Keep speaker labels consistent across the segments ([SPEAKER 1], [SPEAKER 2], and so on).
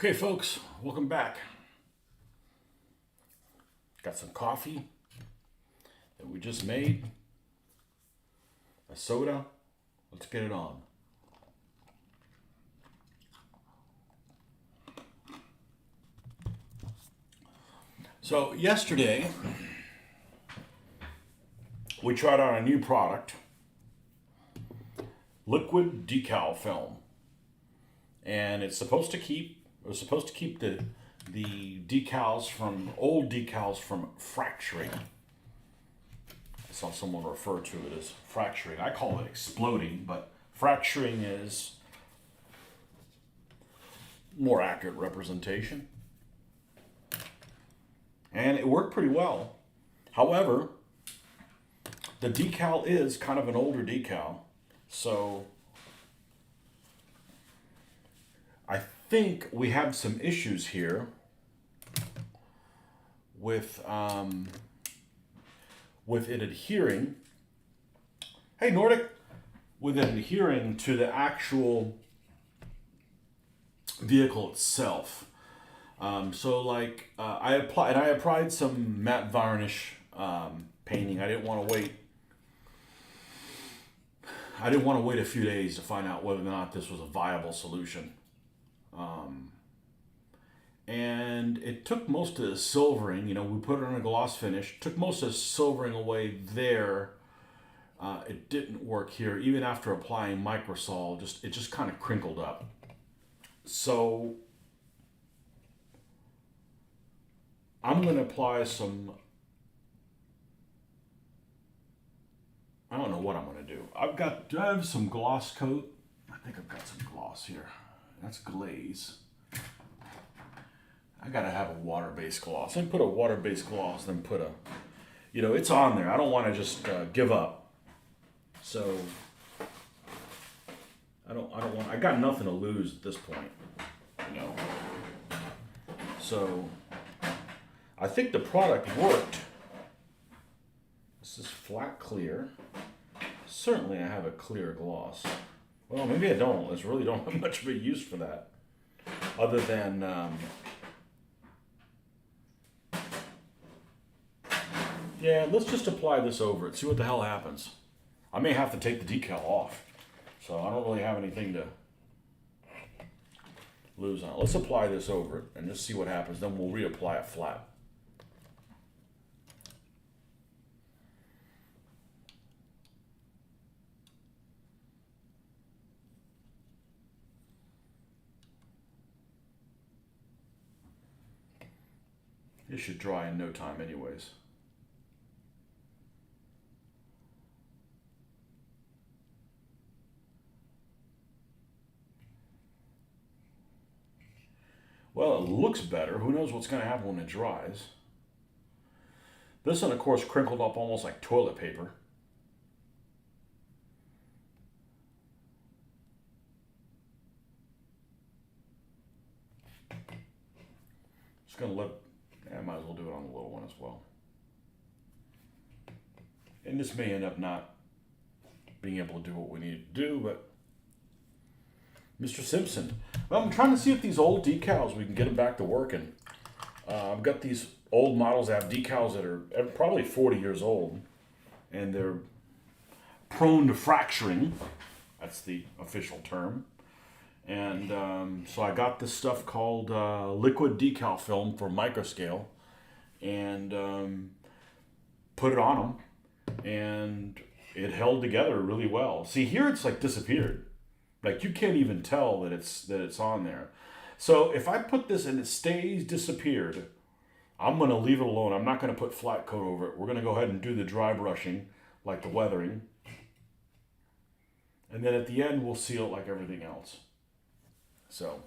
[SPEAKER 1] Okay, folks, welcome back. Got some coffee that we just made, a soda. Let's get it on. So, yesterday, we tried out a new product, liquid decal film. And it was supposed to keep the old decals from fracturing. I saw someone refer to it as fracturing. I call it exploding, but fracturing is more accurate representation. And it worked pretty well. However, the decal is kind of an older decal, so I think we have some issues here with it adhering. Hey, Nordic, with it adhering to the actual vehicle itself. I applied some matte varnish painting. I didn't want to wait a few days to find out whether or not this was a viable solution. And it took most of the silvering, we put it on a gloss finish, took most of the silvering away there. It didn't work here. Even after applying Microsol, it just kind of crinkled up. So I'm going to apply some, I don't know what I'm going to do. Do I have some gloss coat? I think I've got some gloss here. That's glaze. I gotta have a water-based gloss. And put a water-based gloss, then put it's on there. I don't want to just give up. So I got nothing to lose at this point, So I think the product worked. This is flat clear. Certainly I have a clear gloss. Well, maybe I don't. I really don't have much of a use for that. Other than, let's just apply this over it. See what the hell happens. I may have to take the decal off. So I don't really have anything to lose on it. Let's apply this over it and just see what happens. Then we'll reapply it flat. It should dry in no time anyways. Well, it looks better. Who knows what's going to happen when it dries. This one, of course, crinkled up almost like toilet paper. Just going to I might as well do it on the little one as well. And this may end up not being able to do what we need to do, but Mr. Simpson. Well, I'm trying to see if these old decals, we can get them back to working. I've got these old models that have decals that are probably 40 years old, and they're prone to fracturing. That's the official term. And so I got this stuff called liquid decal film for microscale, and put it on them, and it held together really well. See, here it's like disappeared. Like you can't even tell that it's on there. So if I put this and it stays disappeared, I'm going to leave it alone. I'm not going to put flat coat over it. We're going to go ahead and do the dry brushing, like the weathering. And then at the end, we'll seal it like everything else. So,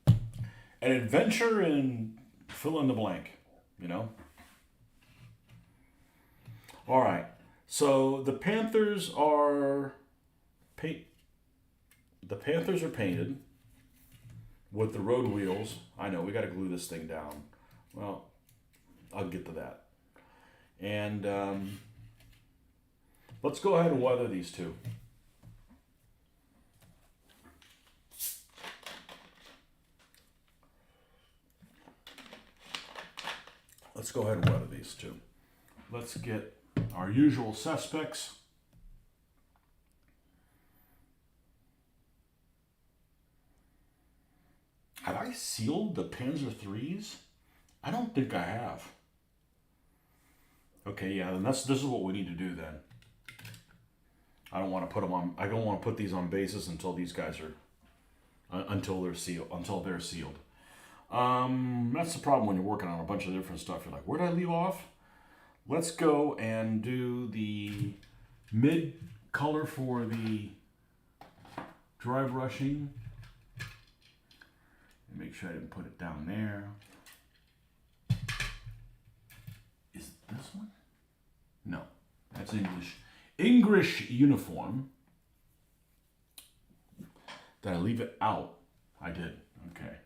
[SPEAKER 1] an adventure in fill in the blank, All right. So the Panthers are painted with the road wheels. I know we got to glue this thing down. Well, I'll get to that. And let's go ahead and weather these two. Let's go ahead and weather these two. Let's get our usual suspects. Have I sealed the Panzer IIIs? I don't think I have. Okay, yeah, then this is what we need to do then. I don't want to put them on. I don't want to put these on bases until these guys are, until they're sealed. That's the problem when you're working on a bunch of different stuff. You're like, where did I leave off? Let's go and do the mid color for the dry brushing. Make sure I didn't put it down there. Is it this one? No, that's English. English uniform. Did I leave it out? I did. Okay.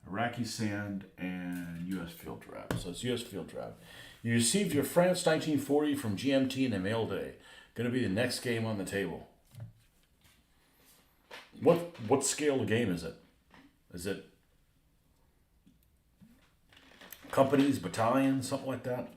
[SPEAKER 1] Iraqi sand and U.S. field draft. So it's U.S. field draft. You received your France 1940 from GMT in the mail today. Going to be the next game on the table. What scale of game is it? Is it companies, battalions, something like that?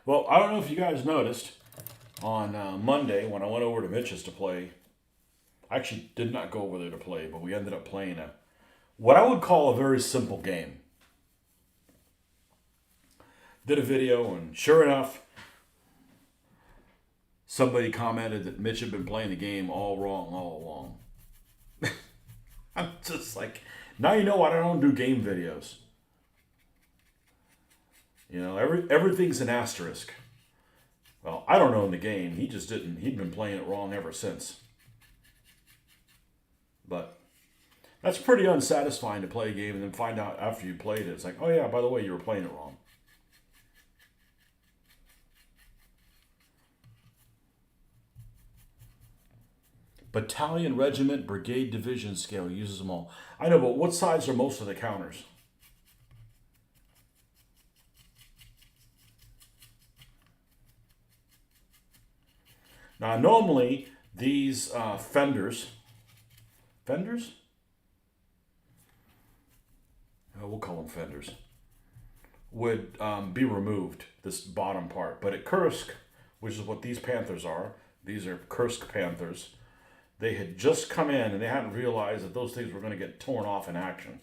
[SPEAKER 1] Well, I don't know if you guys noticed on Monday when I went over to Mitch's to play. I actually did not go over there to play, but we ended up playing what I would call a very simple game. Did a video, and sure enough, somebody commented that Mitch had been playing the game all wrong all along. I'm just like, now you know why I don't do game videos. You know, everything's an asterisk. Well, I don't own the game. He just didn't. He'd been playing it wrong ever since. But that's pretty unsatisfying to play a game and then find out after you played it. It's like, oh yeah, by the way, you were playing it wrong. Battalion, regiment, brigade, division scale uses them all. I know, but what size are most of the counters? Now, normally, these fenders, we'll call them fenders, would be removed, this bottom part. But at Kursk, which is what these Panthers are, these are Kursk Panthers, they had just come in and they hadn't realized that those things were going to get torn off in action.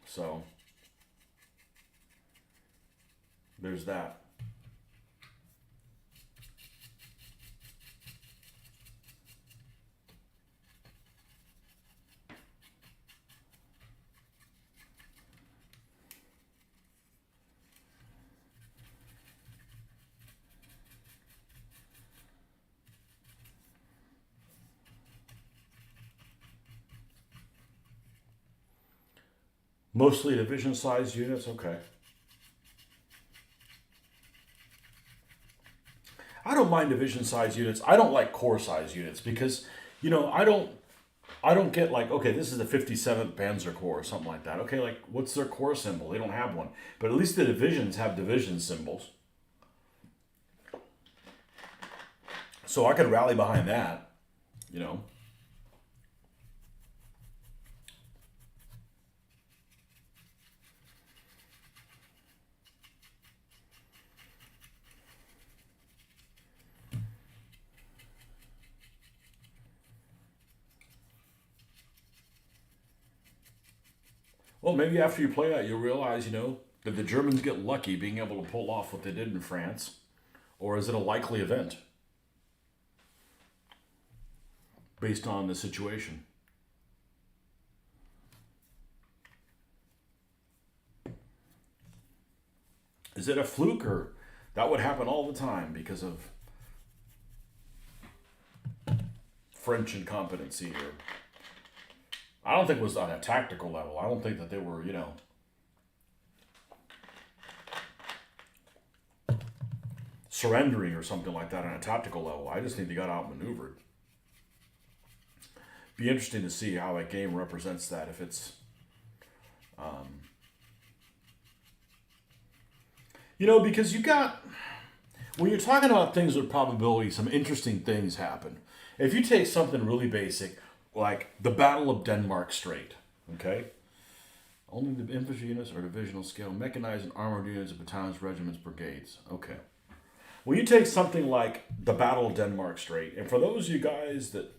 [SPEAKER 1] So, there's that. Mostly division-sized units, okay. I don't mind division-sized units. I don't like corps-sized units because, you know, I don't get like, okay, this is the 57th Panzer Corps or something like that. Okay, like, what's their corps symbol? They don't have one. But at least the divisions have division symbols. So I could rally behind that, you know. Well, maybe after you play that, you'll realize, you know, did the Germans get lucky being able to pull off what they did in France? Or is it a likely event based on the situation? Is it a fluke, or that would happen all the time because of French incompetency? Or I don't think it was on a tactical level. I don't think that they were, you know, surrendering or something like that on a tactical level. I just think they got outmaneuvered. Be interesting to see how a game represents that. If it's, because you got, when you're talking about things with probability, some interesting things happen. If you take something really basic, like the Battle of Denmark Strait, okay? Only the infantry units or divisional scale, mechanized and armored units of battalions, regiments, brigades. Okay. When you take something like the Battle of Denmark Strait, and for those of you guys that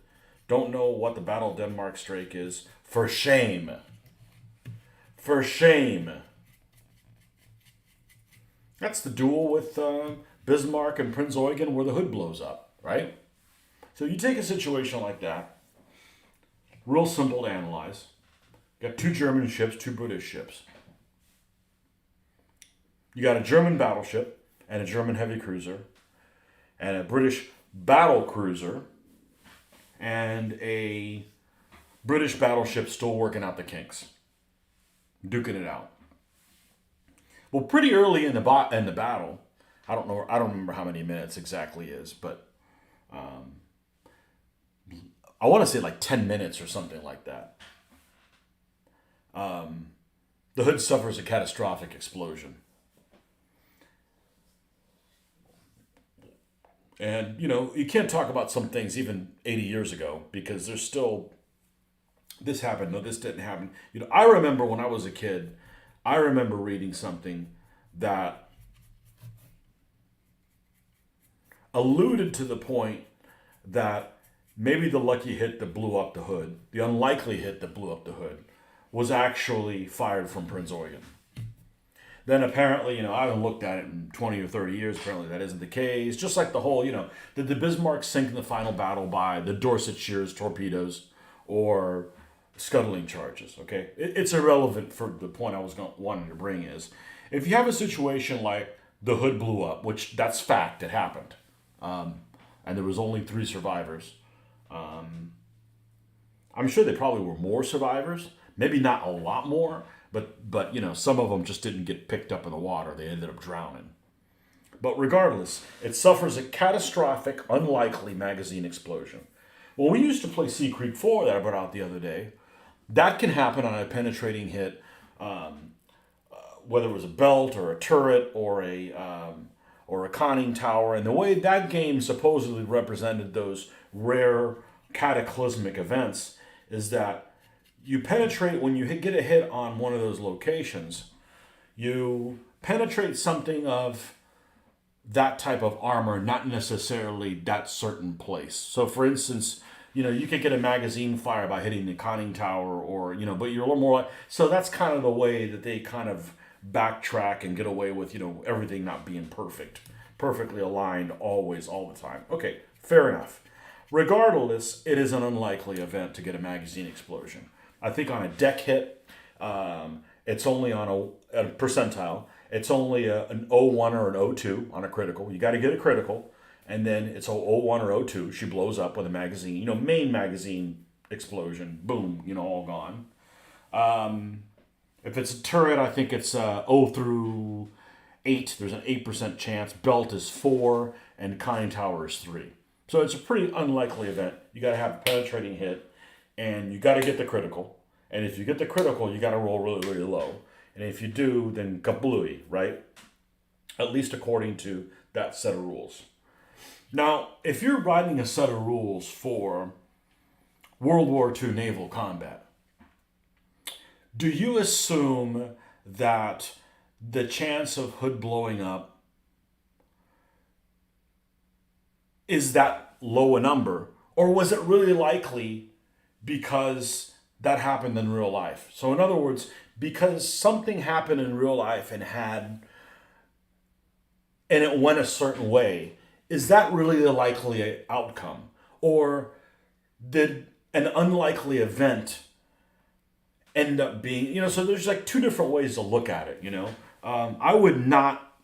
[SPEAKER 1] don't know what the Battle of Denmark Strait is, for shame. For shame. That's the duel with Bismarck and Prince Eugen where the hood blows up, right? So you take a situation like that, real simple to analyze. You got 2 German ships, 2 British ships. You got a German battleship and a German heavy cruiser and a British battle cruiser and a British battleship still working out the kinks, duking it out. Well, pretty early in the battle, I don't remember how many minutes exactly is, but I want to say like 10 minutes or something like that. The hood suffers a catastrophic explosion. And, you can't talk about some things even 80 years ago because there's still, this happened, no, this didn't happen. I remember when I was a kid, I remember reading something that alluded to the point that maybe the lucky hit that blew up the hood, the unlikely hit that blew up the hood, was actually fired from Prince Eugen. Then apparently, I haven't looked at it in 20 or 30 years. Apparently that isn't the case. Just like the whole, did the Bismarck sink in the final battle by the Dorsetshires torpedoes or scuttling charges? Okay, it's irrelevant for the point I was wanting to bring is, if you have a situation like the hood blew up, which that's fact, it happened, and there was only 3 survivors. I'm sure there probably were more survivors, maybe not a lot more, but some of them just didn't get picked up in the water. They ended up drowning. But regardless, it suffers a catastrophic, unlikely magazine explosion. Well, we used to play Sea Creek 4 that I brought out the other day. That can happen on a penetrating hit, whether it was a belt or a turret or a conning tower. And the way that game supposedly represented those rare cataclysmic events is that you penetrate, when you get a hit on one of those locations, you penetrate something of that type of armor, not necessarily that certain place. So for instance, you could get a magazine fire by hitting the conning tower or, but you're a little more like, so that's kind of the way that they kind of backtrack and get away with, everything not being perfectly aligned always, all the time. Okay, fair enough. Regardless, it is an unlikely event to get a magazine explosion. I think on a deck hit, it's only on a percentile. It's only an O1 or an O2 on a critical. You got to get a critical, and then it's a O1 or O2. She blows up with a magazine, main magazine explosion. Boom, all gone. If it's a turret, I think it's O through 8. There's an 8% chance. Belt is 4, and conning tower is 3. So it's a pretty unlikely event. You got to have a penetrating hit, and you got to get the critical. And if you get the critical, you got to roll really, really low. And if you do, then kablooey, right? At least according to that set of rules. Now, if you're writing a set of rules for World War II naval combat, do you assume that the chance of hood blowing up is that low a number? Or was it really likely because that happened in real life? So in other words, because something happened in real life and it went a certain way, is that really the likely outcome? Or did an unlikely event end up being, so there's like 2 different ways to look at it, I would not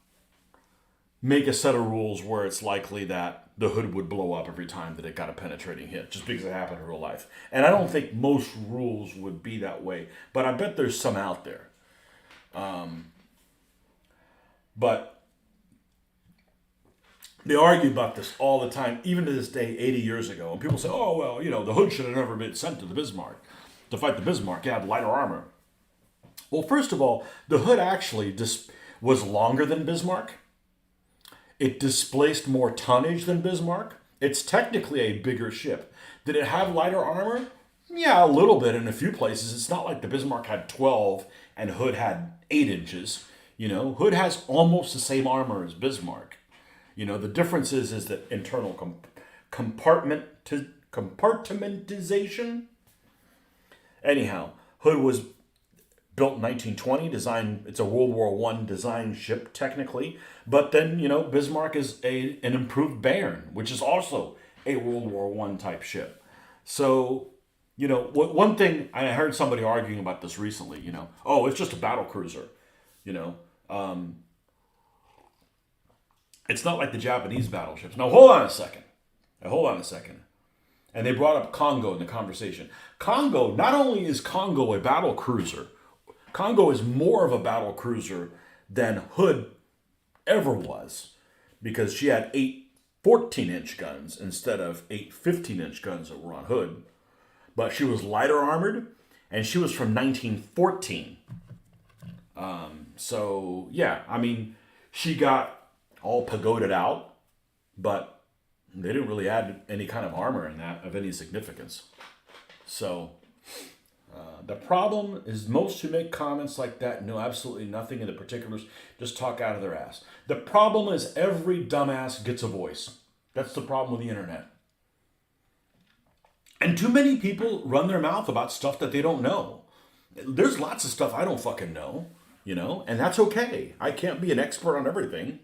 [SPEAKER 1] make a set of rules where it's likely that the hood would blow up every time that it got a penetrating hit, just because it happened in real life. And I don't think most rules would be that way, but I bet there's some out there. But They argue about this all the time, even to this day, 80 years ago. And people say, oh, well, the Hood should have never been sent to the Bismarck to fight the Bismarck. It had lighter armor. Well, first of all, the Hood actually was longer than Bismarck. It displaced more tonnage than Bismarck. It's technically a bigger ship. Did it have lighter armor? Yeah, a little bit in a few places. It's not like the Bismarck had 12 and Hood had 8 inches. Hood has almost the same armor as Bismarck. The difference is that internal compartmentization. Anyhow, Hood was built in 1920, it's a World War I design ship technically, but then, Bismarck is an improved Bayern, which is also a World War I type ship. So, one thing, I heard somebody arguing about this recently, oh, it's just a battle cruiser, it's not like the Japanese battleships. Now, hold on a second. And they brought up Congo in the conversation. Not only is Congo a battle cruiser, Congo is more of a battle cruiser than Hood ever was, because she had 8 14-inch guns instead of 8 15-inch guns that were on Hood. But she was lighter armored, and she was from 1914. So, yeah, she got all pagoded out, but they didn't really add any kind of armor in that of any significance. So, the problem is most who make comments like that know absolutely nothing in the particulars, just talk out of their ass. The problem is every dumbass gets a voice. That's the problem with the internet. And too many people run their mouth about stuff that they don't know. There's lots of stuff I don't fucking know, and that's okay. I can't be an expert on everything.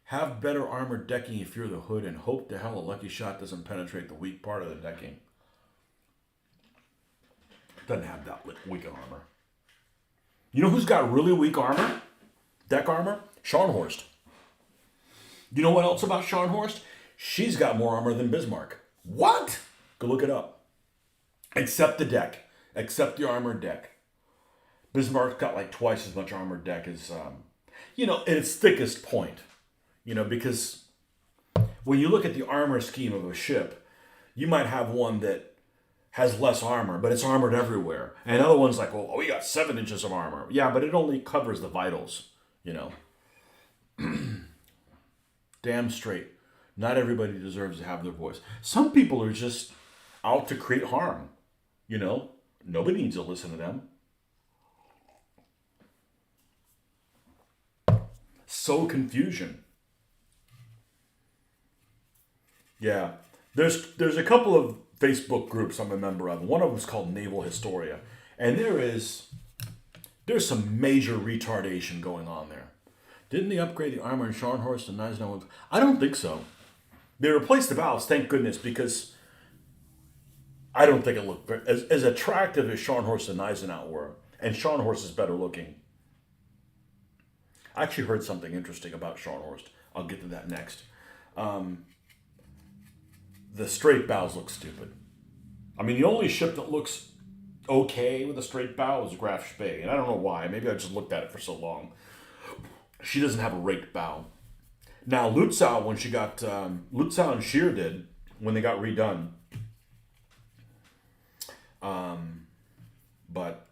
[SPEAKER 1] Have better armored decking if you're the Hood, and hope to hell a lucky shot doesn't penetrate the weak part of the decking. Doesn't have that weak armor. You know who's got really weak armor? Deck armor? Scharnhorst. You know what else about Scharnhorst? She's got more armor than Bismarck. What? Go look it up. Except the deck. Except the armored deck. Bismarck's got like twice as much armored deck as, at its thickest point. Because when you look at the armor scheme of a ship, you might have one that has less armor, but it's armored everywhere. And other ones like, well, we got 7 inches of armor. Yeah, but it only covers the vitals, Damn straight. Not everybody deserves to have their voice. Some people are just out to create harm. Nobody needs to listen to them. Sow confusion. Yeah. There's a couple of Facebook groups I'm a member of. One of them is called Naval Historia. And there's some major retardation going on there. Didn't they upgrade the armor in Scharnhorst and Gneisenau? I don't think so. They replaced the valves, thank goodness, because I don't think it looked as attractive as Scharnhorst and Gneisenau were. And Scharnhorst is better looking. I actually heard something interesting about Scharnhorst. I'll get to that next. The straight bows look stupid. The only ship that looks okay with a straight bow is Graf Spee, and I don't know why. Maybe I just looked at it for so long. She doesn't have a raked bow. Now, Lutzow, when she got... Lutzow and Scheer did, when they got redone. But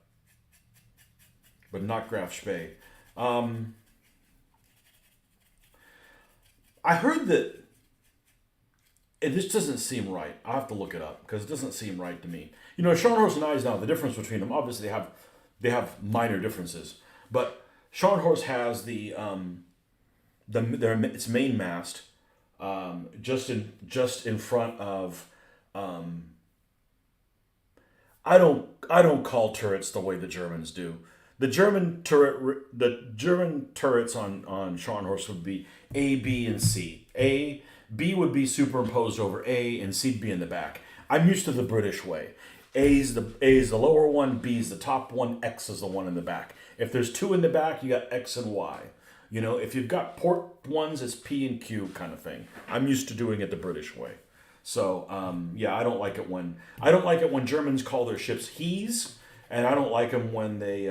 [SPEAKER 1] not Graf Spee. I heard that... And this doesn't seem right. I'll have to look it up, because it doesn't seem right to me. Scharnhorst and Gneisenau, the difference between them, obviously they have minor differences. But Scharnhorst has its main mast just in front of I don't call turrets the way the Germans do. The German turrets on Scharnhorst would be A, B, and C. B would be superimposed over A, and C would be in the back. I'm used to the British way. A is the lower one, B is the top one, X is the one in the back. If there's 2 in the back, you got X and Y. If you've got port ones, it's P and Q kind of thing. I'm used to doing it the British way. So, I don't like it when Germans call their ships he's, and I don't like them when they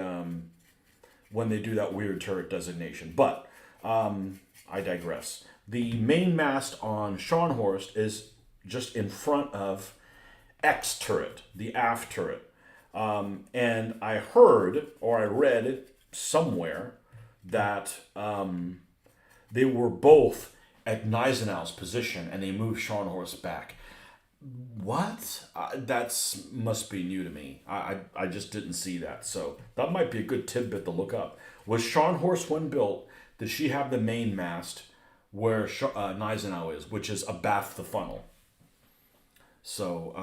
[SPEAKER 1] do that weird turret designation. But I'm I digress. The main mast on Scharnhorst is just in front of X turret, the aft turret. And I heard or I read somewhere that they were both at Gneisenau's position and they moved Scharnhorst back. What? That's must be new to me. I just didn't see that. So that might be a good tidbit to look up. Was Scharnhorst, when built, did she have the main mast where Gneisenau is, which is abaft the funnel? So,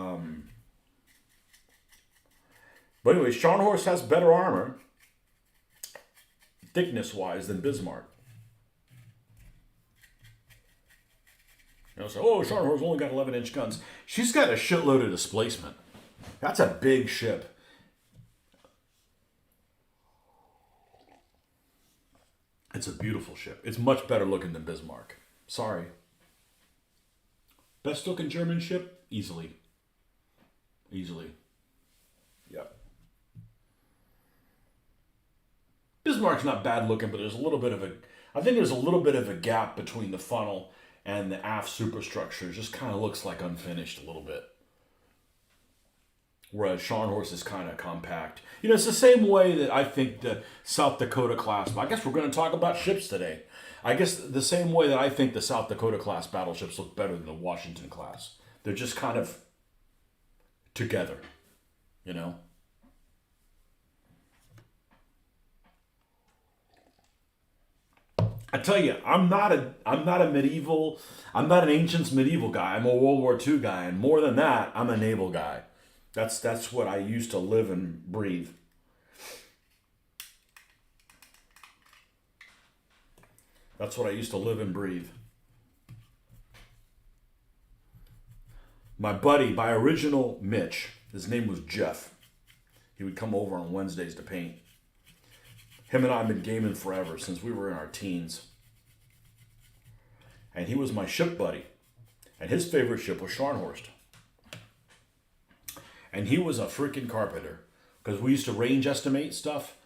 [SPEAKER 1] but anyway, Scharnhorst has better armor, thickness-wise, than Bismarck. You know, so, oh, Scharnhorst only got 11-inch guns. She's got a shitload of displacement. That's a big ship. It's a beautiful ship. It's much better looking than Bismarck. Sorry. Best looking German ship? Easily. Easily. Yep. Bismarck's not bad looking, but there's a little bit of I think there's a little bit of a gap between the funnel and the aft superstructure. It just kind of looks like unfinished a little bit. Whereas Scharnhorst is kind of compact. You know, it's the same way that I think the South Dakota class, I guess we're going to talk about ships today. I guess the same way that I think the South Dakota class battleships look better than the Washington class. They're just kind of together, you know? I tell you, I'm not an ancients medieval guy. I'm a World War II guy, and more than that, I'm a naval guy. That's what I used to live and breathe. That's what I used to live and breathe. My buddy, my original Mitch, his name was Jeff. He would come over on Wednesdays to paint. Him and I have been gaming forever, since we were in our teens. And he was my ship buddy. And his favorite ship was Scharnhorst. And he was a freaking carpenter. Because we used to range estimate stuff.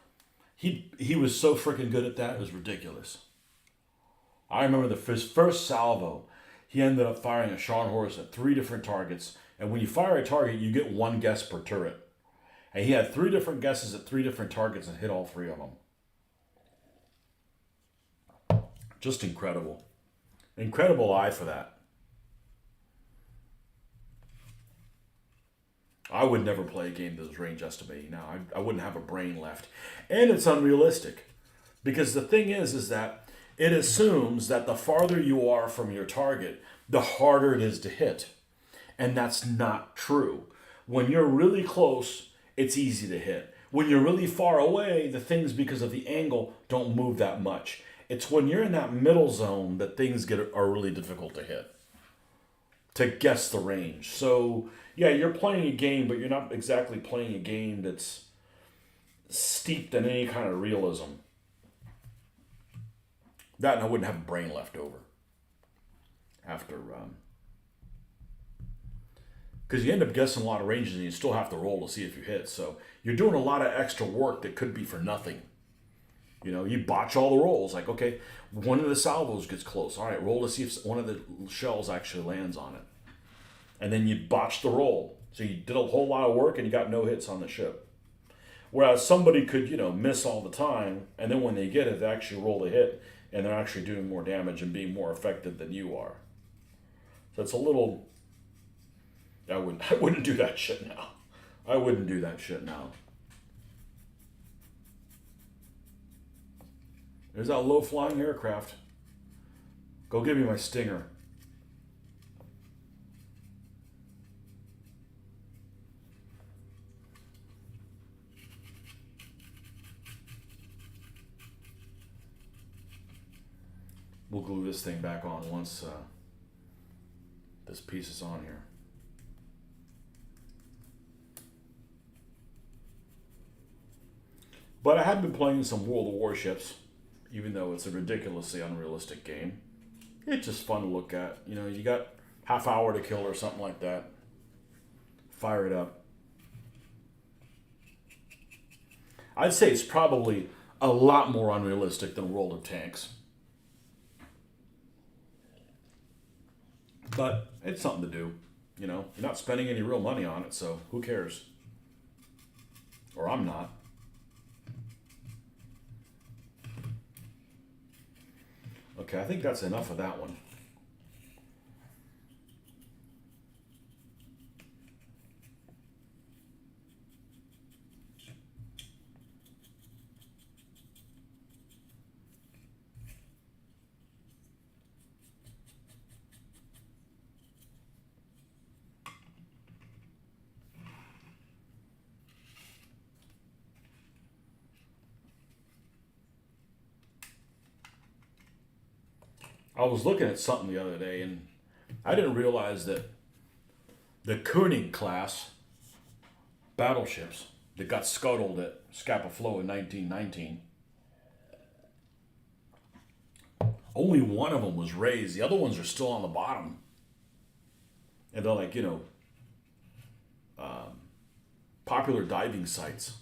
[SPEAKER 1] He was so freaking good at that, it was ridiculous. I remember his first salvo, he ended up firing a Scharnhorst at 3 different targets. And when you fire a target, you get 1 guess per turret. And he had 3 different guesses at 3 different targets and hit all 3 of them. Just incredible. Incredible eye for that. I would never play a game that was range estimating now. I wouldn't have a brain left. And it's unrealistic. Because the thing is that it assumes that the farther you are from your target, the harder it is to hit. And that's not true. When you're really close, it's easy to hit. When you're really far away, the things, because of the angle, don't move that much. It's when you're in that middle zone that things are really difficult to hit, to guess the range. So, yeah, you're playing a game, but you're not exactly playing a game that's steeped in any kind of realism. That, and I wouldn't have a brain left over after, because you end up guessing a lot of ranges and you still have to roll to see if you hit. So you're doing a lot of extra work that could be for nothing. You know, you botch all the rolls. Like, okay, one of the salvos gets close. All right, roll to see if one of the shells actually lands on it. And then you botch the roll. So you did a whole lot of work and you got no hits on the ship. Whereas somebody could, miss all the time, and then when they get it, they actually roll the hit, and they're actually doing more damage and being more effective than you are. So it's a little... I wouldn't do that shit now. I wouldn't do that shit now. There's that low-flying aircraft. Go give me my Stinger. We'll glue this thing back on once this piece is on here. But I have been playing some World of Warships, even though it's a ridiculously unrealistic game. It's just fun to look at. You got half hour to kill or something like that. Fire it up. I'd say it's probably a lot more unrealistic than World of Tanks. But it's something to do. You know, you're not spending any real money on it, so who cares? Or I'm not. Okay, I think that's enough of that one. I was looking at something the other day, and I didn't realize that the Koenig class battleships that got scuttled at Scapa Flow in 1919, only one of them was raised. The other ones are still on the bottom. And they're like, popular diving sites.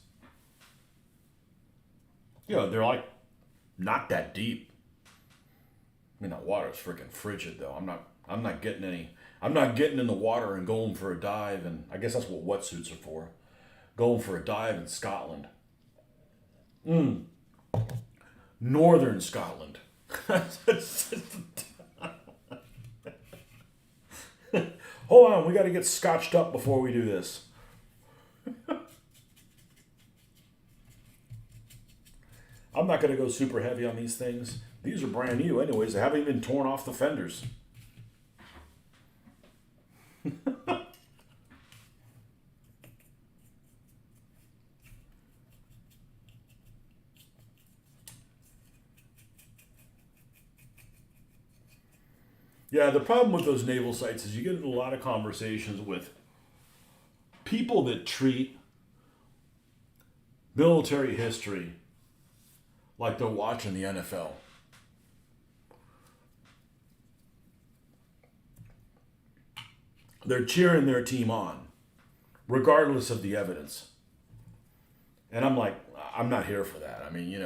[SPEAKER 1] They're like not that deep. I mean, that water is freaking frigid, though. I'm not getting any. I'm not getting in the water and going for a dive, and I guess that's what wetsuits are for. Going for a dive in Scotland. Northern Scotland. Hold on, we got to get scotched up before we do this. I'm not going to go super heavy on these things. These are brand new anyways. They haven't even torn off the fenders. Yeah, the problem with those naval sites is you get into a lot of conversations with people that treat military history like they're watching the NFL. They're cheering their team on, regardless of the evidence. And I'm like, I'm not here for that. I mean,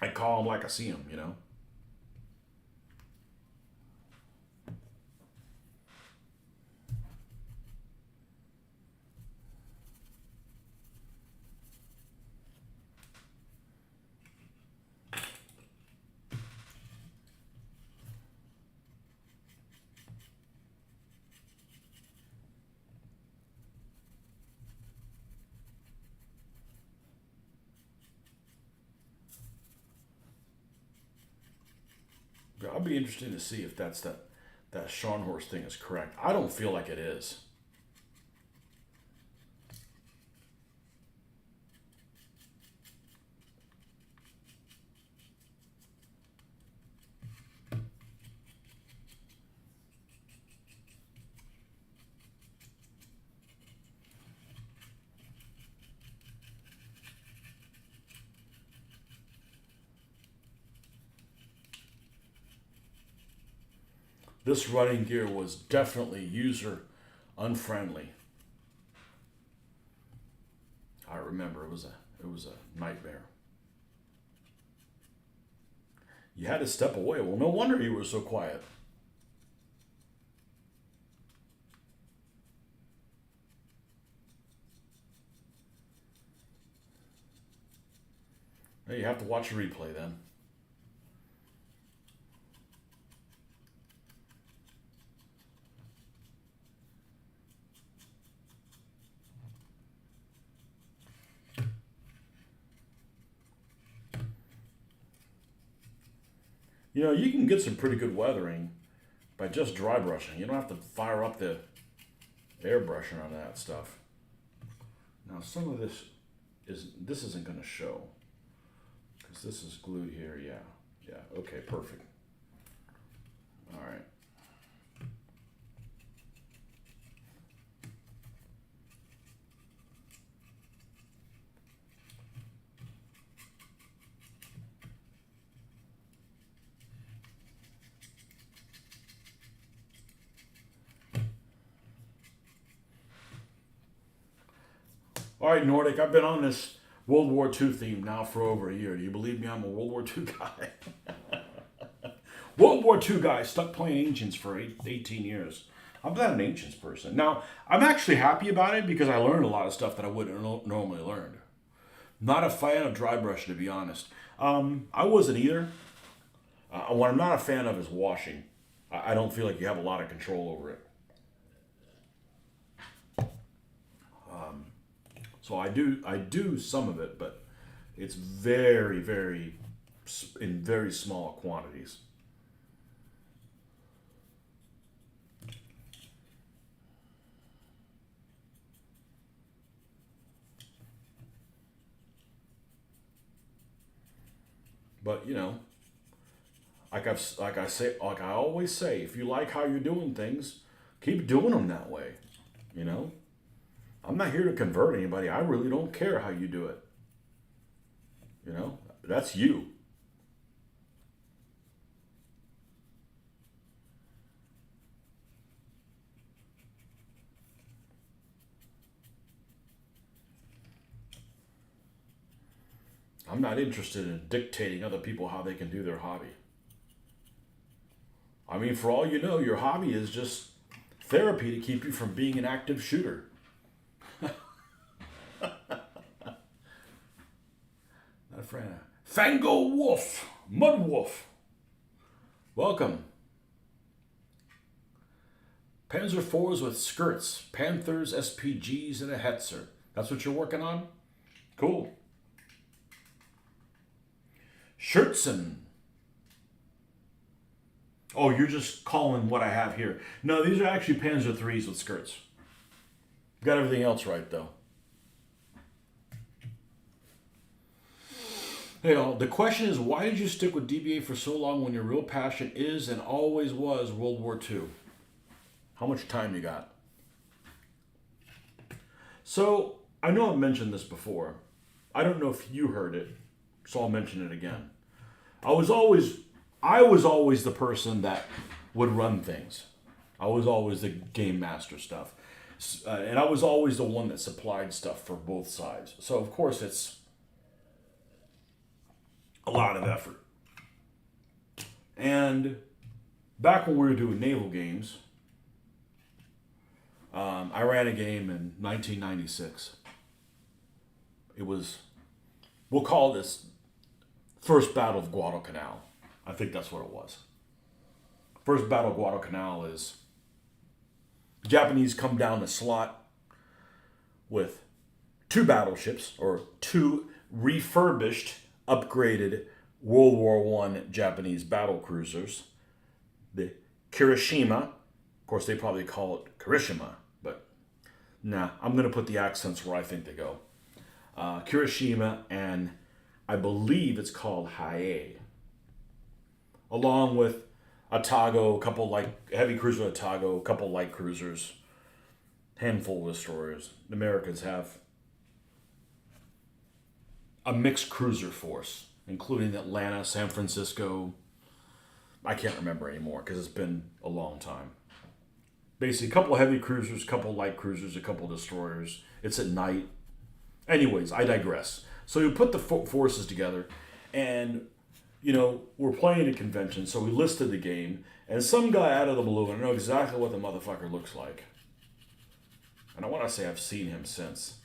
[SPEAKER 1] I call them like I see them. I'll be interested to see if that Scharnhorst thing is correct. I don't feel like it is. This running gear was definitely user unfriendly. I remember it was a nightmare. You had to step away. Well, no wonder you were so quiet. Hey, you have to watch a replay then. You can get some pretty good weathering by just dry brushing. You don't have to fire up the airbrushing on that stuff. Now, some of this isn't going to show because this is glued here. Yeah. Okay, perfect. All right. All right, Nordic, I've been on this World War II theme now for over a year. Do you believe me? I'm a World War II guy. World War II guy stuck playing Ancients for 18 years. I'm not an Ancients person. Now, I'm actually happy about it because I learned a lot of stuff that I wouldn't normally learn. Not a fan of dry brush, to be honest. I wasn't either. What I'm not a fan of is washing. I don't feel like you have a lot of control over it. So I do some of it, but it's very, very, in very small quantities. But like I always say, if you like how you're doing things, keep doing them that way. You know, I'm not here to convert anybody. I really don't care how you do it. That's you. I'm not interested in dictating other people how they can do their hobby. I mean, for all you know, your hobby is just therapy to keep you from being an active shooter. Not a friend. Fango Wolf, Mud Wolf. Welcome. Panzer IVs with skirts, Panthers, SPGs, and a Hetzer. That's what you're working on? Cool. Schertzen. Oh, you're just calling what I have here. No, these are actually Panzer IIIs with skirts. Got everything else right, though. The question is, why did you stick with DBA for so long when your real passion is and always was World War II? How much time you got? So, I know I've mentioned this before. I don't know if you heard it, so I'll mention it again. I was always the person that would run things. I was always the game master stuff. And I was always the one that supplied stuff for both sides. So, of course, it's a lot of effort. And back when we were doing naval games, I ran a game in 1996. It was, we'll call this First Battle of Guadalcanal. I think that's what it was. First Battle of Guadalcanal is Japanese come down the slot with two battleships, or two refurbished, upgraded World War I Japanese battle cruisers. The Kirishima, of course they probably call it Kirishima, but nah, I'm going to put the accents where I think they go. Kirishima, and I believe it's called Haie. Along with Atago, a couple heavy cruiser Atago, a couple light cruisers, handful of destroyers. The Americans have a mixed cruiser force, including Atlanta, San Francisco. I can't remember anymore because it's been a long time. Basically, a couple heavy cruisers, a couple light cruisers, a couple destroyers. It's at night. Anyways, I digress. So you put the forces together, and we're playing a convention, so we listed the game, and some guy out of the blue, and I know exactly what the motherfucker looks like. And I want to say I've seen him since.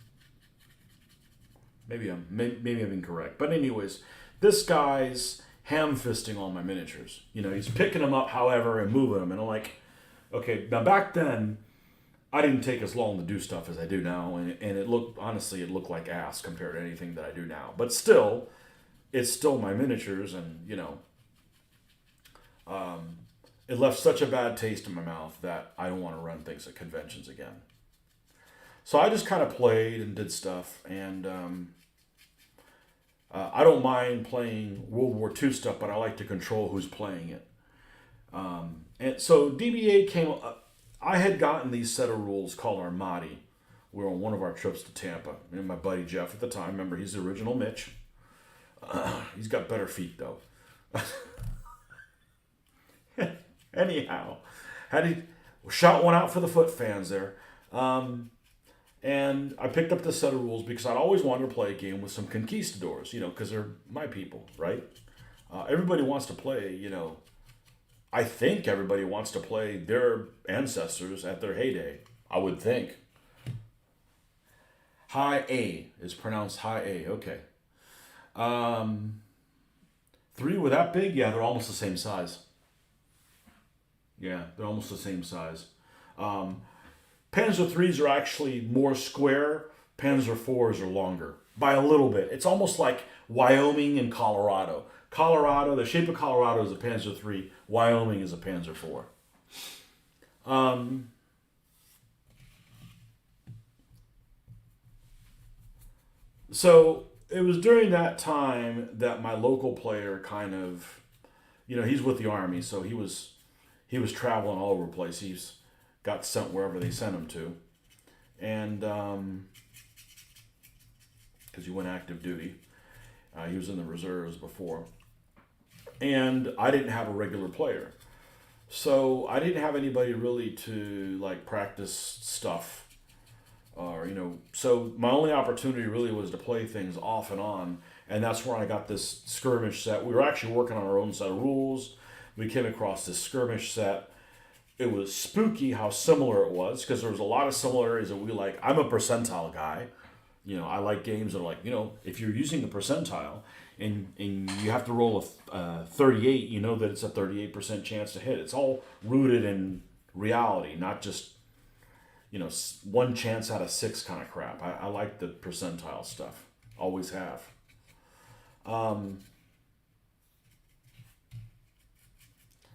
[SPEAKER 1] Maybe I'm incorrect. But anyways, this guy's ham-fisting all my miniatures. He's picking them up, however, and moving them. And I'm like, okay, now back then, I didn't take as long to do stuff as I do now. And it looked like ass compared to anything that I do now. But still, it's still my miniatures, and, it left such a bad taste in my mouth that I don't want to run things at conventions again. So I just kind of played and did stuff, and I don't mind playing World War II stuff, but I like to control who's playing it. And so DBA came. I had gotten these set of rules called Armati. We were on one of our trips to Tampa, and my buddy Jeff at the time. Remember, he's the original Mitch. He's got better feet though. Anyhow, shot one out for the foot fans there. And I picked up this set of rules because I'd always wanted to play a game with some conquistadors, because they're my people, right? Everybody wants to play, I think everybody wants to play their ancestors at their heyday. I would think. High A is pronounced high A. Okay. Um, Three were that big? Yeah, they're almost the same size. Yeah, they're almost the same size. Um, Panzer threes are actually more square. Panzer fours are longer by a little bit. It's almost like Wyoming and Colorado. Colorado, the shape of Colorado is a Panzer three. Wyoming is a Panzer four. Um, so it was during that time that my local player kind of, he's with the army, so he was traveling all over the place. He's got sent wherever they sent him to, and because he went active duty, he was in the reserves before, and I didn't have a regular player, so I didn't have anybody really to like practice stuff, or so my only opportunity really was to play things off and on, and that's where I got this skirmish set. We were actually working on our own set of rules. We came across this skirmish set. It was spooky how similar it was because there was a lot of similarities that we like. I'm a percentile guy. I like games that are like, if you're using a percentile and you have to roll a 38, you know that it's a 38% chance to hit. It's all rooted in reality, not just, one chance out of six kind of crap. I like the percentile stuff. Always have.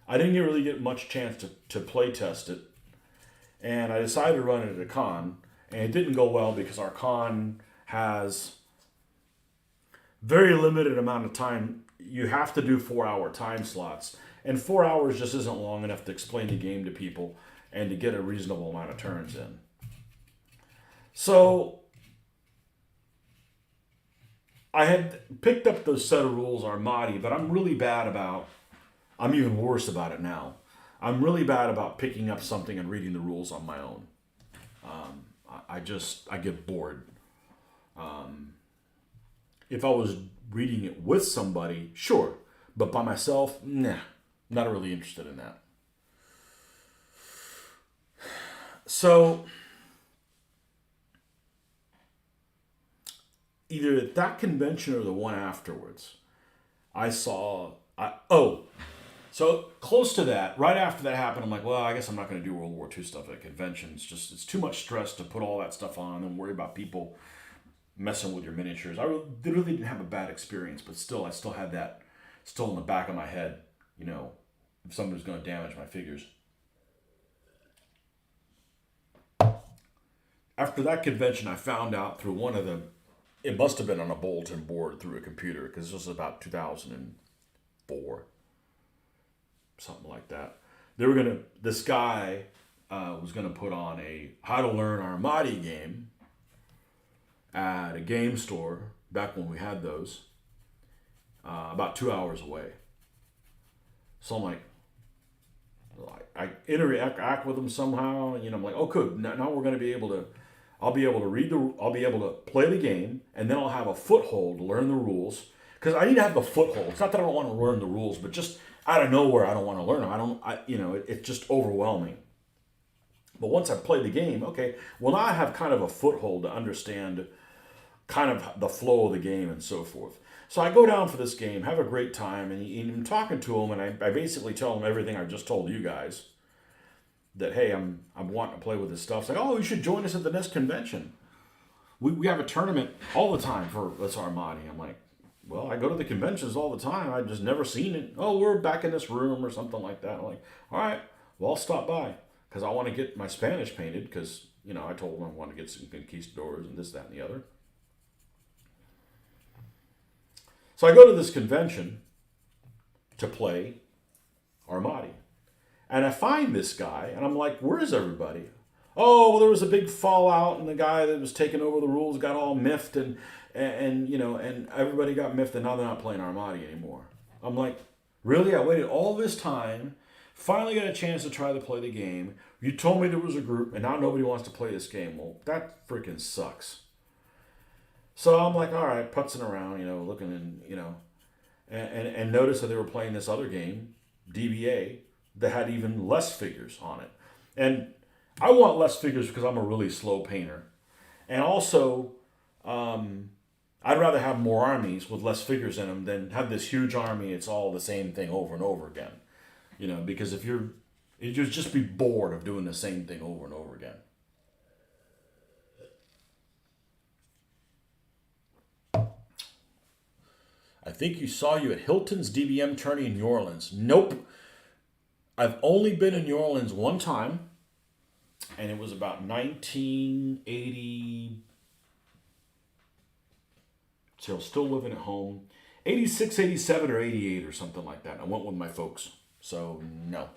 [SPEAKER 1] I didn't really get much chance to play test it, and I decided to run it at a con, and it didn't go well because our con has very limited amount of time. You have to do 4-hour time slots, and 4 hours just isn't long enough to explain the game to people and to get a reasonable amount of turns in. So I had picked up those set of rules Armati, but I'm even worse about it now. I'm really bad about picking up something and reading the rules on my own. I get bored. If I was reading it with somebody, sure, but by myself, nah, not really interested in that. So either at that convention or the one afterwards, I saw. So close to that, right after that happened, I'm like, well, I guess I'm not going to do World War II stuff at conventions. It's too much stress to put all that stuff on and worry about people messing with your miniatures. I really didn't have a bad experience, but still, I still had that still in the back of my head, if somebody's going to damage my figures. After that convention, I found out through one of the, it must have been on a bulletin board through a computer, because this was about 2004. Something like that. This guy was gonna put on a How to Learn Armati game at a game store back when we had those, about 2 hours away. So I'm like, I interact with him somehow, and I'm like, oh, good. Now we're gonna be able to. I'll be able to play the game, and then I'll have a foothold to learn the rules. Because I need to have the foothold. It's not that I don't want to learn the rules, but just out of nowhere, I don't want to learn them. It's just overwhelming. But once I play the game, okay, well, now I have kind of a foothold to understand kind of the flow of the game and so forth. So I go down for this game, have a great time, and I'm talking to him, and I basically tell him everything I just told you guys. That, hey, I'm wanting to play with this stuff. It's like, oh, you should join us at the next convention. We have a tournament all the time for Let's Armati. I'm like, well, I go to the conventions all the time. I've just never seen it. Oh, we're back in this room or something like that. I'm like, all right, well, I'll stop by because I want to get my Spanish painted because, I told them I want to get some conquistadors and this, that, and the other. So I go to this convention to play Armati. And I find this guy, and I'm like, where's everybody? Oh, well, there was a big fallout, and the guy that was taking over the rules got all miffed, and everybody got miffed, and now they're not playing Armati anymore. I'm like, really? I waited all this time, finally got a chance to try to play the game. You told me there was a group, and now nobody wants to play this game. Well, that freaking sucks. So I'm like, all right, putzing around, looking and noticed that they were playing this other game, DBA, that had even less figures on it. And I want less figures because I'm a really slow painter. And also, I'd rather have more armies with less figures in them than have this huge army. It's all the same thing over and over again. Because if you'd just be bored of doing the same thing over and over again. I think you saw you at Hilton's DBM tourney in New Orleans. Nope. I've only been in New Orleans one time, and it was about 1980. So still living at home. 86, 87, or 88 or something like that. I went with my folks. So, no.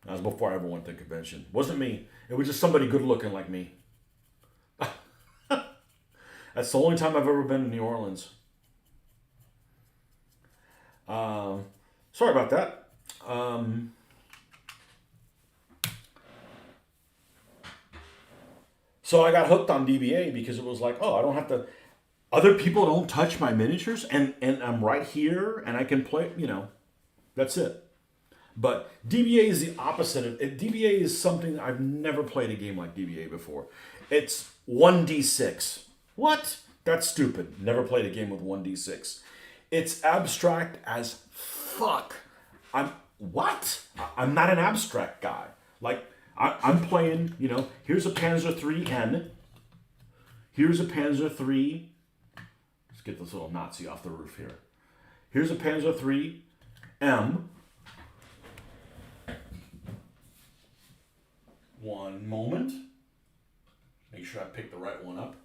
[SPEAKER 1] That was before I ever went to the convention. Wasn't me. It was just somebody good looking like me. That's the only time I've ever been in New Orleans. Sorry about that. So I got hooked on DBA because it was like, oh, I don't have to... Other people don't touch my miniatures, and I'm right here, and I can play, that's it. But DBA is the opposite. DBA is something I've never played a game like DBA before. It's 1d6. What? That's stupid. Never played a game with 1d6. It's abstract as fuck. I'm not an abstract guy. Like, I'm playing, here's a Panzer IIIN. Here's a Panzer III. Let's get this little Nazi off the roof here. Here's a Panzer IIIM. One moment. Make sure I pick the right one up.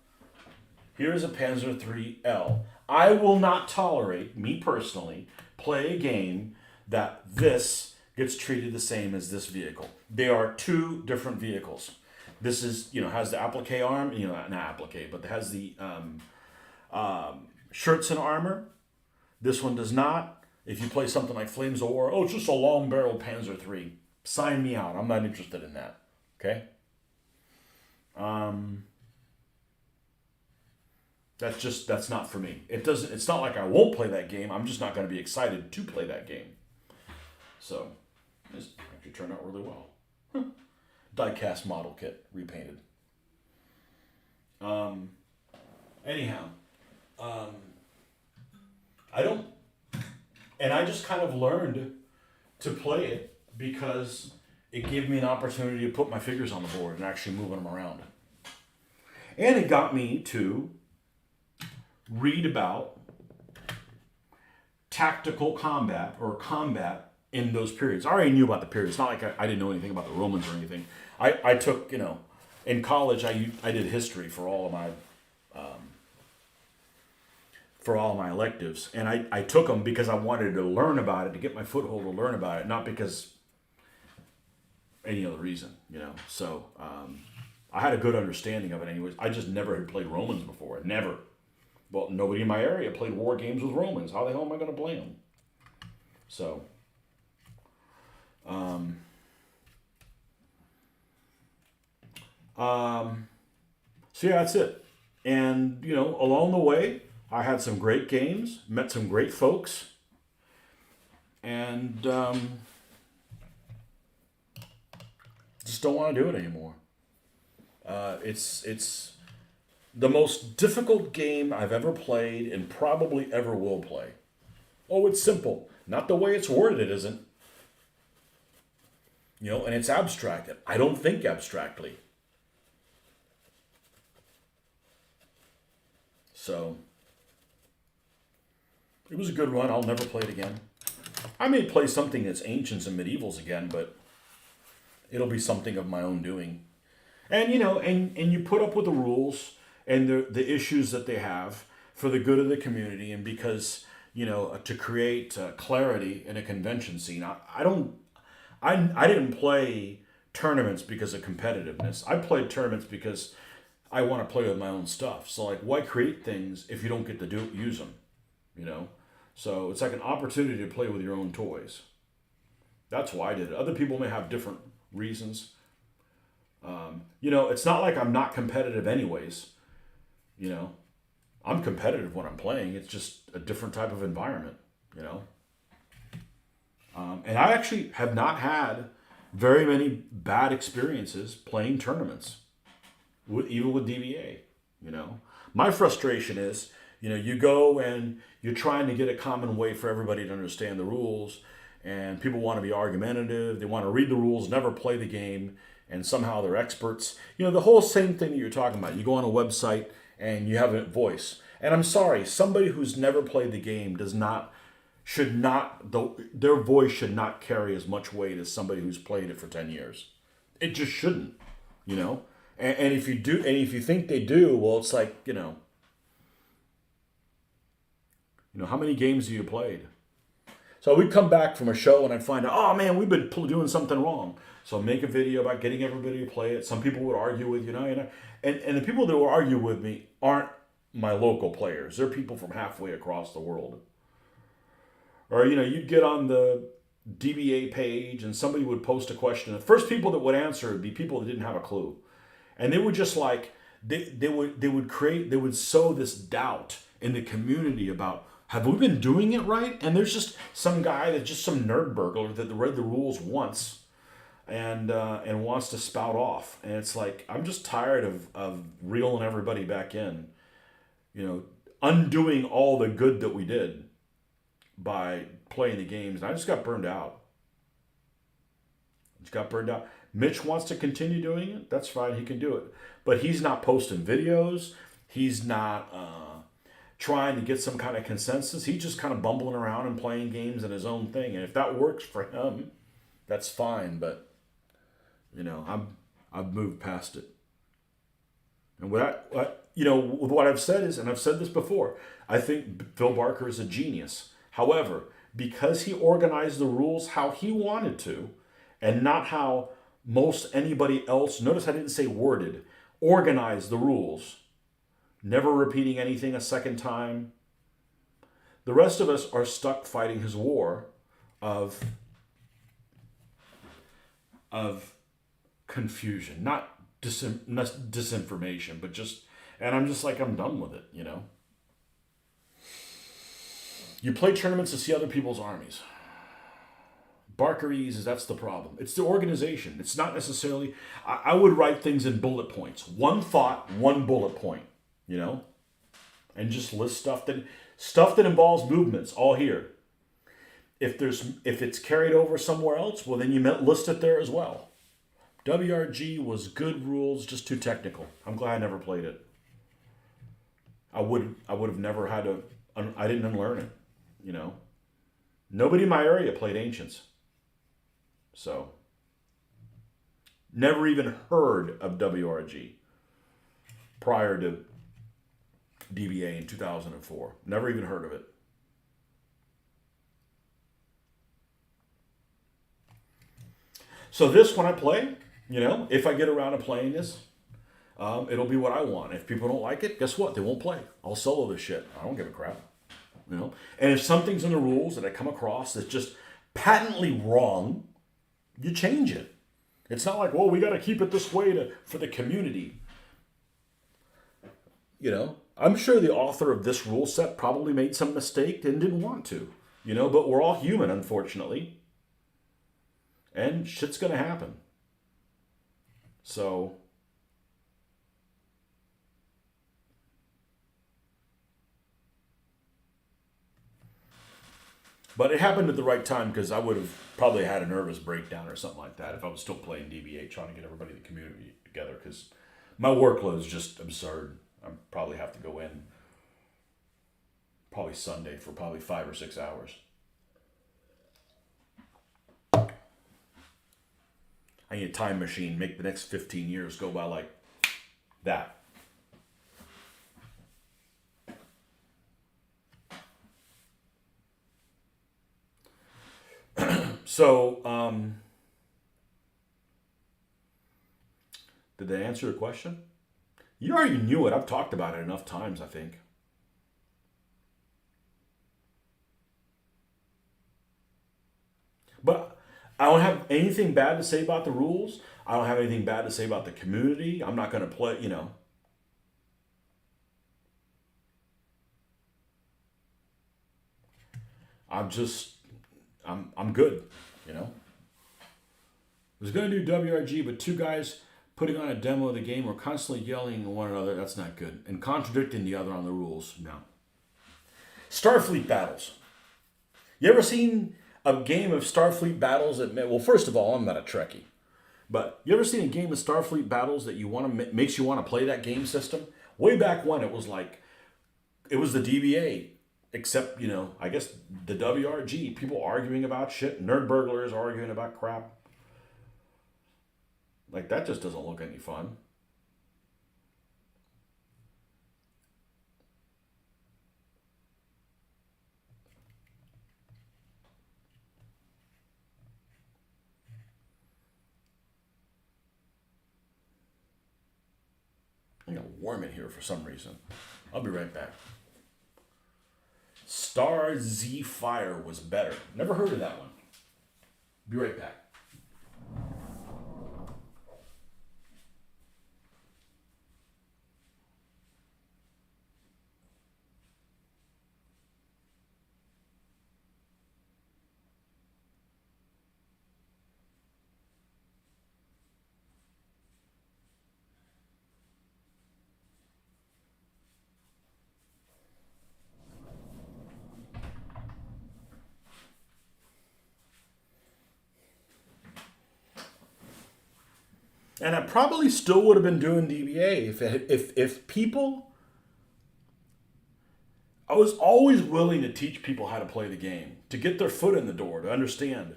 [SPEAKER 1] Here's a Panzer IIIL. I will not tolerate, me personally, play a game that this gets treated the same as this vehicle. They are two different vehicles. This is, has the applique arm, not applique, but it has the shirts and armor. This one does not. If you play something like Flames of War, it's just a long-barreled Panzer III. Sign me out. I'm not interested in that. Okay? That's not for me. It's not like I won't play that game. I'm just not going to be excited to play that game. So, this actually turned out really well. Die-cast model kit, repainted. Anyhow, I just kind of learned to play it because it gave me an opportunity to put my figures on the board and actually moving them around. And it got me to read about tactical combat or combat in those periods. I already knew about the periods. It's not like I didn't know anything about the Romans or anything. I took, in college, I did history for all of my electives. And I took them because I wanted to learn about it, to get my foothold to learn about it, not because any other reason, So I had a good understanding of it anyways. I just never had played Romans before. Never. Well, nobody in my area played war games with Romans. How the hell am I going to play them? So, so yeah, that's it. And, along the way, I had some great games, met some great folks, and just don't want to do it anymore. It's the most difficult game I've ever played and probably ever will play. Oh, it's simple. Not the way it's worded, it isn't. And it's abstract. I don't think abstractly. So, it was a good run. I'll never play it again. I may play something that's ancients and medievals again, but it'll be something of my own doing. And, and you put up with the rules and the issues that they have for the good of the community and because, to create clarity in a convention scene. I didn't play tournaments because of competitiveness. I played tournaments because I want to play with my own stuff. So, why create things if you don't get to use them, So it's like an opportunity to play with your own toys. That's why I did it. Other people may have different reasons. It's not like I'm not competitive anyways. I'm competitive when I'm playing. It's just a different type of environment, And I actually have not had very many bad experiences playing tournaments, even with DBA. You know, my frustration is, you go and you're trying to get a common way for everybody to understand the rules, and people want to be argumentative. They want to read the rules, never play the game, and somehow they're experts. The whole same thing that you're talking about. You go on a website and you have a voice. And I'm sorry, somebody who's never played the game should not, their voice should not carry as much weight as somebody who's played it for 10 years. It just shouldn't, you know? And if you do, and if you think they do, well, it's like, how many games have you played? So we'd come back from a show and I'd find out, oh man, we've been doing something wrong. So I'd make a video about getting everybody to play it. Some people would argue with, and the people that would argue with me aren't my local players. They're people from halfway across the world. Or, you'd get on the DBA page and somebody would post a question. The first people that would answer would be people that didn't have a clue. And they would just they would sow this doubt in the community about, have we been doing it right? And there's just some guy that's just some nerd burglar that read the rules once and wants to spout off. And it's like, I'm just tired of reeling everybody back in, undoing all the good that we did by playing the games. And I just got burned out. Mitch wants to continue doing it. That's fine. He can do it. But he's not posting videos. He's not trying to get some kind of consensus. He's just kind of bumbling around and playing games in his own thing. And if that works for him, that's fine. But, I've moved past it. And with what I've said is, and I've said this before, I think Phil Barker is a genius. However, because he organized the rules how he wanted to, and not how most anybody else, notice I didn't say worded, organized the rules, never repeating anything a second time, the rest of us are stuck fighting his war of confusion, not disinformation, but just, and I'm just like, I'm done with it, You play tournaments to see other people's armies. Barkerese, that's the problem. It's the organization. It's not necessarily, I would write things in bullet points. One thought, one bullet point, and just list stuff that involves movements, all here. If it's carried over somewhere else, well, then you list it there as well. WRG was good rules, just too technical. I'm glad I never played it. I would have never had to, I didn't unlearn it, Nobody in my area played Ancients. So, never even heard of WRG prior to DBA in 2004. Never even heard of it. So this, when I play, if I get around to playing this, it'll be what I want. If people don't like it, guess what? They won't play. I'll solo this shit. I don't give a crap. And if something's in the rules that I come across that's just patently wrong, you change it. It's not like, well, we got to keep it this way for the community. I'm sure the author of this rule set probably made some mistake and didn't want to, but we're all human, unfortunately. And shit's going to happen. So, but it happened at the right time because I would have probably had a nervous breakdown or something like that if I was still playing DBA, trying to get everybody in the community together, because my workload is just absurd. I probably have to go in probably Sunday for probably 5 or 6 hours. I need a time machine, make the next 15 years go by like that. So, did they answer your question? You already knew it. I've talked about it enough times, I think. But I don't have anything bad to say about the rules. I don't have anything bad to say about the community. I'm not going to play, I'm just I'm good, you know. I was gonna do WRG, but two guys putting on a demo of the game were constantly yelling at one another. That's not good, and contradicting the other on the rules. No. Starfleet battles. You ever seen a game of Starfleet battles that? Well, first of all, I'm not a Trekkie, but you ever seen a game of Starfleet battles that you want to makes you want to play that game system? Way back when it was like it was the DBA, except I guess the WRG. People arguing about shit, nerd burglars arguing about crap. Like that just doesn't look any fun. I got warm in here for some reason. I'll be right back. Star Z Fire was better. Never heard of that one. Be right back. And I probably still would have been doing DBA if people. I was always willing to teach people how to play the game, to get their foot in the door, to understand.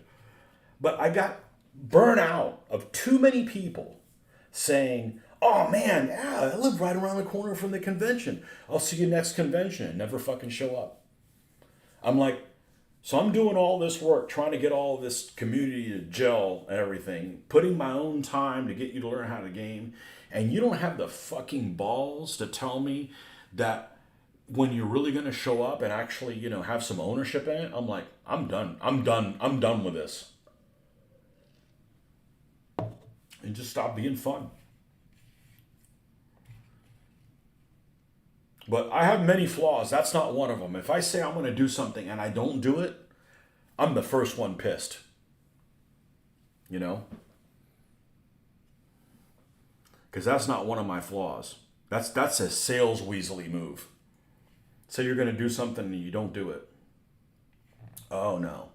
[SPEAKER 1] But I got burnt out of too many people saying, "Oh man, yeah, I live right around the corner from the convention. I'll see you next convention," and never fucking show up. I'm like, so I'm doing all this work trying to get all this community to gel and everything, putting my own time to get you to learn how to game, and you don't have the fucking balls to tell me that when you're really going to show up and actually, have some ownership in it. I'm like, I'm done. I'm done. I'm done with this. And just stop being fun. But I have many flaws. That's not one of them. If I say I'm going to do something and I don't do it, I'm the first one pissed. You know? Because that's not one of my flaws. That's a sales weaselly move. Say you're going to do something and you don't do it. Oh no.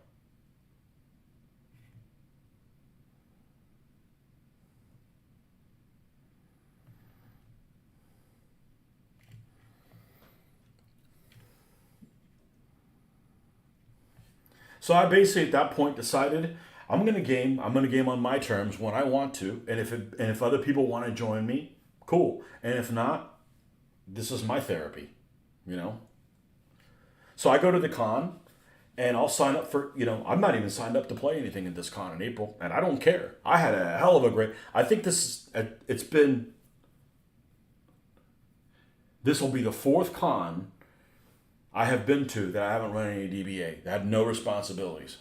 [SPEAKER 1] So I basically at that point decided I'm gonna game. I'm gonna game on my terms when I want to, and if other people want to join me, cool. And if not, this is my therapy, you know. So I go to the con, and I'll sign up for. I'm not even signed up to play anything at this con in April, and I don't care. I had a hell of a great. I think it's been. This will be the fourth con I have been to that I haven't run any DBA. I had no responsibilities.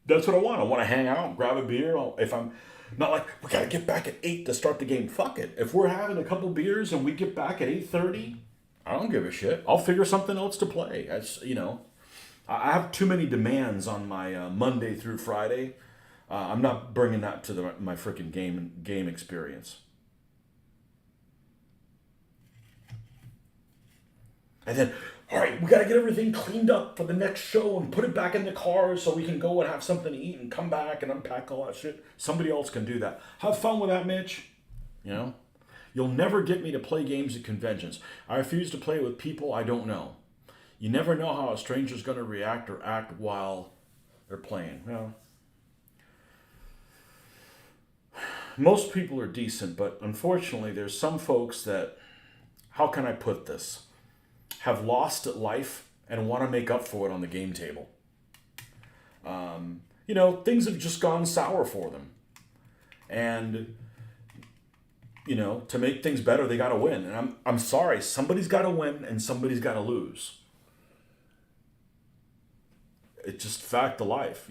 [SPEAKER 1] That's what I want. I want to hang out, grab a beer. If I'm not like we gotta get back at 8 to start the game. Fuck it. If we're having a couple beers and we get back at 8:30, I don't give a shit. I'll figure something else to play. I have too many demands on my Monday through Friday. I'm not bringing that to my freaking game experience. And then, all right, we got to get everything cleaned up for the next show and put it back in the car so we can go and have something to eat and come back and unpack all that shit. Somebody else can do that. Have fun with that, Mitch. You know? You'll never get me to play games at conventions. I refuse to play with people I don't know. You never know how a stranger's going to react or act while they're playing. Most people are decent, but unfortunately, there's some folks that, how can I put this? Have lost at life and want to make up for it on the game table. Things have just gone sour for them. And, to make things better, they got to win. And I'm sorry, somebody's got to win and somebody's got to lose. It's just fact of life,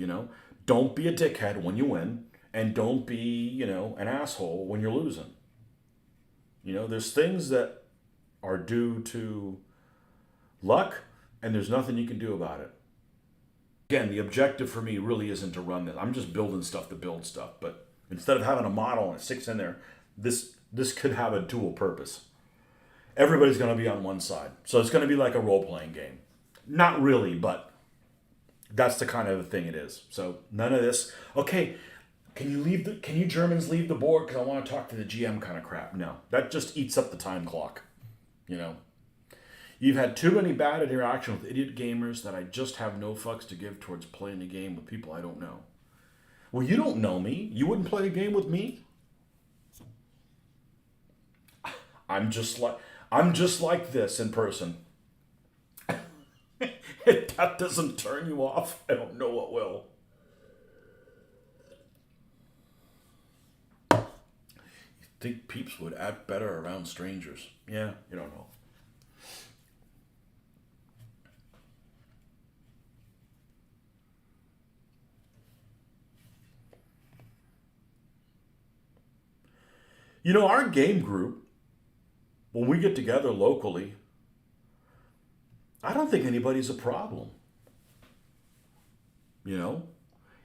[SPEAKER 1] Don't be a dickhead when you win, and don't be, an asshole when you're losing. There's things that are due to luck, and there's nothing you can do about it. Again, the objective for me really isn't to run this. I'm just building stuff to build stuff. But instead of having a model and it sticks in there, this could have a dual purpose. Everybody's going to be on one side, so it's going to be like a role playing game. Not really, but that's the kind of thing it is. So none of this. Okay, can you Germans leave the board because I want to talk to the GM kind of crap? No, that just eats up the time clock. You know, you've had too many bad interactions with idiot gamers that I just have no fucks to give towards playing a game with people I don't know. Well, you don't know me. You wouldn't play a game with me. I'm just like this in person. If that doesn't turn you off, I don't know what will. You think peeps would act better around strangers? Yeah, you don't know. You know, our game group, when we get together locally, I don't think anybody's a problem. You know?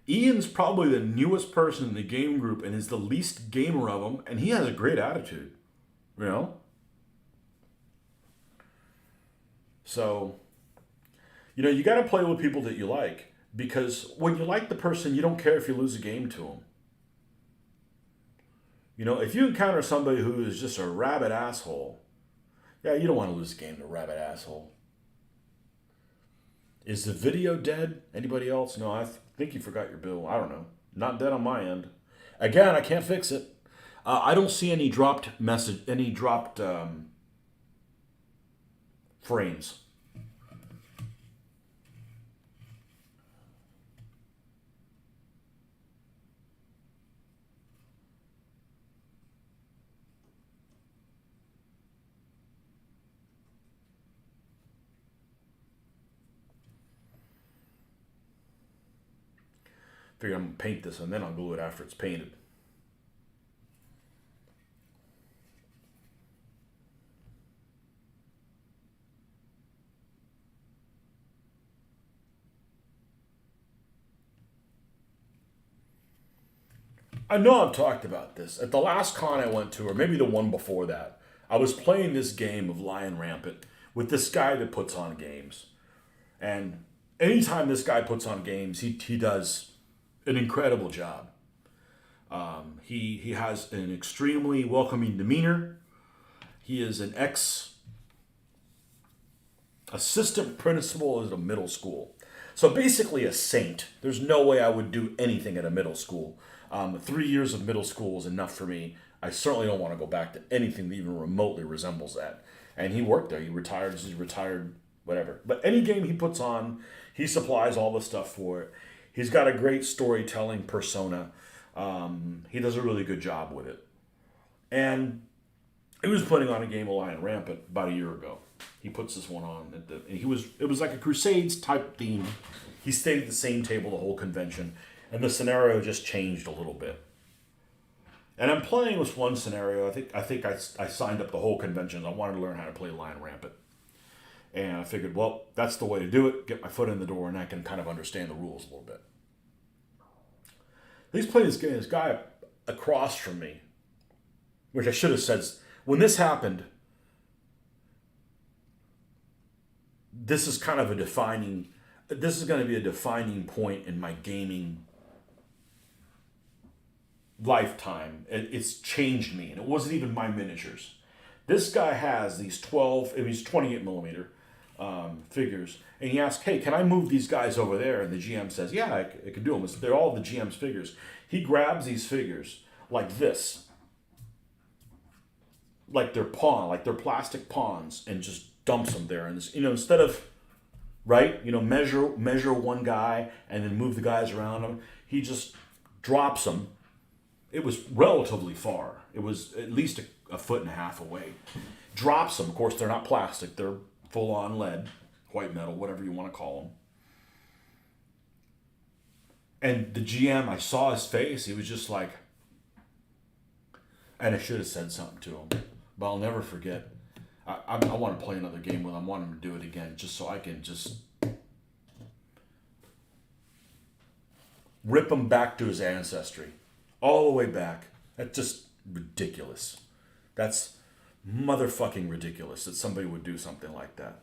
[SPEAKER 1] Ian's probably the newest person in the game group and is the least gamer of them, and he has a great attitude. You know? So, you know, you got to play with people that you like, because when you like the person, you don't care if you lose a game to them. You know, if you encounter somebody who is just a rabid asshole, yeah, you don't want to lose a game to a rabid asshole. Is the video dead? Anybody else? No, I think you forgot your bill. I don't know. Not dead on my end. Again, I can't fix it. I don't see any dropped frames. Figure I'm gonna paint this and then I'll glue it after it's painted. I know I've talked about this. At the last con I went to, or maybe the one before that, I was playing this game of Lion Rampant with this guy that puts on games. And anytime this guy puts on games, he does an incredible job. He has an extremely welcoming demeanor. He is an assistant principal at a middle school. So basically a saint. There's no way I would do anything at a middle school. 3 years of middle school is enough for me. I certainly don't want to go back to anything that even remotely resembles that. And he worked there. He's retired, whatever. But any game he puts on, he supplies all the stuff for it. He's got a great storytelling persona. He does a really good job with it. And he was putting on a game of Lion Rampant about a year ago. He puts this one on. And it was like a Crusades type theme. He stayed at the same table the whole convention. And the scenario just changed a little bit. And I'm playing this one scenario. I think I signed up the whole convention. I wanted to learn how to play Lion Rampant. And I figured, well, that's the way to do it. Get my foot in the door and I can kind of understand the rules a little bit. He's playing this game. This guy across from me, which I should have said, when this happened, this is going to be a defining point in my gaming lifetime. It's changed me, and it wasn't even my miniatures. This guy has these 28 millimeter figures, and he asked, hey, can I move these guys over there? And the GM says, yeah, I can do them. They're all the GM's figures. He grabs these figures like this, like they're plastic pawns, and just dumps them there. And this, instead of, right, measure one guy and then move the guys around him, he just drops them. It was relatively far. It was at least a foot and a half away. Drops them. Of course, they're not plastic. They're full-on lead, white metal, whatever you want to call them. And the GM, I saw his face. He was just like, and I should have said something to him, but I'll never forget. I want to play another game with him. I want him to do it again, just so I can just rip him back to his ancestry, all the way back. That's just ridiculous. That's motherfucking ridiculous that somebody would do something like that.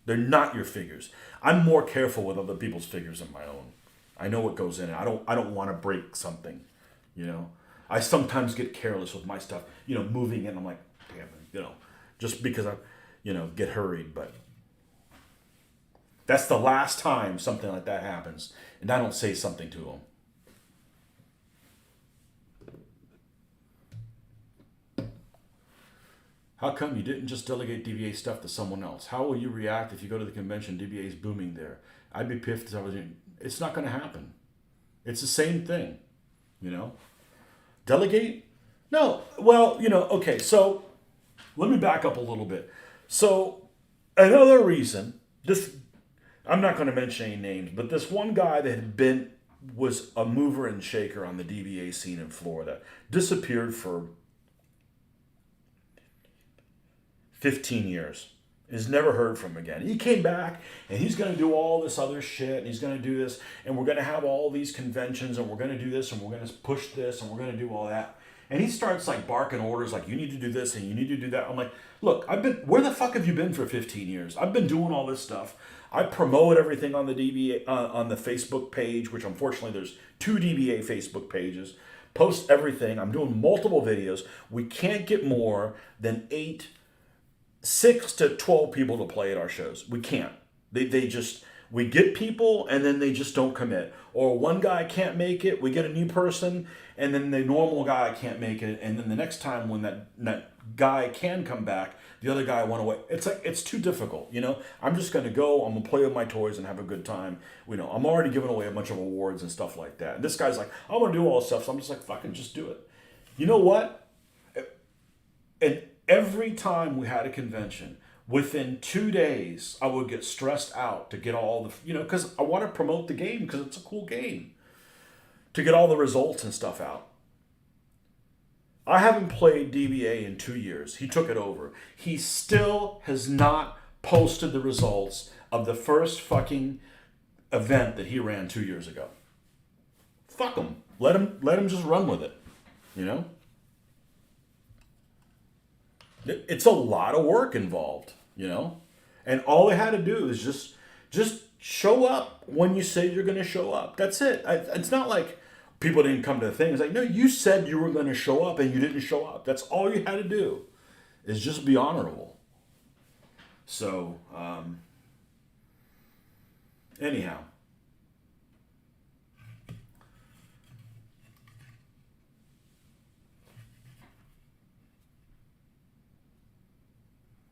[SPEAKER 1] They're not your figures. I'm more careful with other people's figures than my own. I know what goes in it. I don't want to break something, you know. I sometimes get careless with my stuff, you know, moving in. I'm like, damn, you know, just because I, you know, get hurried. But that's the last time something like that happens, and I don't say something to them. How come you didn't just delegate DBA stuff to someone else? How will you react if you go to the convention, DBA is booming there? I'd be piffed if I was in. It's not going to happen. It's the same thing, you know? Delegate? No. Well, you know, okay, so let me back up a little bit. So another reason, this, I'm not going to mention any names, but this one guy that was a mover and shaker on the DBA scene in Florida, disappeared for 15 years. Is never heard from again. He came back and he's going to do all this other shit and he's going to do this and we're going to have all these conventions and we're going to do this and we're going to push this and we're going to do all that. And he starts like barking orders like, you need to do this and you need to do that. I'm like, look, where the fuck have you been for 15 years? I've been doing all this stuff. I promote everything on the DBA, on the Facebook page, which unfortunately there's 2 DBA Facebook pages. Post everything. I'm doing multiple videos. We can't get more than 6 to 12 people to play at our shows. We can't. They just, we get people and then they just don't commit. Or one guy can't make it, we get a new person, and then the normal guy can't make it, and then the next time when that guy can come back, the other guy went away. It's like, it's too difficult, you know? I'm just gonna go, I'm gonna play with my toys and have a good time. You know, I'm already giving away a bunch of awards and stuff like that. And this guy's like, I wanna do all this stuff, so I'm just like, fucking just do it. You know what? And every time we had a convention, within 2 days, I would get stressed out to get all the, you know, because I want to promote the game because it's a cool game, to get all the results and stuff out. I haven't played DBA in 2 years. He took it over. He still has not posted the results of the first fucking event that he ran 2 years ago. Fuck him. Let him just run with it, you know? It's a lot of work involved, you know? And all they had to do is just show up when you say you're going to show up. That's it. It's not like people didn't come to the thing. It's like, no, you said you were going to show up and you didn't show up. That's all you had to do, is just be honorable. So, anyhow.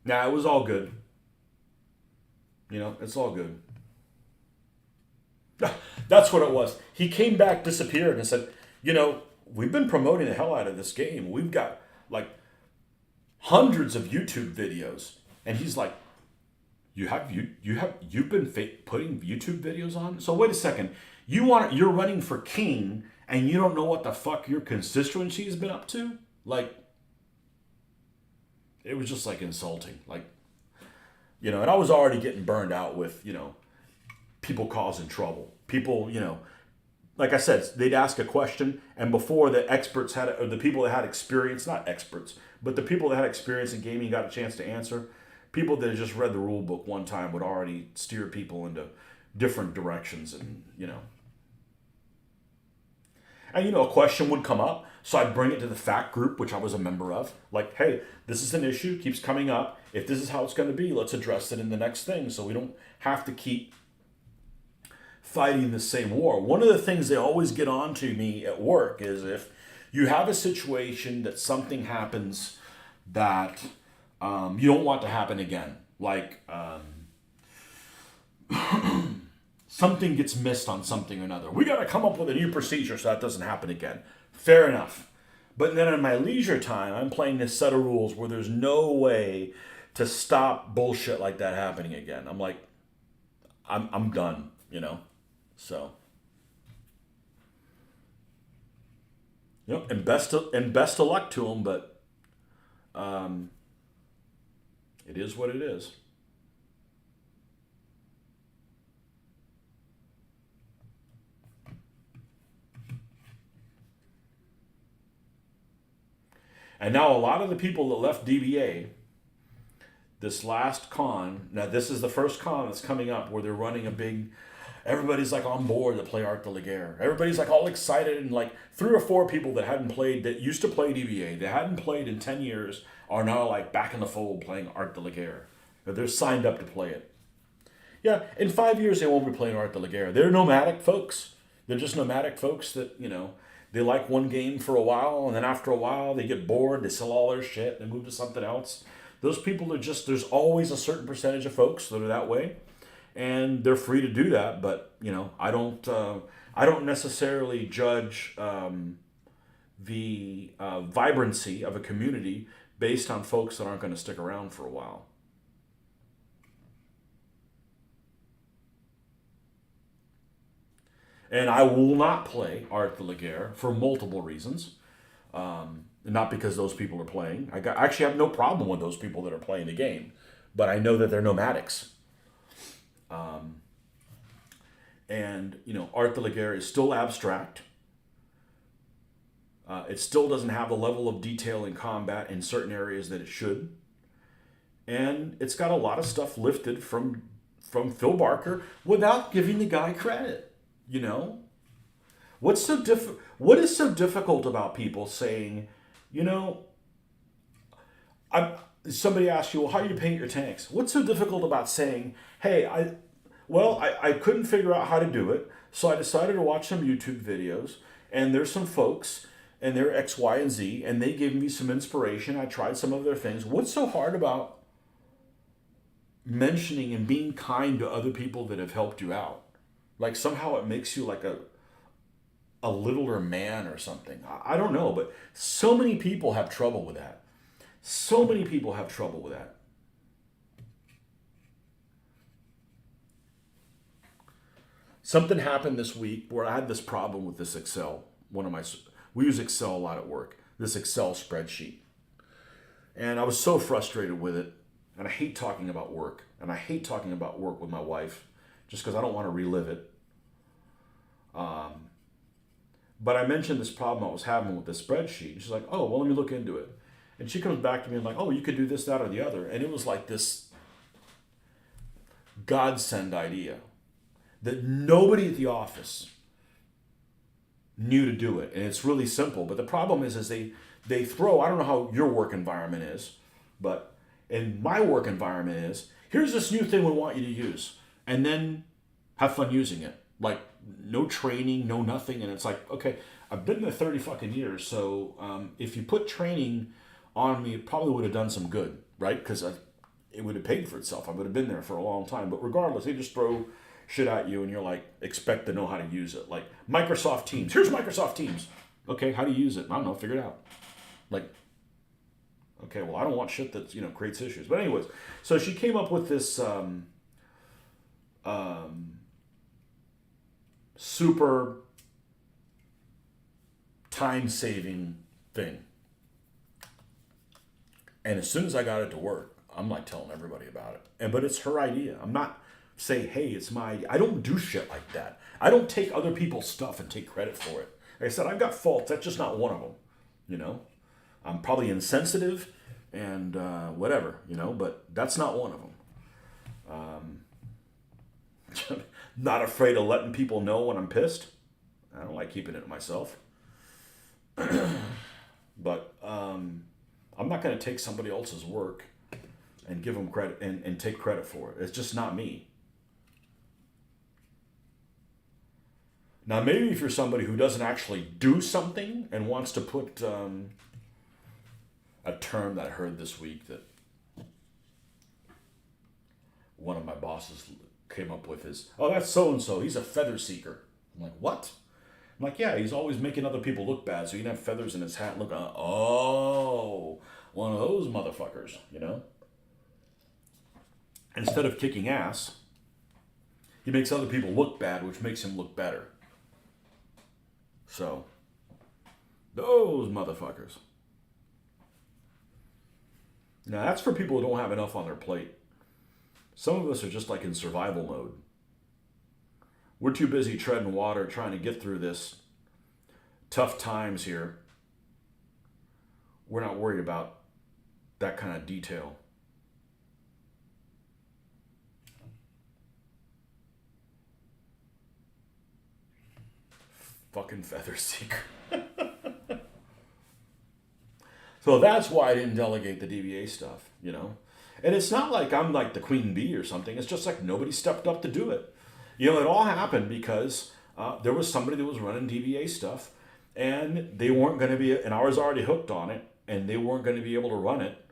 [SPEAKER 1] Nah, it was all good. You know, it's all good. That's what it was. He came back, disappeared, and said, you know, we've been promoting the hell out of this game. We've got like hundreds of YouTube videos. And he's like, you've been putting YouTube videos on? So wait a second. You're running for king and you don't know what the fuck your constituency has been up to? Like, it was just like insulting. Like, you know, and I was already getting burned out with, you know, people causing trouble. People, you know, like I said, they'd ask a question, and before the experts had, or the people that had experience, not experts, but the people that had experience in gaming got a chance to answer, people that had just read the rule book one time would already steer people into different directions, and, you know. And, you know, a question would come up, so I'd bring it to the fact group, which I was a member of. Like, hey, this is an issue, keeps coming up. If this is how it's going to be, let's address it in the next thing so we don't have to keep fighting the same war. One of the things they always get on to me at work is if you have a situation that something happens that you don't want to happen again. Like, something gets missed on something or another. We got to come up with a new procedure so that doesn't happen again. Fair enough. But then in my leisure time, I'm playing this set of rules where there's no way to stop bullshit like that happening again. I'm like, I'm done, you know? So, you know, and best of luck to them, but it is what it is. And now a lot of the people that left DBA, this last con, now this is the first con that's coming up where they're running a big, everybody's like on board to play Art de la Guerre. Everybody's like all excited, and like 3 or 4 people that hadn't played, that used to play DBA, they hadn't played in 10 years, are now like back in the fold playing Art de la Guerre. They're signed up to play it. Yeah, in 5 years they won't be playing Art de la Guerre. They're nomadic folks. They're just nomadic folks that, they like one game for a while, and then after a while they get bored, they sell all their shit, they move to something else. Those people are just, there's always a certain percentage of folks that are that way, and they're free to do that. But I don't necessarily judge the vibrancy of a community based on folks that aren't going to stick around for a while. And I will not play Art de la Guerre for multiple reasons. Not because those people are playing. I actually have no problem with those people that are playing the game. But I know that they're nomadics. Art de la Guerre is still abstract. It still doesn't have the level of detail in combat in certain areas that it should. And it's got a lot of stuff lifted from Phil Barker without giving the guy credit. What is so difficult about people saying, somebody asks you, well, how do you paint your tanks? What's so difficult about saying, hey, I couldn't figure out how to do it, so I decided to watch some YouTube videos, and there's some folks, and they're X, Y, and Z, and they gave me some inspiration. I tried some of their things. What's so hard about mentioning and being kind to other people that have helped you out? Like somehow it makes you like a littler man or something. I don't know, but so many people have trouble with that. So many people have trouble with that. Something happened this week where I had this problem with this Excel. We use Excel a lot at work, this Excel spreadsheet. And I was so frustrated with it. And I hate talking about work. And I hate talking about work with my wife just because I don't want to relive it. But I mentioned this problem I was having with this spreadsheet. And she's like, oh, well, let me look into it. And she comes back to me and like, oh, you could do this, that, or the other. And it was like this godsend idea that nobody at the office knew to do it. And it's really simple. But the problem is they throw, I don't know how your work environment is, but in my work environment is, here's this new thing we want you to use. And then have fun using it. Like, no training, no nothing. And it's like, okay, I've been there 30 fucking years. So if you put training on me, it probably would have done some good, right? Because it would have paid for itself. I would have been there for a long time. But regardless, they just throw shit at you and you're like, expect to know how to use it. Like Microsoft Teams. Here's Microsoft Teams. Okay, how do you use it? I don't know, figure it out. Like, okay, well, I don't want shit that, creates issues. But anyways, so she came up with this super time-saving thing. And as soon as I got it to work, I'm like telling everybody about it. But it's her idea. I'm not saying, hey, it's my idea. I don't do shit like that. I don't take other people's stuff and take credit for it. Like I said, I've got faults. That's just not one of them, I'm probably insensitive and whatever, but that's not one of them. Not afraid of letting people know when I'm pissed. I don't like keeping it to myself. But I'm not going to take somebody else's work and give them credit and take credit for it. It's just not me. Now, maybe if you're somebody who doesn't actually do something and wants to put a term that I heard this week that one of my bosses came up with is, oh, that's so-and-so, he's a feather seeker. I'm like, what? I'm like, yeah, he's always making other people look bad so he can have feathers in his hat and look, oh, one of those motherfuckers, Instead of kicking ass, he makes other people look bad, which makes him look better. So, those motherfuckers. Now, that's for people who don't have enough on their plate. Some of us are just like in survival mode. We're too busy treading water trying to get through this tough times here we're not worried about that kind of detail. Fucking feather seeker. So that's why I didn't delegate the DBA stuff, you know? And it's not like I'm like the queen bee or something. It's just like nobody stepped up to do it. You know, it all happened because there was somebody that was running DBA stuff, and they weren't going to be, and I was already hooked on it, and they weren't going to be able to run it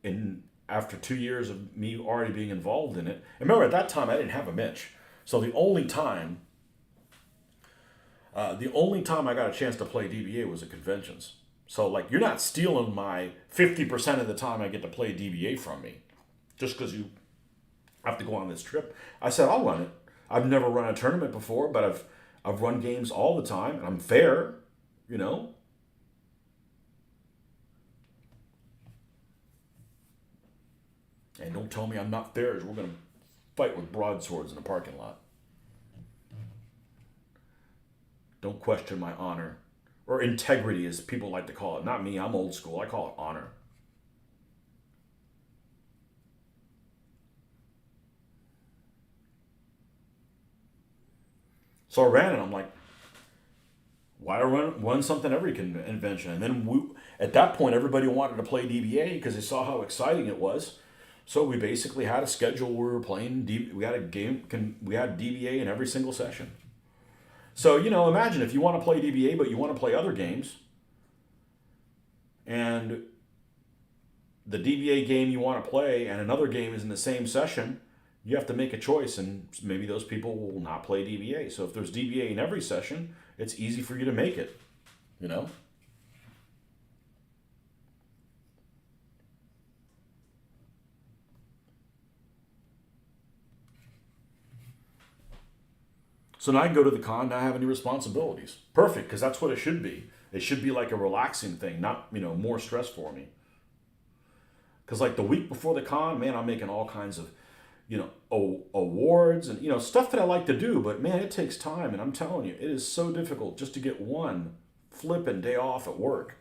[SPEAKER 1] in after 2 years of me already being involved in it. And remember, at that time, I didn't have a Mitch. So the only time I got a chance to play DBA was at conventions. So, like, you're not stealing my 50% of the time I get to play DBA from me just because you have to go on this trip. I said, I'll run it. I've never run a tournament before, but I've run games all the time, and I'm fair, you know? And don't tell me I'm not fair, as we're going to fight with broadswords in a parking lot. Don't question my honor. Or integrity, as people like to call it. Not me, I'm old school. I call it honor. So I ran it. I'm like, why run something every convention? And then at that point, everybody wanted to play DBA because they saw how exciting it was. So we basically had a schedule where we were playing. We had a game. We had DBA in every single session. So, you know, imagine if you want to play DBA, but you want to play other games, and the DBA game you want to play and another game is in the same session, you have to make a choice, and maybe those people will not play DBA. So if there's DBA in every session, it's easy for you to make it, you know? So now I can go to the con, not have any responsibilities. Perfect, because that's what it should be. It should be like a relaxing thing, not, you know, more stress for me. Because like the week before the con, man, I'm making all kinds of, you know, awards and, you know, stuff that I like to do. But man, it takes time. And I'm telling you, it is so difficult just to get one flipping day off at work.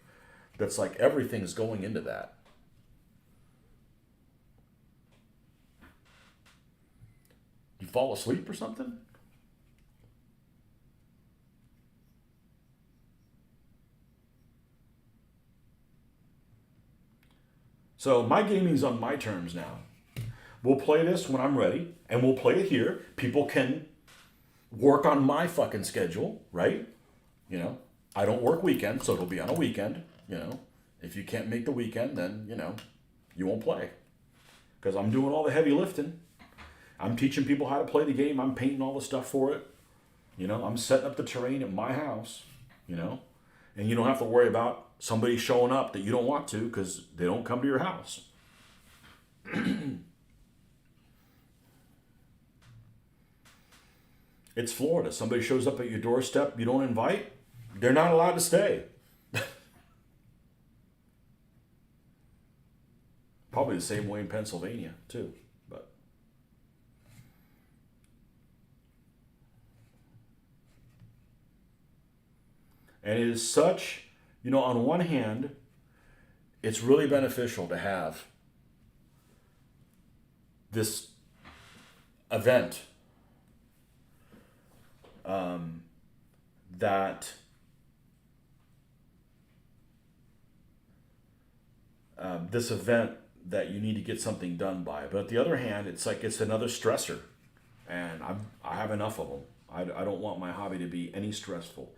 [SPEAKER 1] That's like everything's going into that. You fall asleep or something? So my gaming's on my terms now. We'll play this when I'm ready, and we'll play it here. People can work on my fucking schedule, right? You know, I don't work weekends, so it'll be on a weekend. You know, if you can't make the weekend, then, you know, you won't play. Because I'm doing all the heavy lifting. I'm teaching people how to play the game. I'm painting all the stuff for it. You know, I'm setting up the terrain at my house, you know, and you don't have to worry about somebody showing up that you don't want to because they don't come to your house. It's Florida. Somebody shows up at your doorstep you don't invite, they're not allowed to stay. Probably the same way in Pennsylvania, too. But and it is such, you know, on one hand, it's really beneficial to have this event that this event that you need to get something done by. But on the other hand, it's like it's another stressor, and I have enough of them. I don't want my hobby to be any stressful.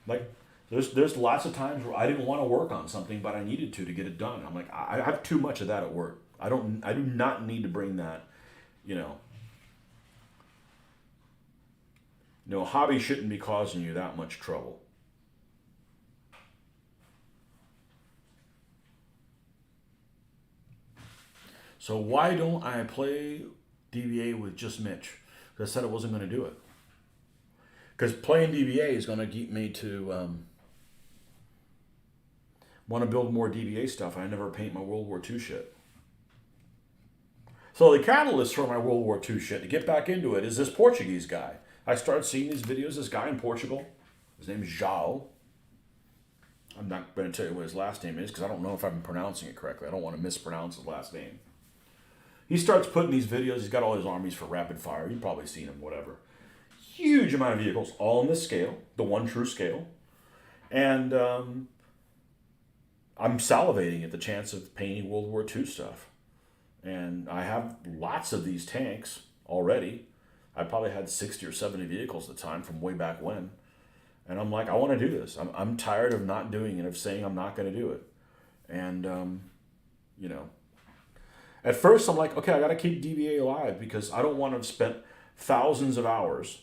[SPEAKER 1] Like there's lots of times where I didn't want to work on something, but I needed to get it done. I'm like, I have too much of that at work. I do not need to bring that, you know. No, hobby shouldn't be causing you that much trouble. So why don't I play DBA with just Mitch? Because I said I wasn't going to do it. Because playing DBA is going to get me to want to build more DBA stuff. I never paint my World War II shit. So the catalyst for my World War II shit, to get back into it, is this Portuguese guy. I started seeing these videos, this guy in Portugal. His name is João. I'm not going to tell you what his last name is because I don't know if I'm pronouncing it correctly. I don't want to mispronounce his last name. He starts putting these videos. He's got all his armies for rapid fire. You've probably seen them, whatever. Huge amount of vehicles, all in this scale, the one true scale. And I'm salivating at the chance of painting World War II stuff. And I have lots of these tanks already. I probably had 60 or 70 vehicles at the time from way back when. And I'm like, I want to do this. I'm tired of not doing it, of saying I'm not going to do it. And, you know, at first I'm like, okay, I got to keep DBA alive because I don't want to have spent thousands of hours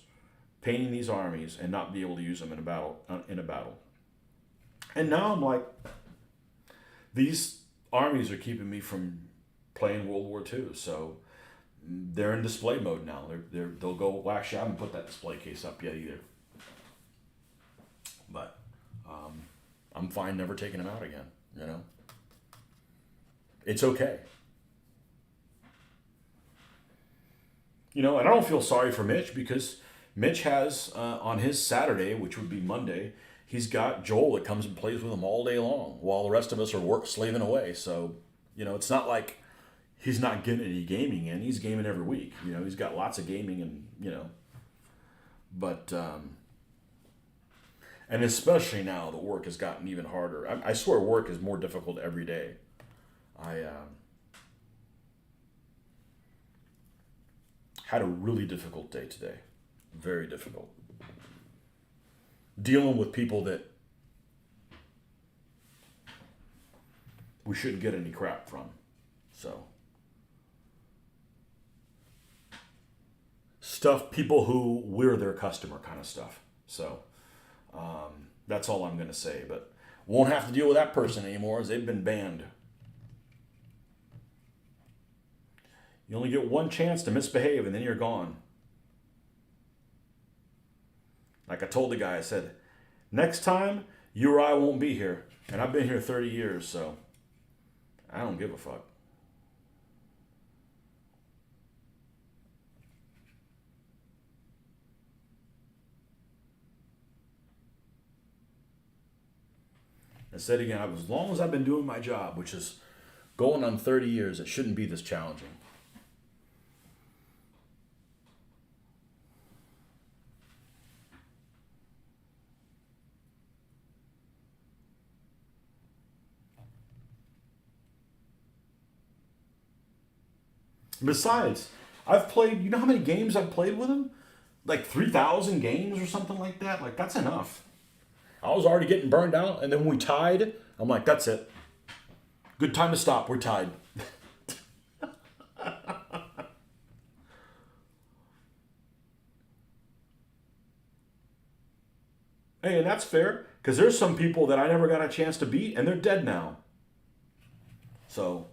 [SPEAKER 1] painting these armies and not be able to use them in a battle. And now I'm like, these armies are keeping me from playing World War II. So they're in display mode now. They'll go, well, actually, I haven't put that display case up yet either. But I'm fine never taking them out again, you know. It's okay. You know, and I don't feel sorry for Mitch because Mitch has, on his Saturday, which would be Monday, he's got Joel that comes and plays with him all day long while the rest of us are slaving away. So, you know, it's not like he's not getting any gaming in. He's gaming every week. You know, he's got lots of gaming and, you know. But, and especially now the work has gotten even harder. I swear work is more difficult every day. I had a really difficult day today. Very difficult. Dealing with people that we shouldn't get any crap from. So. Stuff, people who we're their customer kind of stuff. So. That's all I'm going to say. But won't have to deal with that person anymore as they've been banned. You only get one chance to misbehave and then you're gone. Like I told the guy, I said, next time you or I won't be here. And I've been here 30 years, so I don't give a fuck. I said again, as long as I've been doing my job, which is going on 30 years, it shouldn't be this challenging. Besides, I've played, you know how many games I've played with him? Like 3,000 games or something like that. Like, that's enough. I was already getting burned out, and then when we tied, I'm like, that's it. Good time to stop. We're tied. Hey, and that's fair, because there's some people that I never got a chance to beat, and they're dead now. So.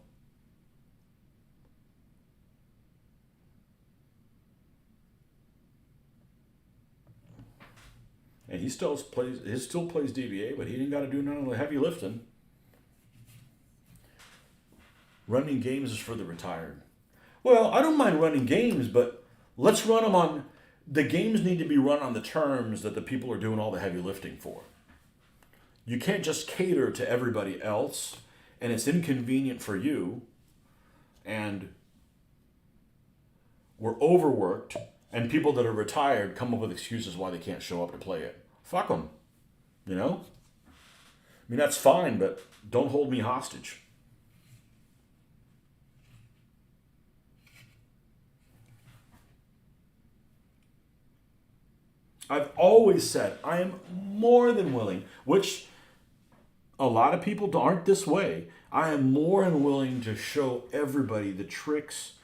[SPEAKER 1] And he still plays DBA, but he didn't got to do none of the heavy lifting. Running games is for the retired. Well, I don't mind running games, but let's run them on... The games need to be run on the terms that the people are doing all the heavy lifting for. You can't just cater to everybody else, and it's inconvenient for you, and we're overworked, and people that are retired come up with excuses why they can't show up to play it. Fuck them. You know? I mean, that's fine, but don't hold me hostage. I've always said I am more than willing, which a lot of people aren't this way. I am more than willing to show everybody the tricks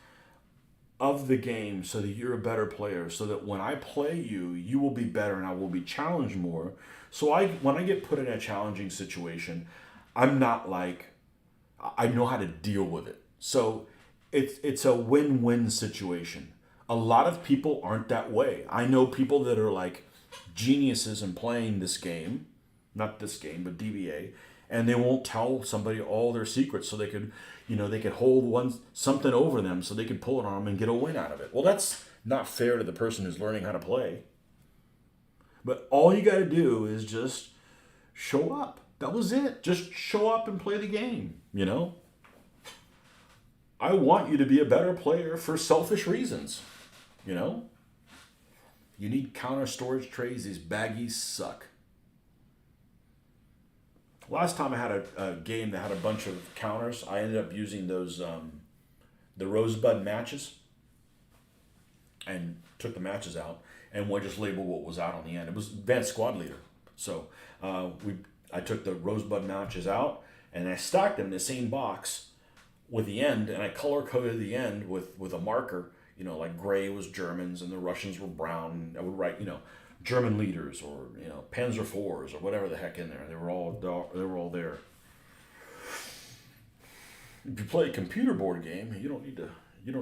[SPEAKER 1] of the game so that you're a better player, so that when I play you, you will be better and I will be challenged more. So when I get put in a challenging situation, I'm not like, I know how to deal with it. So it's a win-win situation. A lot of people aren't that way. I know people that are like geniuses in playing this game, not this game, but DBA, and they won't tell somebody all their secrets so they could, they could hold something over them so they could pull it on them and get a win out of it. Well, that's not fair to the person who's learning how to play. But all you got to do is just show up. That was it. Just show up and play the game, you know? I want you to be a better player for selfish reasons, you know? You need counter storage trays. These baggies suck. Last time I had a game that had a bunch of counters, I ended up using those, the Rosebud matches, and took the matches out, and we just labeled what was out on the end. It was Advanced Squad Leader. So I took the Rosebud matches out, and I stacked them in the same box with the end, and I color coded the end with a marker. You know, like gray was Germans and the Russians were brown. I would write, you know, German leaders, or, you know, Panzer IVs, or whatever the heck in there. They were all there. If you play a computer board game, you don't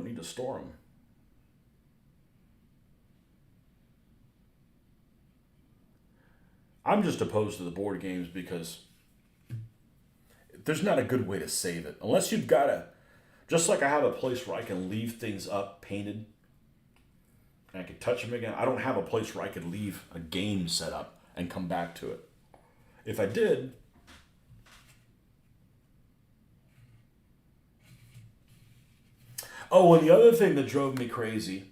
[SPEAKER 1] need to store them. I'm just opposed to the board games because there's not a good way to save it. Unless you've got just like I have a place where I can leave things up painted and I can touch them again. I don't have a place where I could leave a game set up and come back to it. If I did, oh, and the other thing that drove me crazy,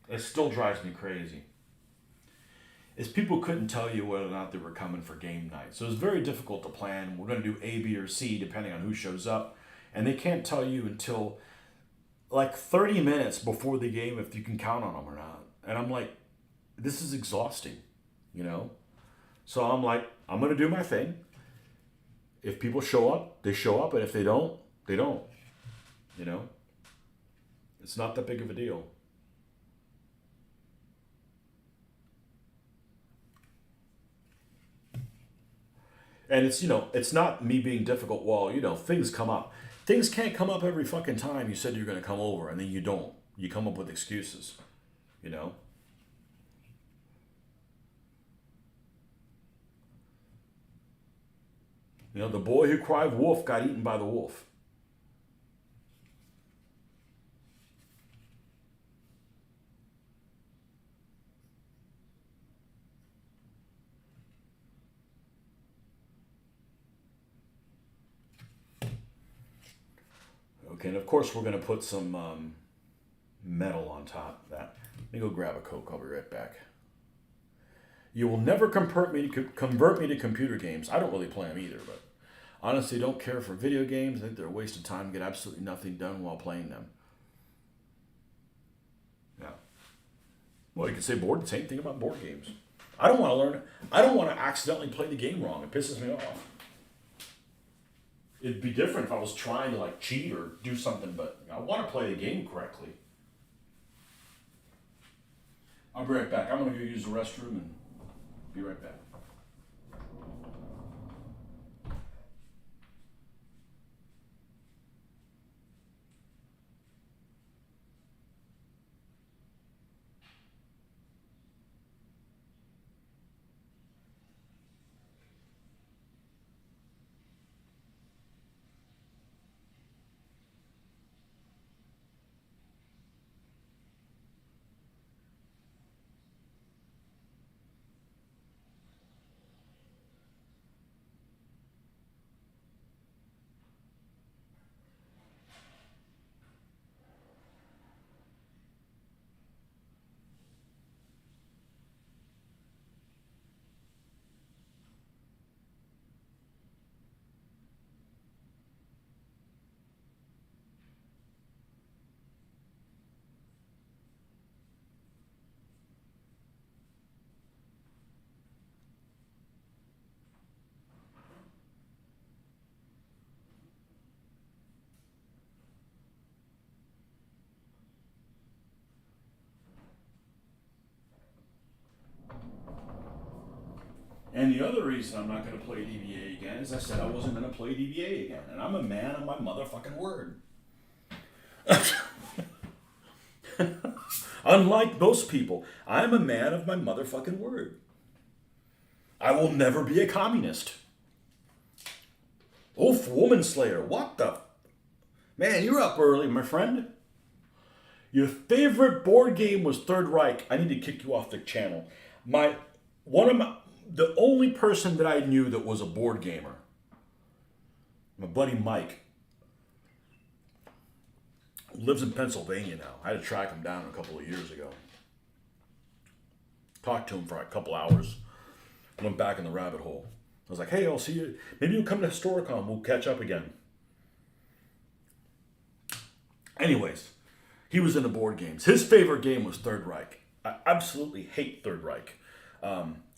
[SPEAKER 1] it still drives me crazy, is people couldn't tell you whether or not they were coming for game night. So it's very difficult to plan. We're going to do A, B, or C depending on who shows up. And they can't tell you until like 30 minutes before the game if you can count on them or not. And I'm like, this is exhausting, you know? So I'm like, I'm going to do my thing. If people show up, they show up. And if they don't, they don't, you know? It's not that big of a deal. And it's, you know, it's not me being difficult. Well, you know, things come up. Things can't come up every fucking time you said you're going to come over, and then you don't. You come up with excuses, you know? You know, the boy who cried wolf got eaten by the wolf. Okay, and of course we're going to put some metal on top of that. Let me go grab a Coke. I'll be right back. You will never convert me to computer games. I don't really play them either, but honestly, don't care for video games. I think they're a waste of time. Get absolutely nothing done while playing them. Yeah. Well, you can say same thing about board games. I don't want to learn. I don't want to accidentally play the game wrong. It pisses me off. It'd be different if I was trying to like cheat or do something, but I want to play the game correctly. I'll be right back. I'm going to go use the restroom and be right back. And the other reason I'm not going to play DBA again is I said I wasn't going to play DBA again. And I'm a man of my motherfucking word. Unlike most people, I'm a man of my motherfucking word. I will never be a communist. Oaf Woman Slayer, what the? Man, you're up early, my friend. Your favorite board game was Third Reich. I need to kick you off the channel. The only person that I knew that was a board gamer My buddy Mike lives in Pennsylvania now. I had to track him down a couple of years ago. Talked to him for a couple hours. Went back in the rabbit hole. I was like, hey, I'll see you. Maybe you'll come to Historicon. We'll catch up again. Anyways, he was into board games. His favorite game was Third Reich. I absolutely hate Third Reich.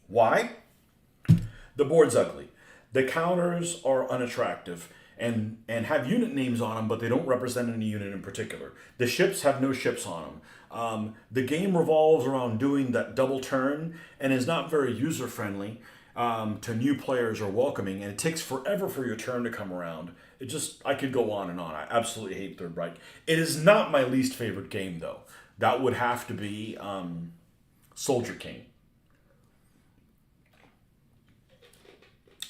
[SPEAKER 1] Why? The board's ugly. The counters are unattractive and have unit names on them, but they don't represent any unit in particular. The ships have no ships on them. The game revolves around doing that double turn and is not very user-friendly to new players or welcoming, and it takes forever for your turn to come around. I could go on and on. I absolutely hate Third Reich. It is not my least favorite game, though. That would have to be Soldier King.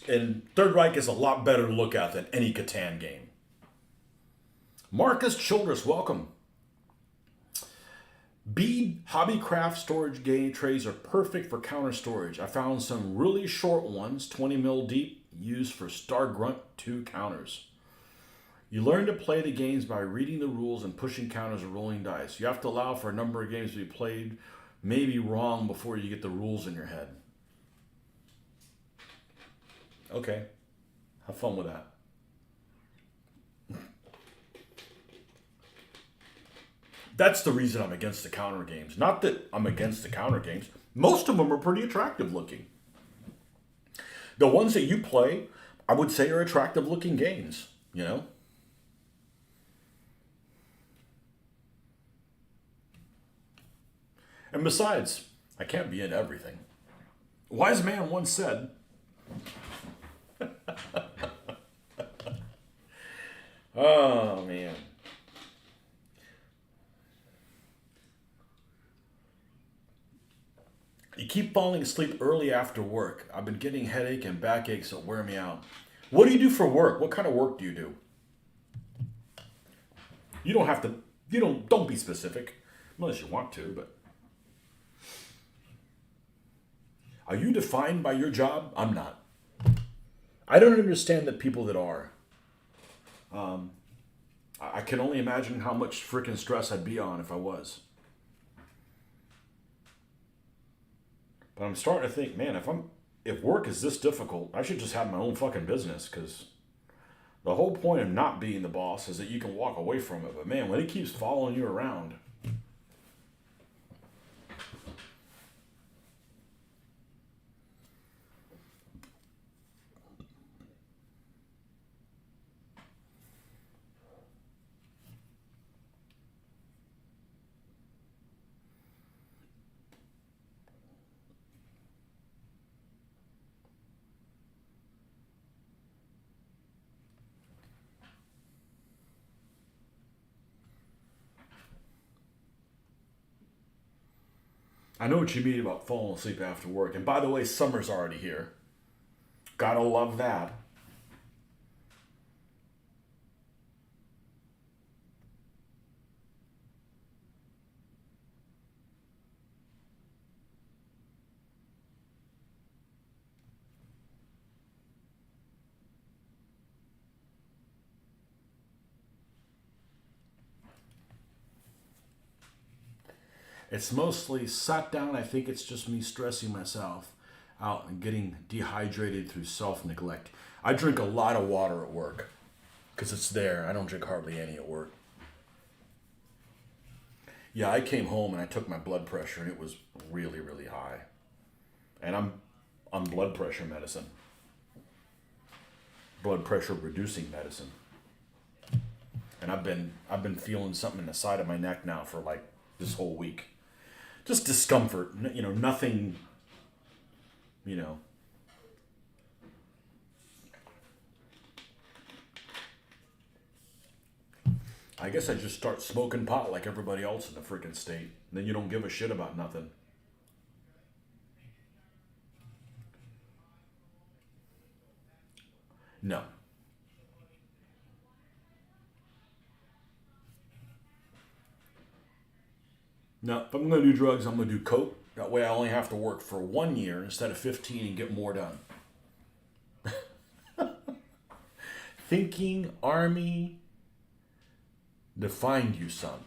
[SPEAKER 1] And Third Reich is a lot better to look at than any Catan game. Marcus Childress, welcome. Bead Hobbycraft storage game trays are perfect for counter storage. I found some really short ones, 20 mil deep, used for Star Grunt 2 counters. You learn to play the games by reading the rules and pushing counters and rolling dice. You have to allow for a number of games to be played, maybe wrong before you get the rules in your head. Okay, have fun with that. That's the reason I'm against the counter games. Not that I'm against the counter games. Most of them are pretty attractive looking. The ones that you play, I would say are attractive looking games, you know? And besides, I can't be into everything. A wise man once said, oh, man. You keep falling asleep early after work. I've been getting headache and backaches that wear me out. What do you do for work? What kind of work do you do? You don't have to, don't be specific. Unless you want to, but. Are you defined by your job? I'm not. I don't understand the people that are. I can only imagine how much freaking stress I'd be on if I was. But I'm starting to think, man, if work is this difficult, I should just have my own fucking business, because the whole point of not being the boss is that you can walk away from it. But man, when it keeps following you around. I know what you mean about falling asleep after work. And by the way, summer's already here. Gotta love that. It's mostly sat down. I think it's just me stressing myself out and getting dehydrated through self-neglect. I drink a lot of water at work because it's there. I don't drink hardly any at work. Yeah, I came home and I took my blood pressure and it was really, really high. And I'm on blood pressure medicine. Blood pressure reducing medicine. And I've been feeling something in the side of my neck now for like this whole week. Just discomfort, nothing, I guess I just start smoking pot like everybody else in the freaking state. And then you don't give a shit about nothing. No. No, if I'm going to do drugs, I'm going to do coke. That way I only have to work for 1 year instead of 15 and get more done. thinking army defined you, son.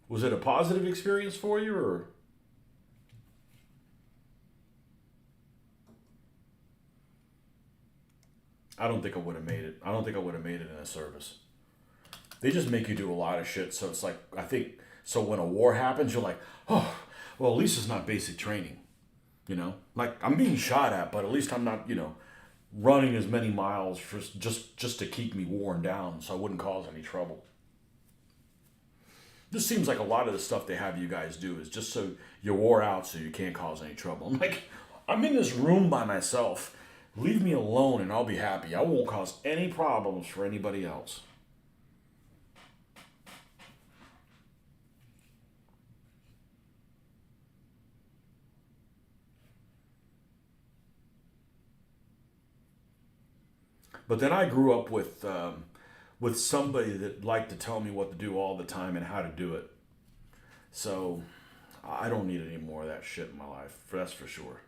[SPEAKER 1] Was it a positive experience for you, or? I don't think I would have made it. I don't think I would have made it in a service. They just make you do a lot of shit. So it's like, I think, so when a war happens, you're like, oh, well, at least it's not basic training. You know, like I'm being shot at, but at least I'm not, running as many miles for just to keep me worn down, so I wouldn't cause any trouble. This seems like a lot of the stuff they have you guys do is just so you're wore out, so you can't cause any trouble. I'm like, I'm in this room by myself. Leave me alone, and I'll be happy. I won't cause any problems for anybody else. But then I grew up with somebody that liked to tell me what to do all the time and how to do it. So I don't need any more of that shit in my life. That's for sure.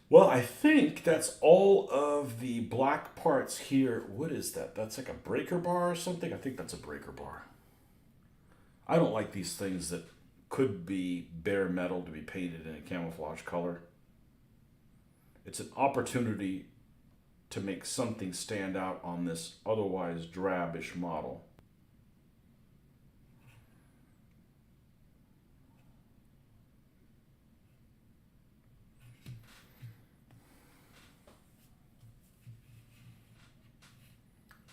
[SPEAKER 1] Well, I think that's all of the black parts here. What is that? That's like a breaker bar or something? I think that's a breaker bar. I don't like these things that could be bare metal to be painted in a camouflage color. It's an opportunity to make something stand out on this otherwise drabish model.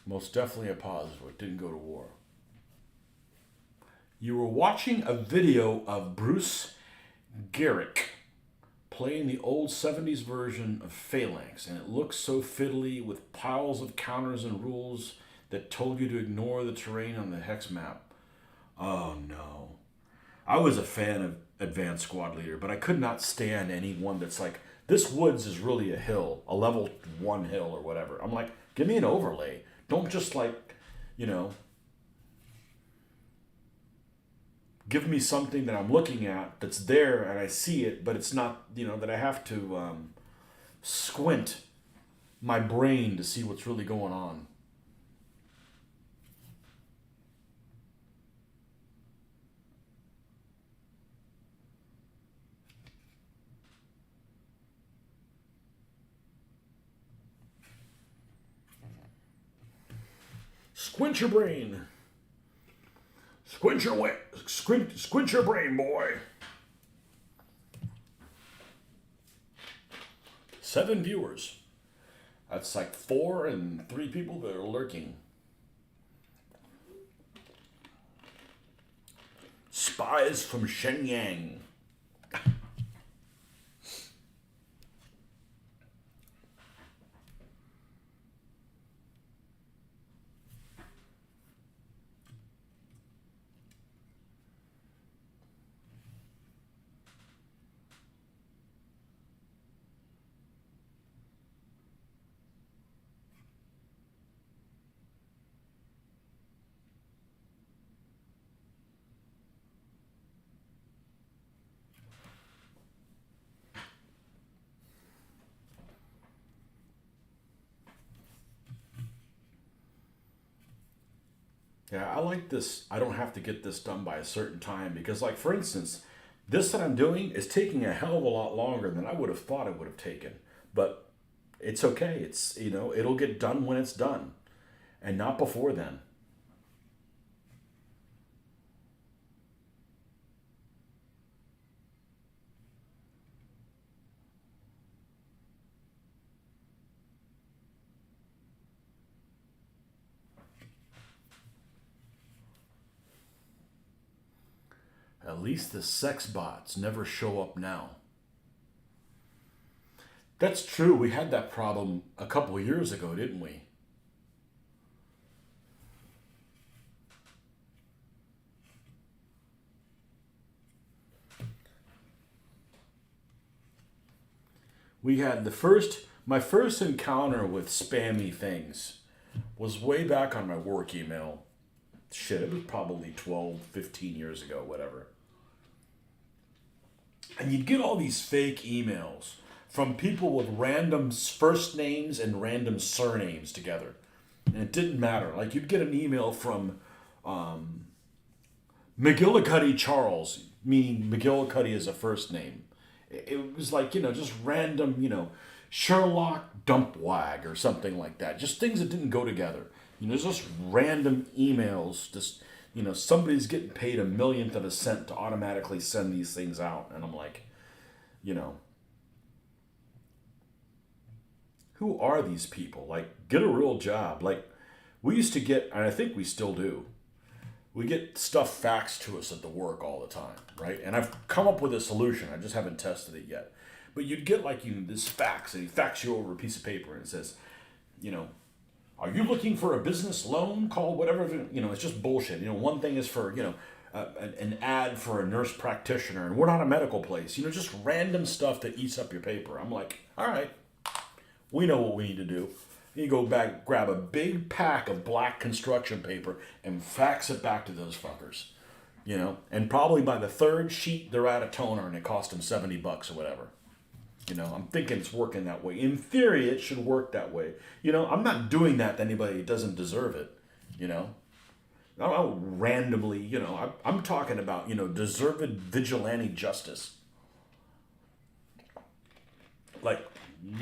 [SPEAKER 1] Most definitely a positive. It didn't go to war. You were watching a video of Bruce Garrick playing the old 70s version of Phalanx, and it looked so fiddly with piles of counters and rules that told you to ignore the terrain on the hex map. Oh no. I was a fan of Advanced Squad Leader, but I could not stand anyone that's like, this woods is really a hill, a level 1 hill or whatever. I'm like, give me an overlay. Don't just like, you know, give me something that I'm looking at that's there and I see it, but it's not, that I have to squint my brain to see what's really going on. Squint your brain. Squint your brain, boy. 7 viewers. That's like 4 and 3 people that are lurking. Spies from Shenyang. Yeah, I like this. I don't have to get this done by a certain time because, like, for instance, this that I'm doing is taking a hell of a lot longer than I would have thought it would have taken. But it's okay. It'll get done when it's done and not before then. At least the sex bots never show up now. That's true. We had that problem a couple of years ago, didn't we? We had my first encounter with spammy things was way back on my work email. Shit, it was probably 12, 15 years ago, whatever. And you'd get all these fake emails from people with random first names and random surnames together. And it didn't matter. Like, you'd get an email from McGillicuddy Charles, meaning McGillicuddy is a first name. It was like, just random, Sherlock Dumpwag or something like that. Just things that didn't go together. Just random emails. Just, somebody's getting paid a millionth of a cent to automatically send these things out. And I'm like, who are these people? Like, get a real job. Like, we used to get, and I think we still do, we get stuff faxed to us at the work all the time, right? And I've come up with a solution. I just haven't tested it yet. But you'd get this fax, and he fax you over a piece of paper, and it says, are you looking for a business loan? Call whatever, it's just bullshit. One thing is for, an ad for a nurse practitioner, and we're not a medical place. Just random stuff that eats up your paper. I'm like, all right, we know what we need to do. You go back, grab a big pack of black construction paper and fax it back to those fuckers, and probably by the third sheet, they're out of toner and it cost them $70 or whatever. I'm thinking it's working that way. In theory, it should work that way. I'm not doing that to anybody who doesn't deserve it, I don't randomly, I'm talking about, deserved vigilante justice. Like,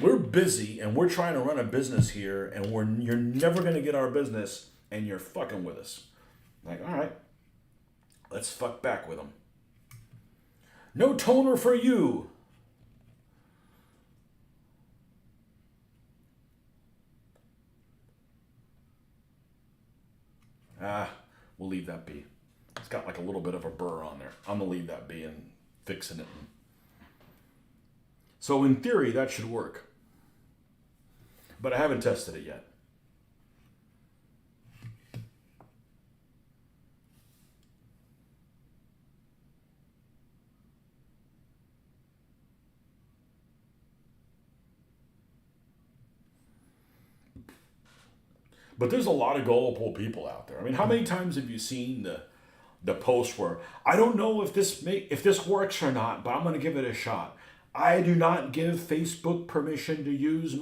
[SPEAKER 1] we're busy and we're trying to run a business here, and you're never going to get our business, and you're fucking with us. Like, all right, let's fuck back with them. No toner for you. We'll leave that be. It's got like a little bit of a burr on there. I'm going to leave that be and fixing it. So in theory, that should work. But I haven't tested it yet. But there's a lot of gullible people out there. I mean, how many times have you seen the post where, I don't know if this works or not, but I'm going to give it a shot. I do not give Facebook permission to use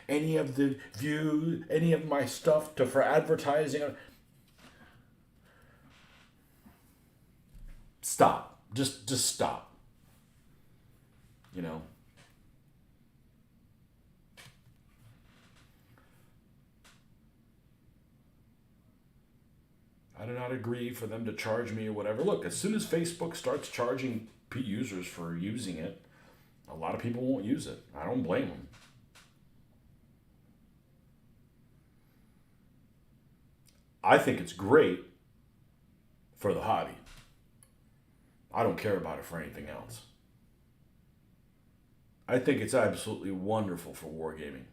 [SPEAKER 1] any of my stuff for advertising. Stop. Just stop. I do not agree for them to charge me or whatever. Look, as soon as Facebook starts charging users for using it, a lot of people won't use it. I don't blame them. I think it's great for the hobby. I don't care about it for anything else. I think it's absolutely wonderful for wargaming.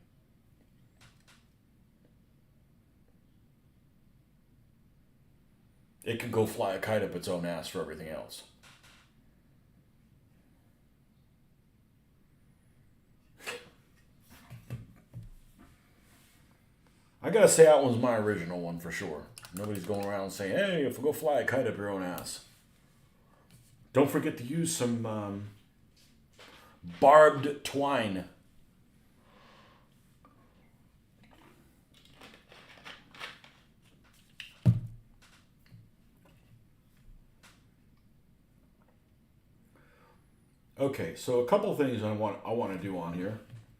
[SPEAKER 1] It can go fly a kite up its own ass for everything else. I gotta say that one's my original one for sure. Nobody's going around saying, hey, if we go fly a kite up your own ass. Don't forget to use some barbed twine. Okay, so a couple of things I want to do on here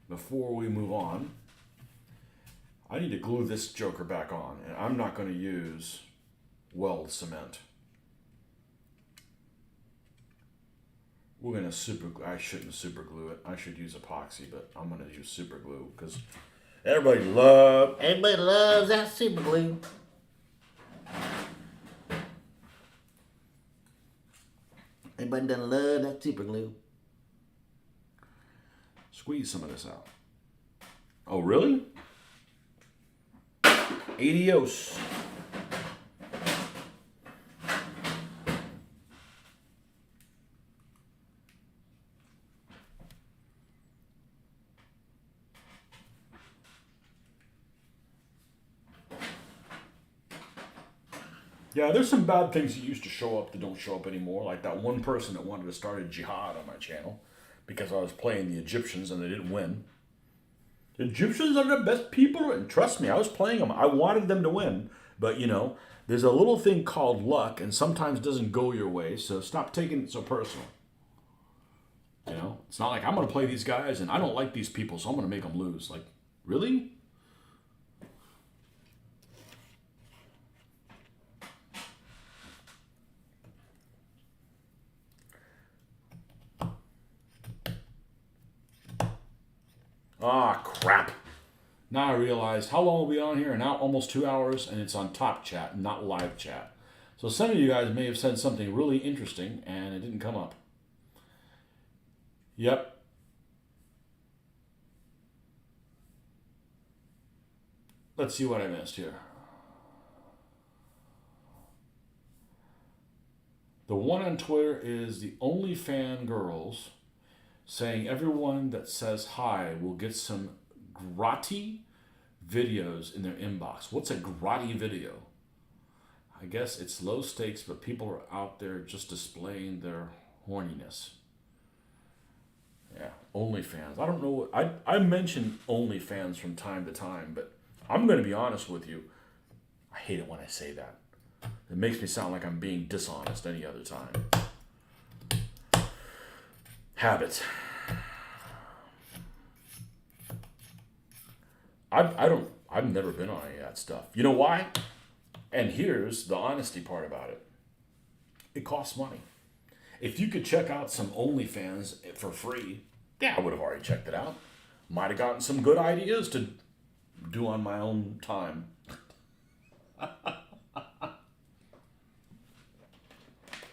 [SPEAKER 1] before we move on. I need to glue this joker back on, and I'm not going to use weld cement. We're going to super glue. I shouldn't super glue it. I should use epoxy, but I'm going to use super glue because everybody loves that super glue.
[SPEAKER 2] Anybody done love that super glue?
[SPEAKER 1] Squeeze some of this out. Oh, really? Adios. Yeah, there's some bad things that used to show up that don't show up anymore. Like that one person that wanted to start a jihad on my channel because I was playing the Egyptians and they didn't win. The Egyptians are the best people, and trust me, I was playing them. I wanted them to win, but you know, there's a little thing called luck, and sometimes it doesn't go your way. So stop taking it so personal. You know, it's not like I'm going to play these guys and I don't like these people, so I'm going to make them lose. Like, really? Ah, crap. Now I realized how long are we on here? Now almost 2 hours, and it's on top chat, not live chat. So some of you guys may have said something really interesting, and it didn't come up. Yep. Let's see what I missed here. The one on Twitter is the only fan girls saying everyone that says hi will get some grotty videos in their inbox. What's a grotty video? I guess it's low stakes, but people are out there just displaying their horniness. Yeah, OnlyFans. I don't know. I mention OnlyFans from time to time, but I'm going to be honest with you. I hate it when I say that. It makes me sound like I'm being dishonest any other time. Habits. I've never been on any of that stuff. You know why? And here's the honesty part about it. It costs money. If you could check out some OnlyFans for free, yeah, I would have already checked it out. Might have gotten some good ideas to do on my own time. I'm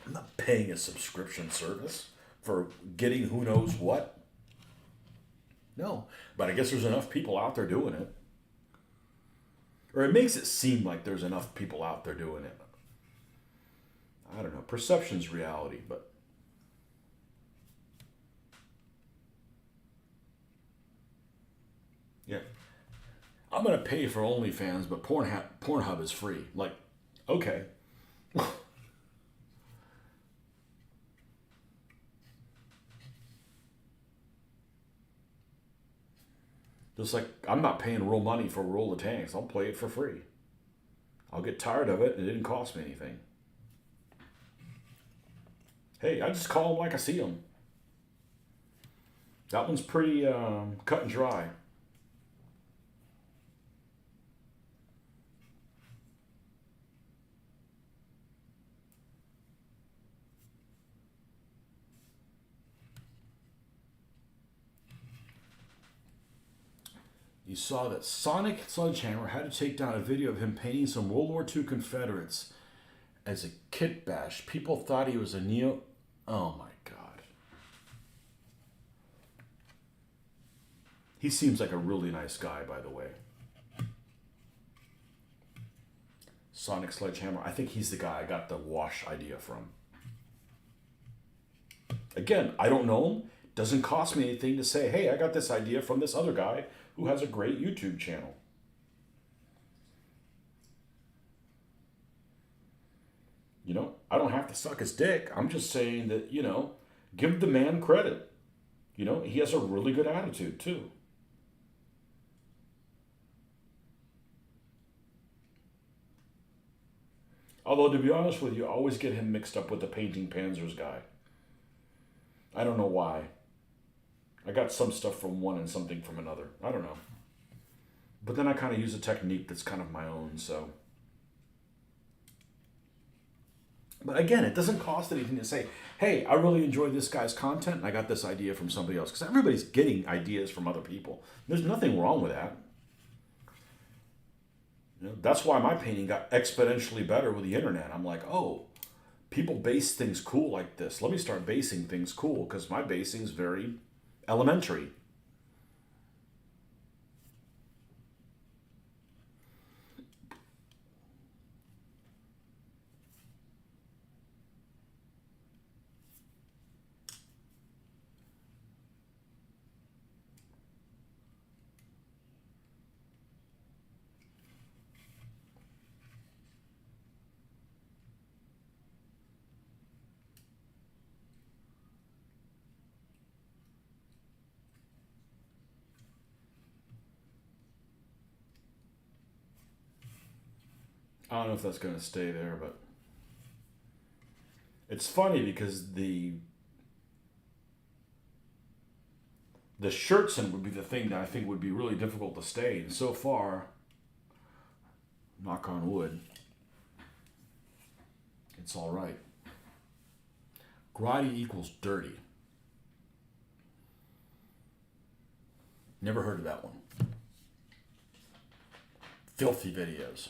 [SPEAKER 1] not paying a subscription service for getting who knows what. No, but I guess there's enough people out there doing it. Or it makes it seem like there's enough people out there doing it. I don't know. Perception's reality, but yeah. I'm going to pay for OnlyFans, but Pornhub is free. Like, okay. Just like I'm not paying real money for Roll of Tanks. I'll play it for free. I'll get tired of it and it didn't cost me anything. Hey, I just call them like I see them. That one's pretty cut and dry. You saw that Sonic Sledgehammer had to take down a video of him painting some World War II Confederates as a kit bash. People thought he was a neo... Oh my God. He seems like a really nice guy, by the way. Sonic Sledgehammer. I think he's the guy I got the wash idea from. Again, I don't know him. Doesn't cost me anything to say, hey, I got this idea from this other guy who has a great YouTube channel. You know, I don't have to suck his dick. I'm just saying that, you know, give the man credit. You know, he has a really good attitude, too. Although, to be honest with you, I always get him mixed up with the Painting Panzers guy. I don't know why. I got some stuff from one and something from another. I don't know. But then I kind of use a technique that's kind of my own, so. But again, it doesn't cost anything to say, hey, I really enjoyed this guy's content, and I got this idea from somebody else. Because everybody's getting ideas from other people. There's nothing wrong with that. You know, that's why my painting got exponentially better with the internet. I'm like, oh, people base things cool like this. Let me start basing things cool because my basing's very elementary. I don't know if that's going to stay there, but it's funny because the shirtson would be the thing that I think would be really difficult to stay. And so far, knock on wood, it's all right. Grotty equals dirty. Never heard of that one. Filthy videos.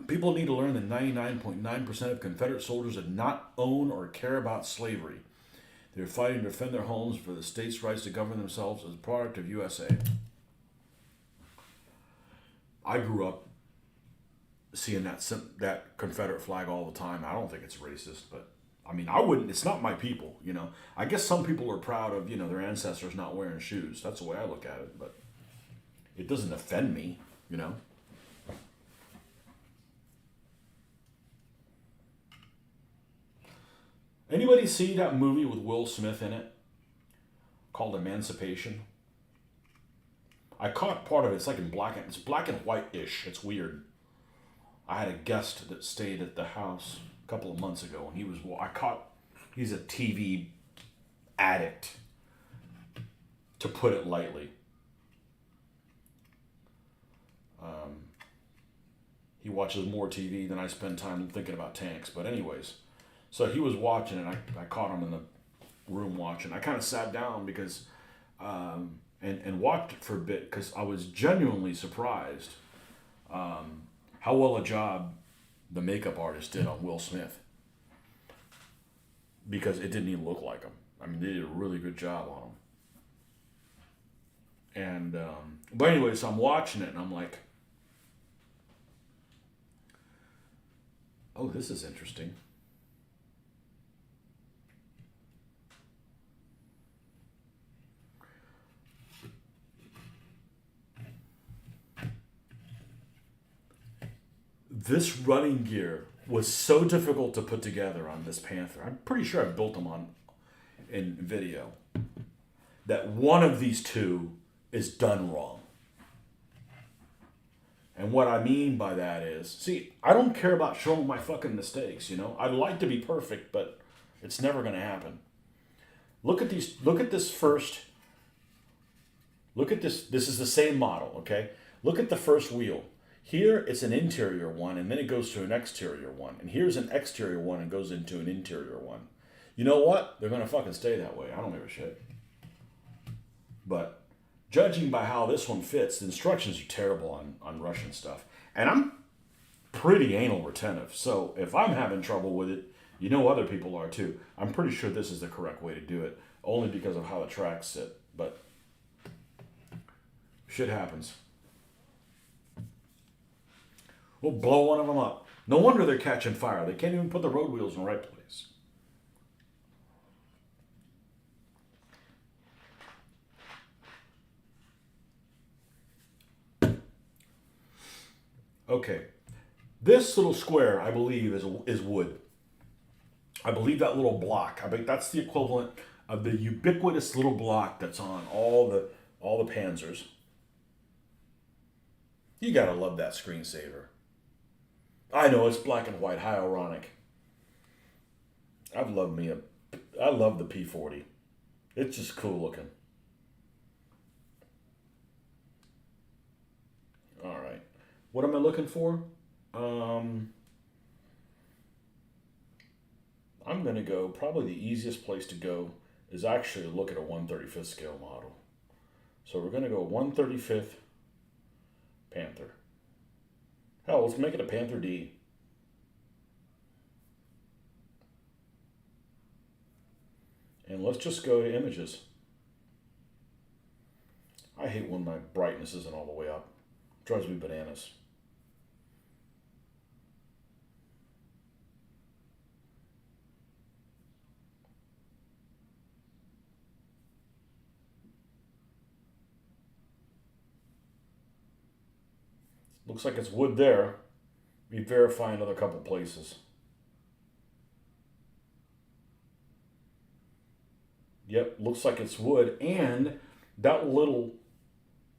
[SPEAKER 1] People need to learn that 99.9% of Confederate soldiers did not own or care about slavery. They were fighting to defend their homes for the states' rights to govern themselves as a product of USA. I grew up seeing that Confederate flag all the time. I don't think it's racist, but I mean, I wouldn't. It's not my people, you know. I guess some people are proud of, you know, their ancestors not wearing shoes. That's the way I look at it, but it doesn't offend me, you know. Anybody see that movie with Will Smith in it called Emancipation? I caught part of it. It's like it's black and white-ish. It's weird. I had a guest that stayed at the house a couple of months ago, and he's a TV addict, to put it lightly. He watches more TV than I spend time thinking about tanks. But anyways, so he was watching, and I caught him in the room watching. I kind of sat down because, and watched it for a bit because I was genuinely surprised how well a job the makeup artist did on Will Smith. Because it didn't even look like him. I mean, they did a really good job on him. And, but anyway, so I'm watching it and I'm like, oh, this is interesting. This running gear was so difficult to put together on this Panther. I'm pretty sure I built them in video. That one of these two is done wrong. And what I mean by that is, see, I don't care about showing my fucking mistakes, you know? I'd like to be perfect, but it's never going to happen. Look at this first. Look at this. This is the same model, okay? Look at the first wheel. Here, it's an interior one, and then it goes to an exterior one. And here's an exterior one and goes into an interior one. You know what? They're going to fucking stay that way. I don't give a shit. But judging by how this one fits, the instructions are terrible on Russian stuff. And I'm pretty anal retentive. So if I'm having trouble with it, you know other people are too. I'm pretty sure this is the correct way to do it. Only because of how the tracks sit. But shit happens. We'll blow one of them up. No wonder they're catching fire. They can't even put the road wheels in the right place. Okay. This little square, I believe, is wood. I believe that little block. I think that's the equivalent of the ubiquitous little block that's on all the Panzers. You gotta love that screensaver. I know it's black and white. How ironic. I love the P40. It's just cool looking. All right. What am I looking for? I'm gonna go. Probably the easiest place to go is actually look at a 1/35th scale model. So we're gonna go 1/35th Panther. Hell, let's make it a Panther D. And let's just go to images. I hate when my brightness isn't all the way up. It drives me bananas. Looks like it's wood there. We verify another couple places. Yep, looks like it's wood. And that little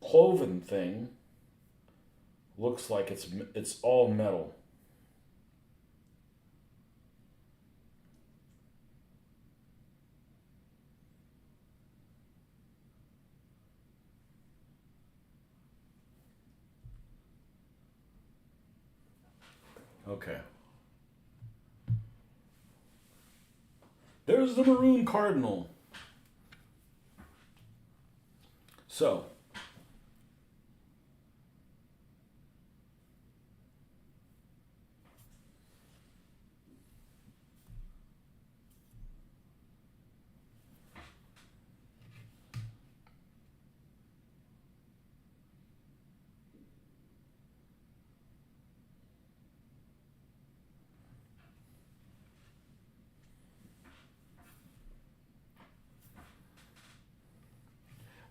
[SPEAKER 1] cloven thing looks like it's all metal. Okay. There's the maroon cardinal. So,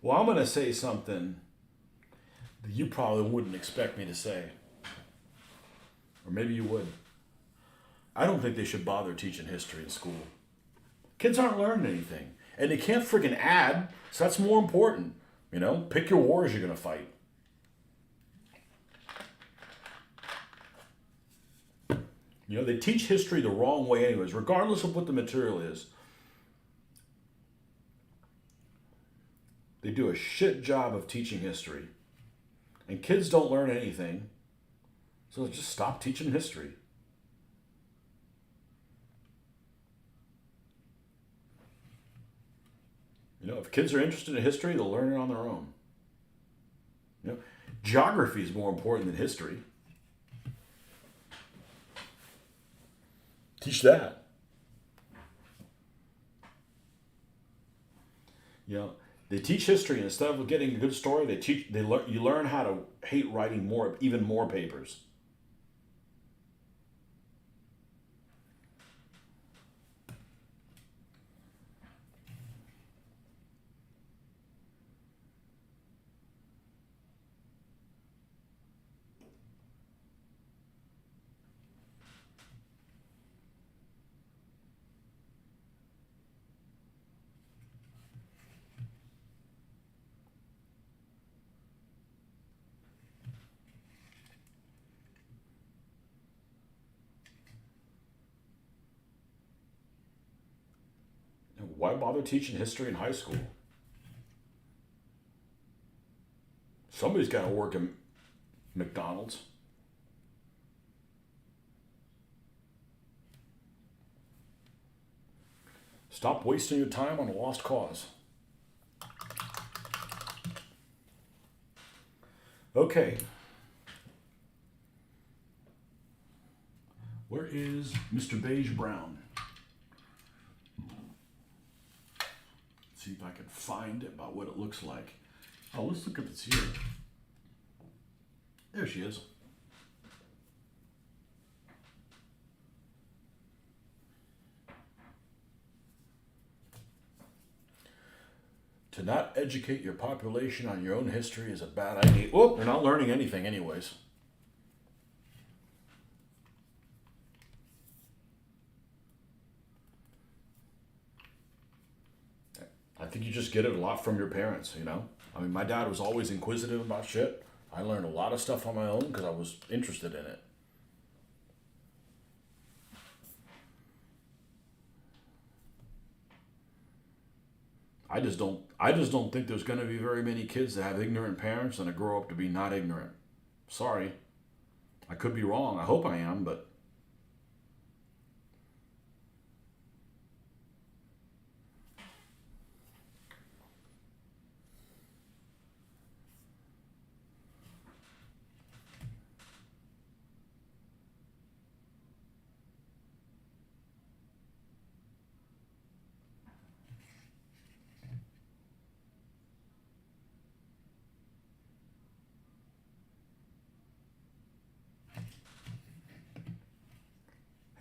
[SPEAKER 1] well, I'm going to say something that you probably wouldn't expect me to say. Or maybe you would. I don't think they should bother teaching history in school. Kids aren't learning anything. And they can't freaking add, so that's more important. You know, pick your wars you're going to fight. You know, they teach history the wrong way anyways, regardless of what the material is. They do a shit job of teaching history. And kids don't learn anything. So just stop teaching history. You know, if kids are interested in history, they'll learn it on their own. You know, geography is more important than history. Teach that. You know, they teach history, and instead of getting a good story, you learn how to hate writing even more papers. Why bother teaching history in high school? Somebody's got to work at McDonald's. Stop wasting your time on a lost cause. Okay. Where is Mr. Beige Brown? Let's see if I can find about what it looks like. Oh, let's look if it's here. There she is. To not educate your population on your own history is a bad idea. Oh, they're not learning anything anyways. I think you just get it a lot from your parents, you know? I mean, my dad was always inquisitive about shit. I learned a lot of stuff on my own because I was interested in it. I just don't think there's going to be very many kids that have ignorant parents and that grow up to be not ignorant. Sorry. I could be wrong. I hope I am, but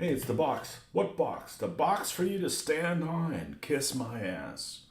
[SPEAKER 1] Hey, it's the box. What box? The box for you to stand on and kiss my ass.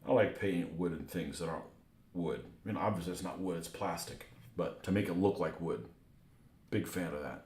[SPEAKER 1] I like painting wood and things that aren't wood. I mean, obviously it's not wood, it's plastic. But to make it look like wood, big fan of that.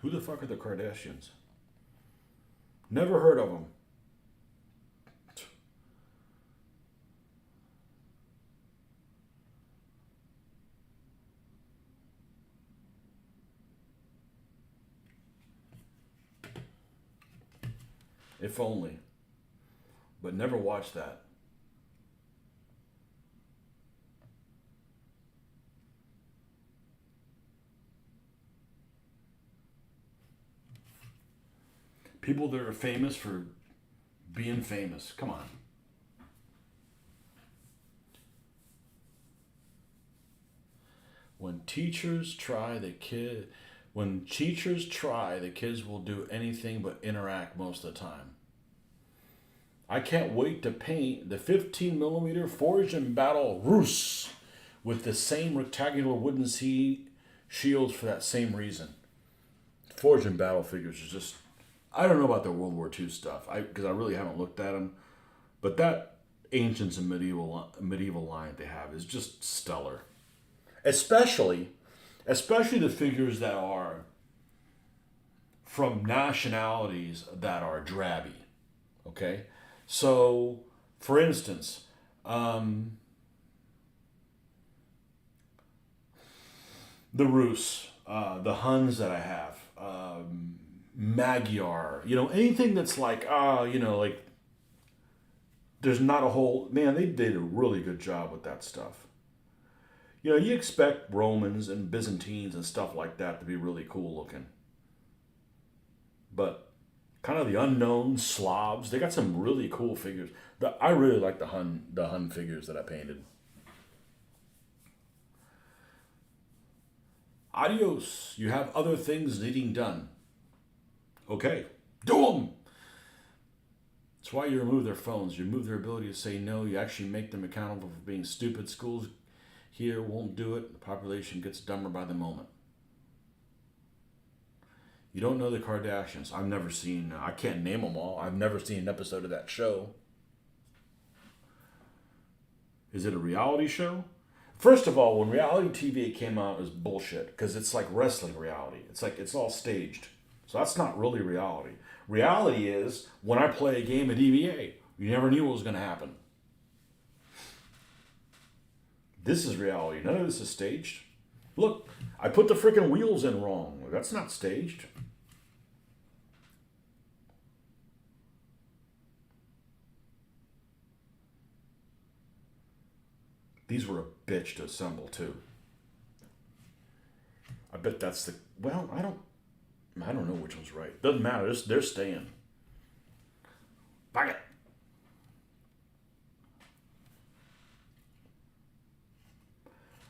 [SPEAKER 1] Who the fuck are the Kardashians? Never heard of them. If only. But never watched that. People that are famous for being famous. Come on. When teachers try, the kids will do anything but interact most of the time. I can't wait to paint the 15 millimeter Forged in Battle Rus with the same rectangular wooden shields for that same reason. Forged in Battle figures are just, I don't know about the World War II stuff because I really haven't looked at them, but that ancients and medieval line they have is just stellar. Especially the figures that are from nationalities that are drabby. Okay, so for instance, the Rus, the Huns that I have, Magyar, anything that's like, like there's not a whole, man, they did a really good job with that stuff. You expect Romans and Byzantines and stuff like that to be really cool looking. But kind of the unknown Slavs, they got some really cool figures. I really like the Hun figures that I painted. Adios. You have other things needing done. Okay. Do them. That's why you remove their phones. You remove their ability to say no. You actually make them accountable for being stupid. Schools here won't do it. The population gets dumber by the moment. You don't know the Kardashians. I've never seen, I can't name them all. I've never seen an episode of that show. Is it a reality show? First of all, when reality TV came out, it was bullshit because it's like wrestling reality. It's like it's all staged. So that's not really reality. Reality is when I play a game of DBA, you never knew what was going to happen. This is reality. None of this is staged. Look, I put the freaking wheels in wrong. That's not staged. These were a bitch to assemble too. I bet that's the, well, I don't know which one's right. Doesn't matter. They're staying. Fuck it.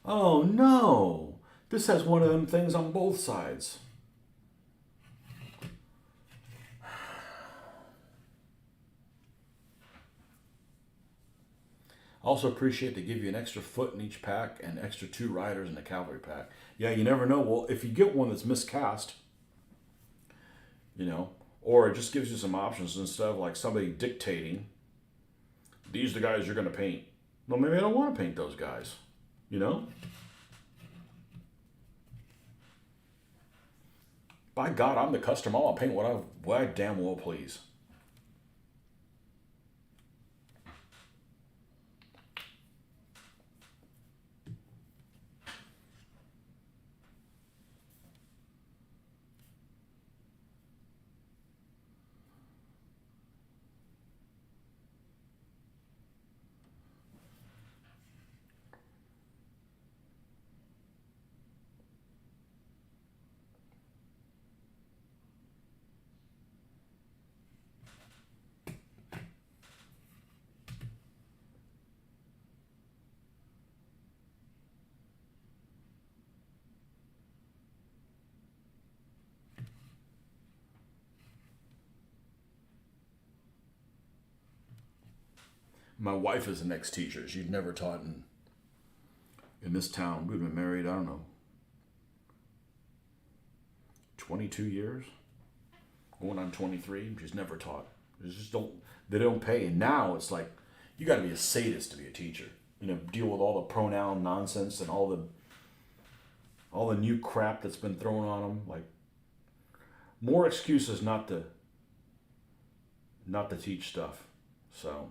[SPEAKER 1] Oh no. This has one of them things on both sides. Also appreciate they give you an extra foot in each pack and extra 2 riders in the cavalry pack. Yeah, you never know. Well, if you get one that's miscast, or it just gives you some options instead of like somebody dictating, these are the guys you're going to paint. Well, maybe I don't want to paint those guys, By God, I'm the customer. I'll paint what I damn well please. My wife is an ex-teacher. She'd never taught in this town. We've been married, I don't know, 22 years, going on 23. She's never taught. They don't pay. And now it's like, you got to be a sadist to be a teacher. Deal with all the pronoun nonsense and all the new crap that's been thrown on them. Like, more excuses not to teach stuff. So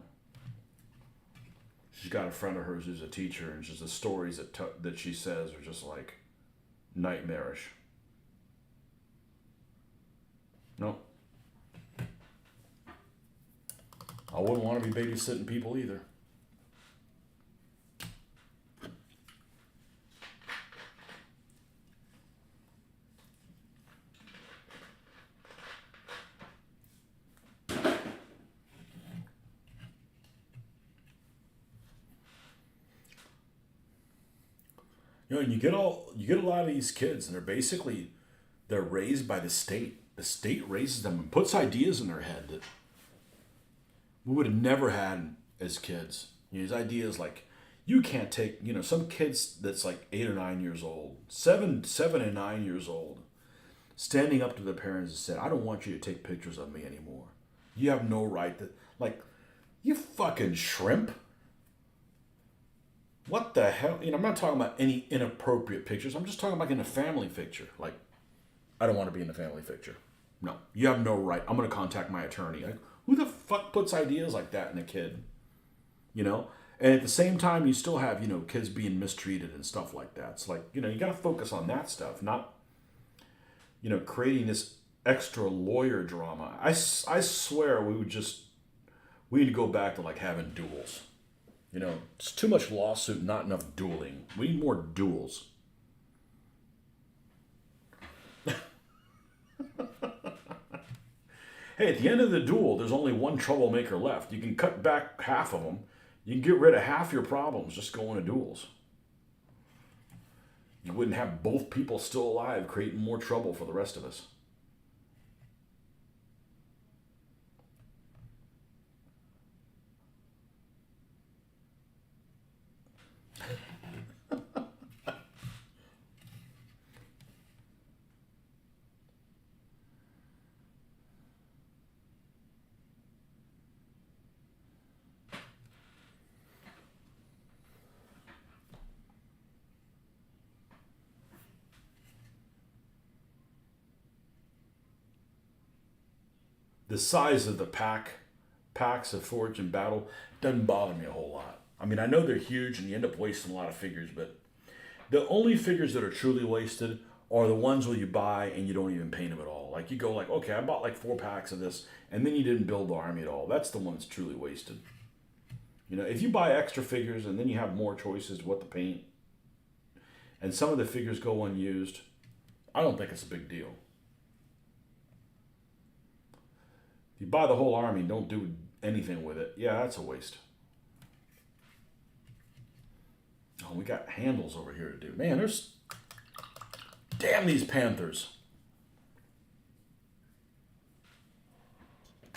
[SPEAKER 1] she's got a friend of hers who's a teacher, and just the stories that she says are just like nightmarish. No. I wouldn't want to be babysitting people either. And you get a lot of these kids, and they're raised by the state. The state raises them and puts ideas in their head that we would have never had as kids. These ideas like, you can't take, some kids that's like 8 or 9 years old, 7 and 9 years old, standing up to their parents and said, I don't want you to take pictures of me anymore. You have no right to, like, you fucking shrimp. What the hell? I'm not talking about any inappropriate pictures. I'm just talking about in a family picture. Like, I don't want to be in the family picture. No, you have no right. I'm going to contact my attorney. Like, who the fuck puts ideas like that in a kid? And at the same time, you still have, kids being mistreated and stuff like that. It's like, you got to focus on that stuff, not, creating this extra lawyer drama. I swear we need to go back to like having duels. It's too much lawsuit, not enough dueling. We need more duels. Hey, at the end of the duel, there's only one troublemaker left. You can cut back half of them. You can get rid of half your problems just going to duels. You wouldn't have both people still alive, creating more trouble for the rest of us. The size of the packs of Forge and Battle doesn't bother me a whole lot. I mean, I know they're huge and you end up wasting a lot of figures, but the only figures that are truly wasted are the ones where you buy and you don't even paint them at all. Like, you go like, okay, I bought like 4 packs of this, and then you didn't build the army at all. That's the one that's truly wasted. You know, if you buy extra figures and then you have more choices what to paint, and some of the figures go unused, I don't think it's a big deal. If you buy the whole army and don't do anything with it, yeah, that's a waste. Oh, we got handles over here to do. Man, there's... Damn these Panthers.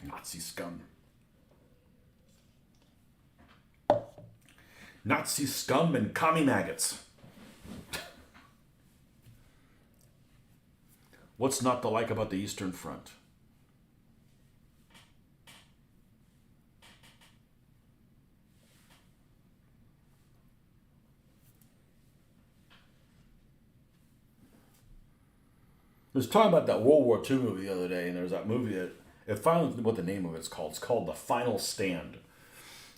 [SPEAKER 1] Nazi scum. Nazi scum and commie maggots. What's not to like about the Eastern Front? I was talking about that World War II movie the other day, and there was that movie that, it finally, what the name of it's called. It's called The Final Stand.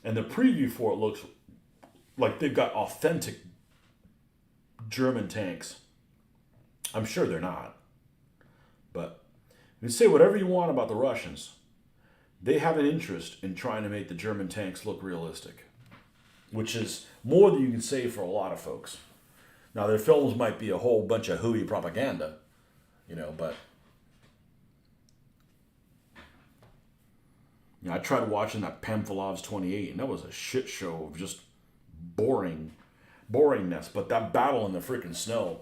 [SPEAKER 1] And the preview for it looks like they've got authentic German tanks. I'm sure they're not. But you can say whatever you want about the Russians. They have an interest in trying to make the German tanks look realistic, which is more than you can say for a lot of folks. Now, their films might be a whole bunch of hooey propaganda, you know, but you know, I tried watching that Pamfilov's 28, and that was a shit show of just boringness. But that battle in the freaking snow,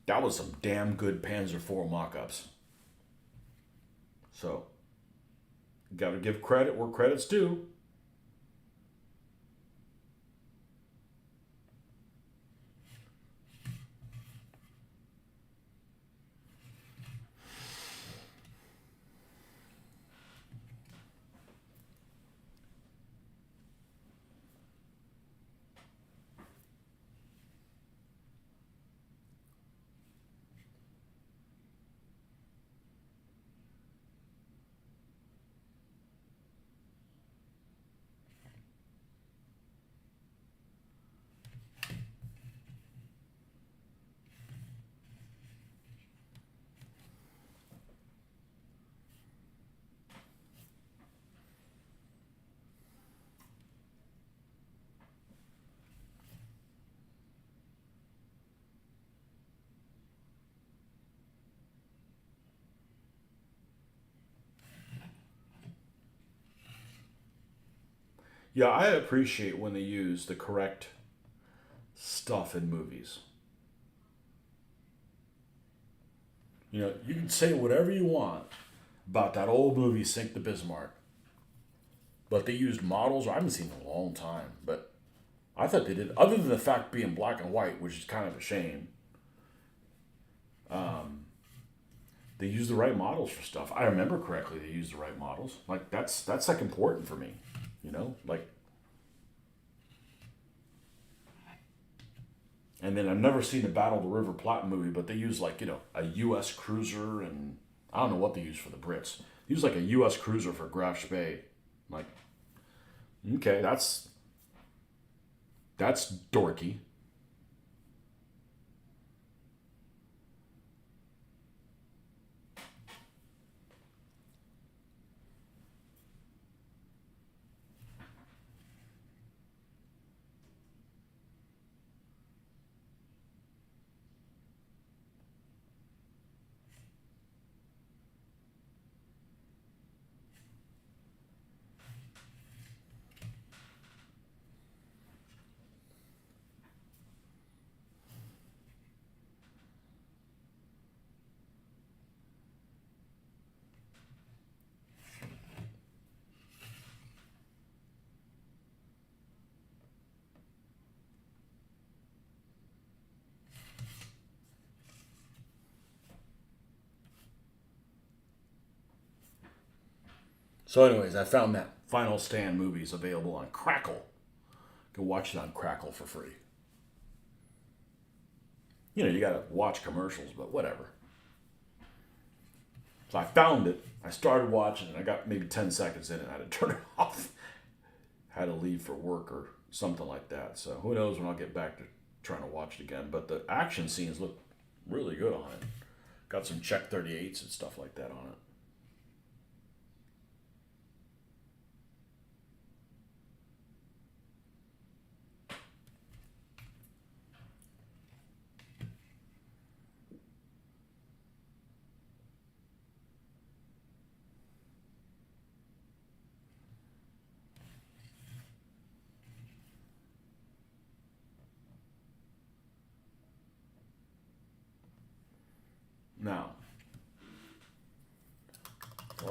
[SPEAKER 1] that was some damn good Panzer IV mock-ups. So, got to give credit where credit's due. Yeah, I appreciate when they use the correct stuff in movies. You know, you can say whatever you want about that old movie Sink the Bismarck, but they used models. I haven't seen it in a long time, but I thought they did. Other than the fact being black and white, which is kind of a shame, they used the right models for stuff. I remember correctly. They used the right models. Like that's like important for me. You know, like. And then I've never seen the Battle of the River Platte movie, but they use like, you know, a U.S. cruiser, and I don't know what they use for the Brits. They use like a U.S. cruiser for Graf Spee. Like, okay, that's dorky. So, anyways, I found that Final Stand movie is available on Crackle. You can watch it on Crackle for free. You know, you gotta watch commercials, but whatever. So I found it. I started watching it. I got maybe 10 seconds in it. I had to turn it off. Had to leave for work or something like that. So who knows when I'll get back to trying to watch it again. But the action scenes look really good on it. Got some Czech 38s and stuff like that on it.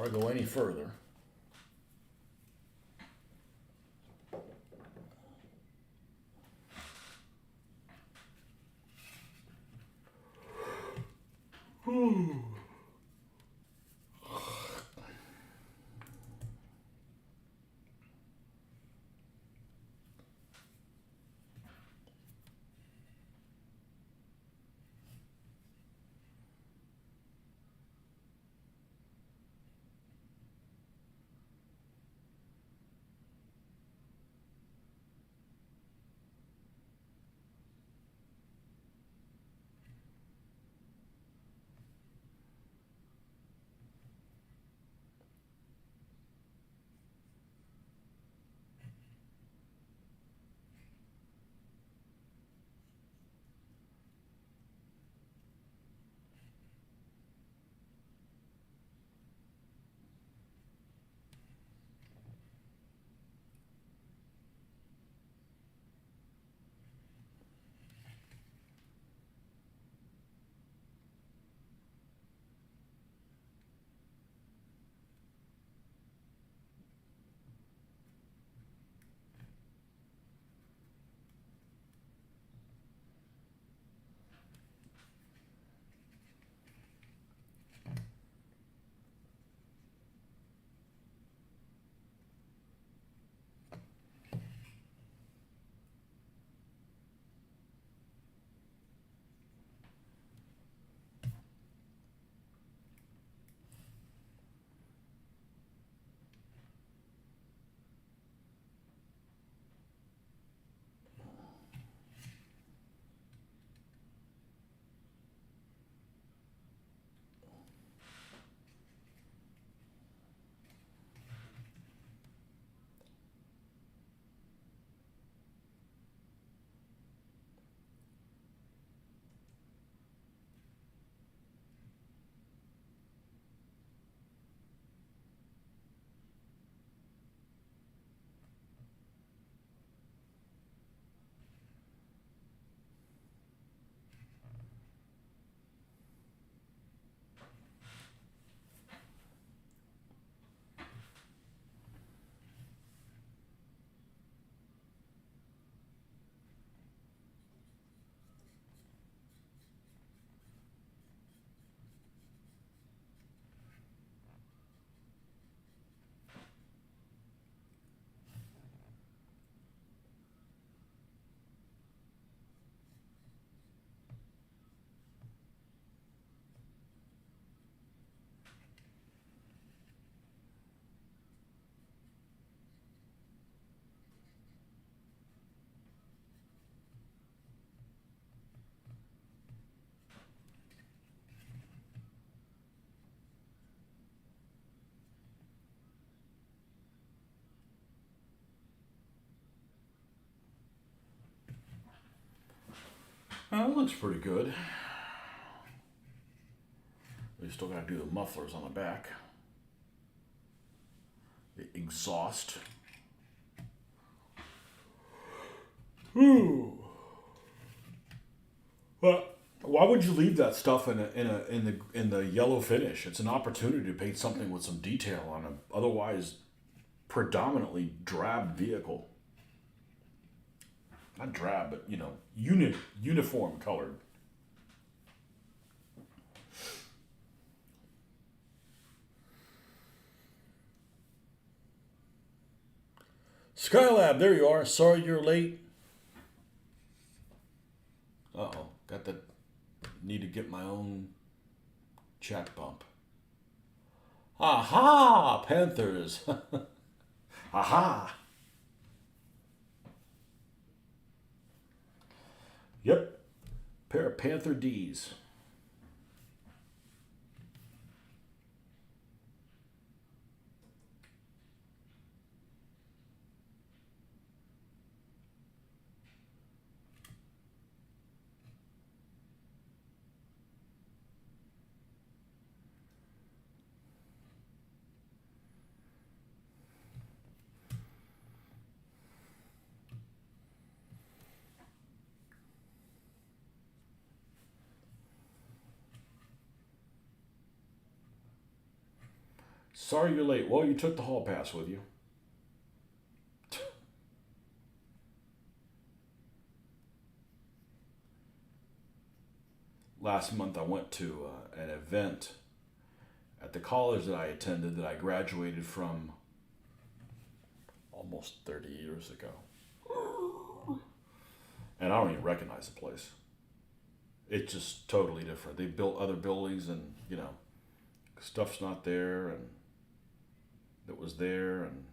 [SPEAKER 1] before I go any further. Well, that looks pretty good. We still got to do the mufflers on the back. The exhaust. Ooh. Well, why would you leave that stuff in the yellow finish? It's an opportunity to paint something with some detail on an otherwise predominantly drab vehicle. Not drab, but uniform colored. Skylab, there you are. Sorry you're late. Uh-oh, got that. Need to get my own chat bump. Aha, Panthers. Aha. Yep, pair of Panther D's. Sorry you're late. Well, you took the hall pass with you. Last month I went to an event at the college that I attended that I graduated from almost 30 years ago. And I don't even recognize the place. It's just totally different. They built other buildings and, stuff's not there and that was there and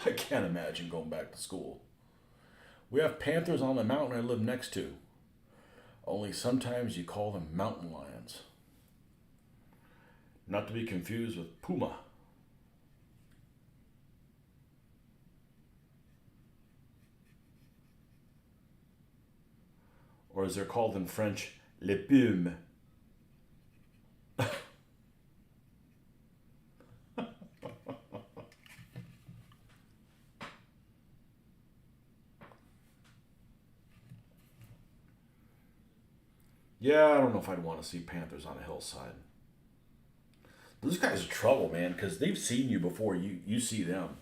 [SPEAKER 1] I can't imagine going back to school. We have panthers on the mountain I live next to. Only sometimes you call them mountain lions. Not to be confused with puma. Or as they're called in French, les pumes. Yeah, I don't know if I'd want to see panthers on a hillside. Those guys are trouble, man, because they've seen you before you see them.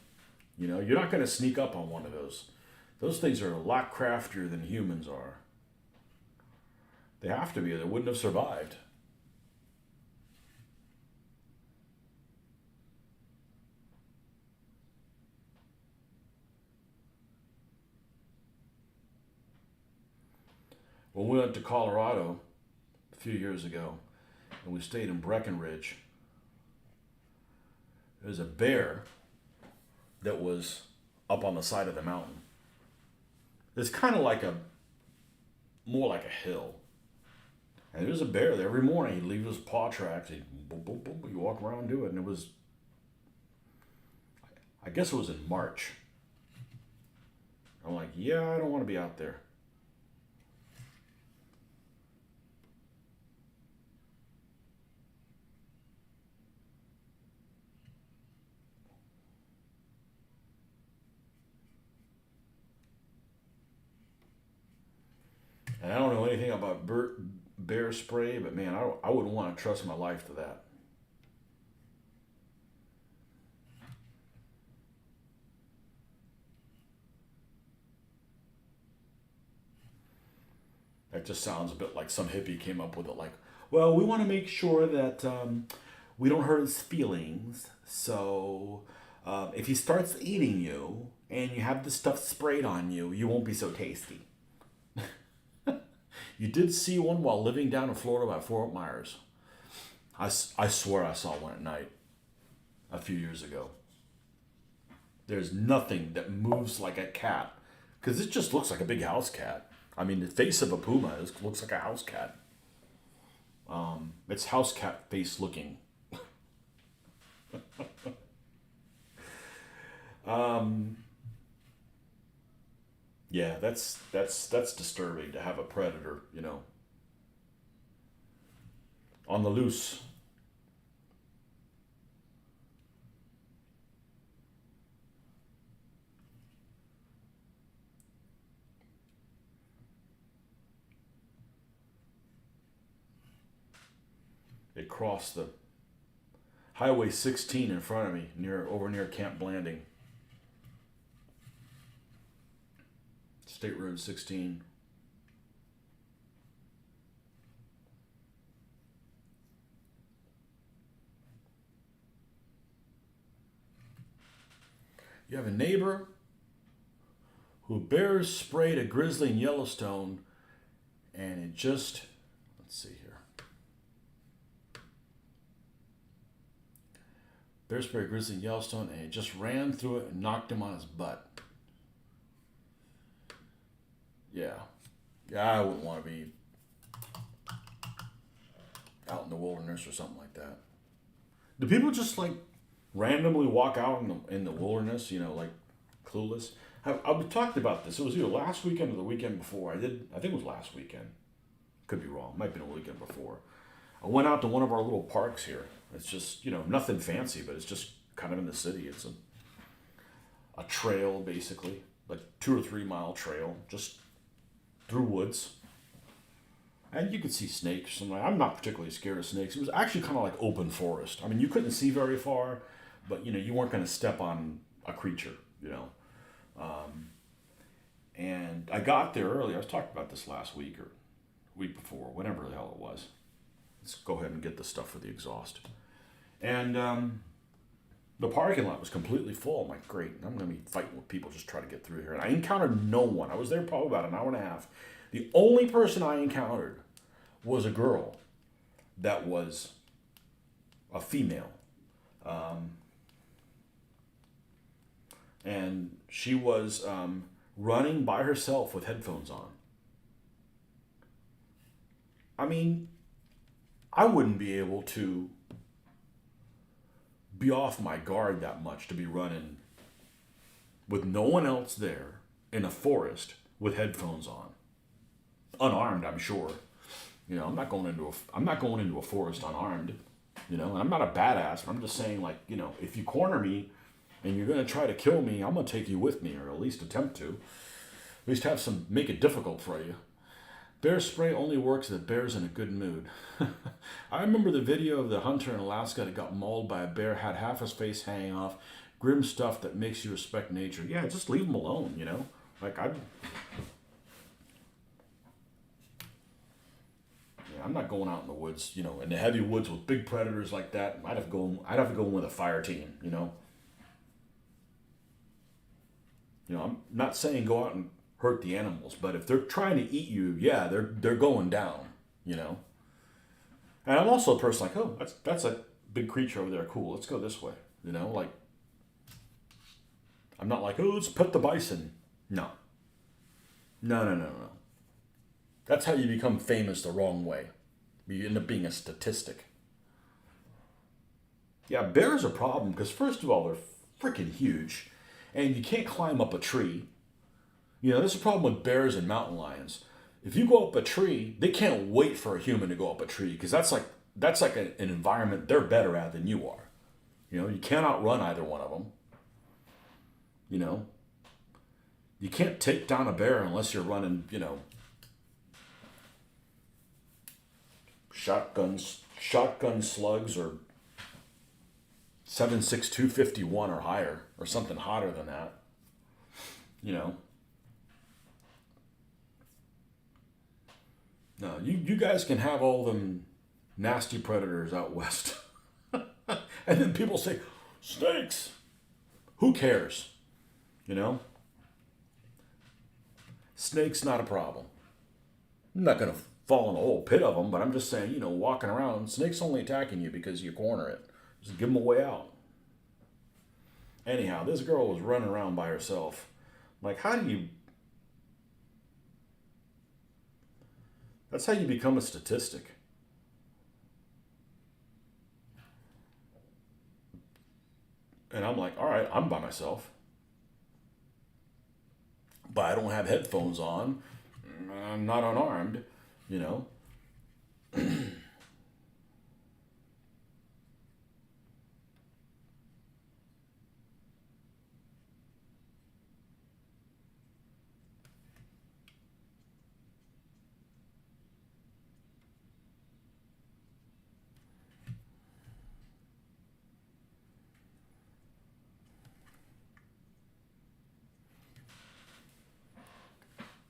[SPEAKER 1] You're not going to sneak up on one of those. Those things are a lot craftier than humans are. They have to be, or they wouldn't have survived. When we went to Colorado a few years ago, and we stayed in Breckenridge, there's a bear that was up on the side of the mountain. It's kind of more like a hill. And there's a bear there every morning. He'd leave his paw tracks. He'd boom, boom, boom. You walk around and do it. And it was, I guess it was in March. I'm like, yeah, I don't want to be out there. And I don't know anything about bear spray, but man, I wouldn't want to trust my life to that. That just sounds a bit like some hippie came up with it. Like, well, we want to make sure that we don't hurt his feelings. So if he starts eating you and you have the stuff sprayed on you, you won't be so tasty. You did see one while living down in Florida by Fort Myers. I swear I saw one at night a few years ago. There's nothing that moves like a cat because it just looks like a big house cat. I mean, the face of a puma looks like a house cat. It's house cat face looking. Yeah, that's disturbing to have a predator, on the loose. It crossed the Highway 16 in front of me, over near Camp Blanding. State Road 16. You have a neighbor who bears sprayed a grizzly in Yellowstone, and it just, let's see here. Bear sprayed a grizzly in Yellowstone, and it just ran through it and knocked him on his butt. Yeah. I wouldn't want to be out in the wilderness or something like that. Do people just randomly walk out in the wilderness, like clueless? I've talked about this. It was either last weekend or the weekend before. I think it was last weekend. Could be wrong. Might have been a weekend before. I went out to one of our little parks here. It's just, nothing fancy, but it's just kind of in the city. It's a trail, basically, like 2 or 3 mile trail, just through woods. And you could see snakes. And I'm not particularly scared of snakes. It was actually kind of like open forest. I mean, you couldn't see very far, but you weren't going to step on a creature. And I got there early. I was talking about this last week or week before, whatever the hell it was. Let's go ahead and get the stuff for the exhaust. And the parking lot was completely full. I'm like, great, I'm going to be fighting with people just trying to get through here. And I encountered no one. I was there probably about an hour and a half. The only person I encountered was a girl that was a female. And she was running by herself with headphones on. I mean, I wouldn't be able to be off my guard that much to be running with no one else there in a forest with headphones on. Unarmed, I'm sure. I'm not going into a forest unarmed. And I'm not a badass. I'm just saying, like, if you corner me and you're going to try to kill me, I'm going to take you with me, or at least attempt to. At least make it difficult for you. Bear spray only works if the bear's in a good mood. I remember the video of the hunter in Alaska that got mauled by a bear, had half his face hanging off. Grim stuff that makes you respect nature. Yeah, just leave him alone, Like, I'm not going out in the woods, in the heavy woods with big predators like that. I'd have to go in with a fire team, I'm not saying go out and hurt the animals, but if they're trying to eat you, yeah, they're going down, And I'm also a person like, oh, that's a big creature over there. Cool, let's go this way, Like, I'm not like, oh, let's pet the bison. No. No. That's how you become famous the wrong way. You end up being a statistic. Yeah, bears are a problem because, first of all, they're freaking huge, and you can't climb up a tree. There's a problem with bears and mountain lions. If you go up a tree, they can't wait for a human to go up a tree because that's like an environment they're better at than you are. You can't outrun either one of them. You can't take down a bear unless you're running, shotgun slugs or 7.62 51 or higher, or something hotter than that. No, you guys can have all them nasty predators out west. And then people say, snakes. Who cares? Snakes, not a problem. I'm not going to fall in a whole pit of them, but I'm just saying, walking around, snakes only attacking you because you corner it. Just give them a way out. Anyhow, this girl was running around by herself. Like, that's how you become a statistic. And I'm like, all right, I'm by myself. But I don't have headphones on. I'm not unarmed,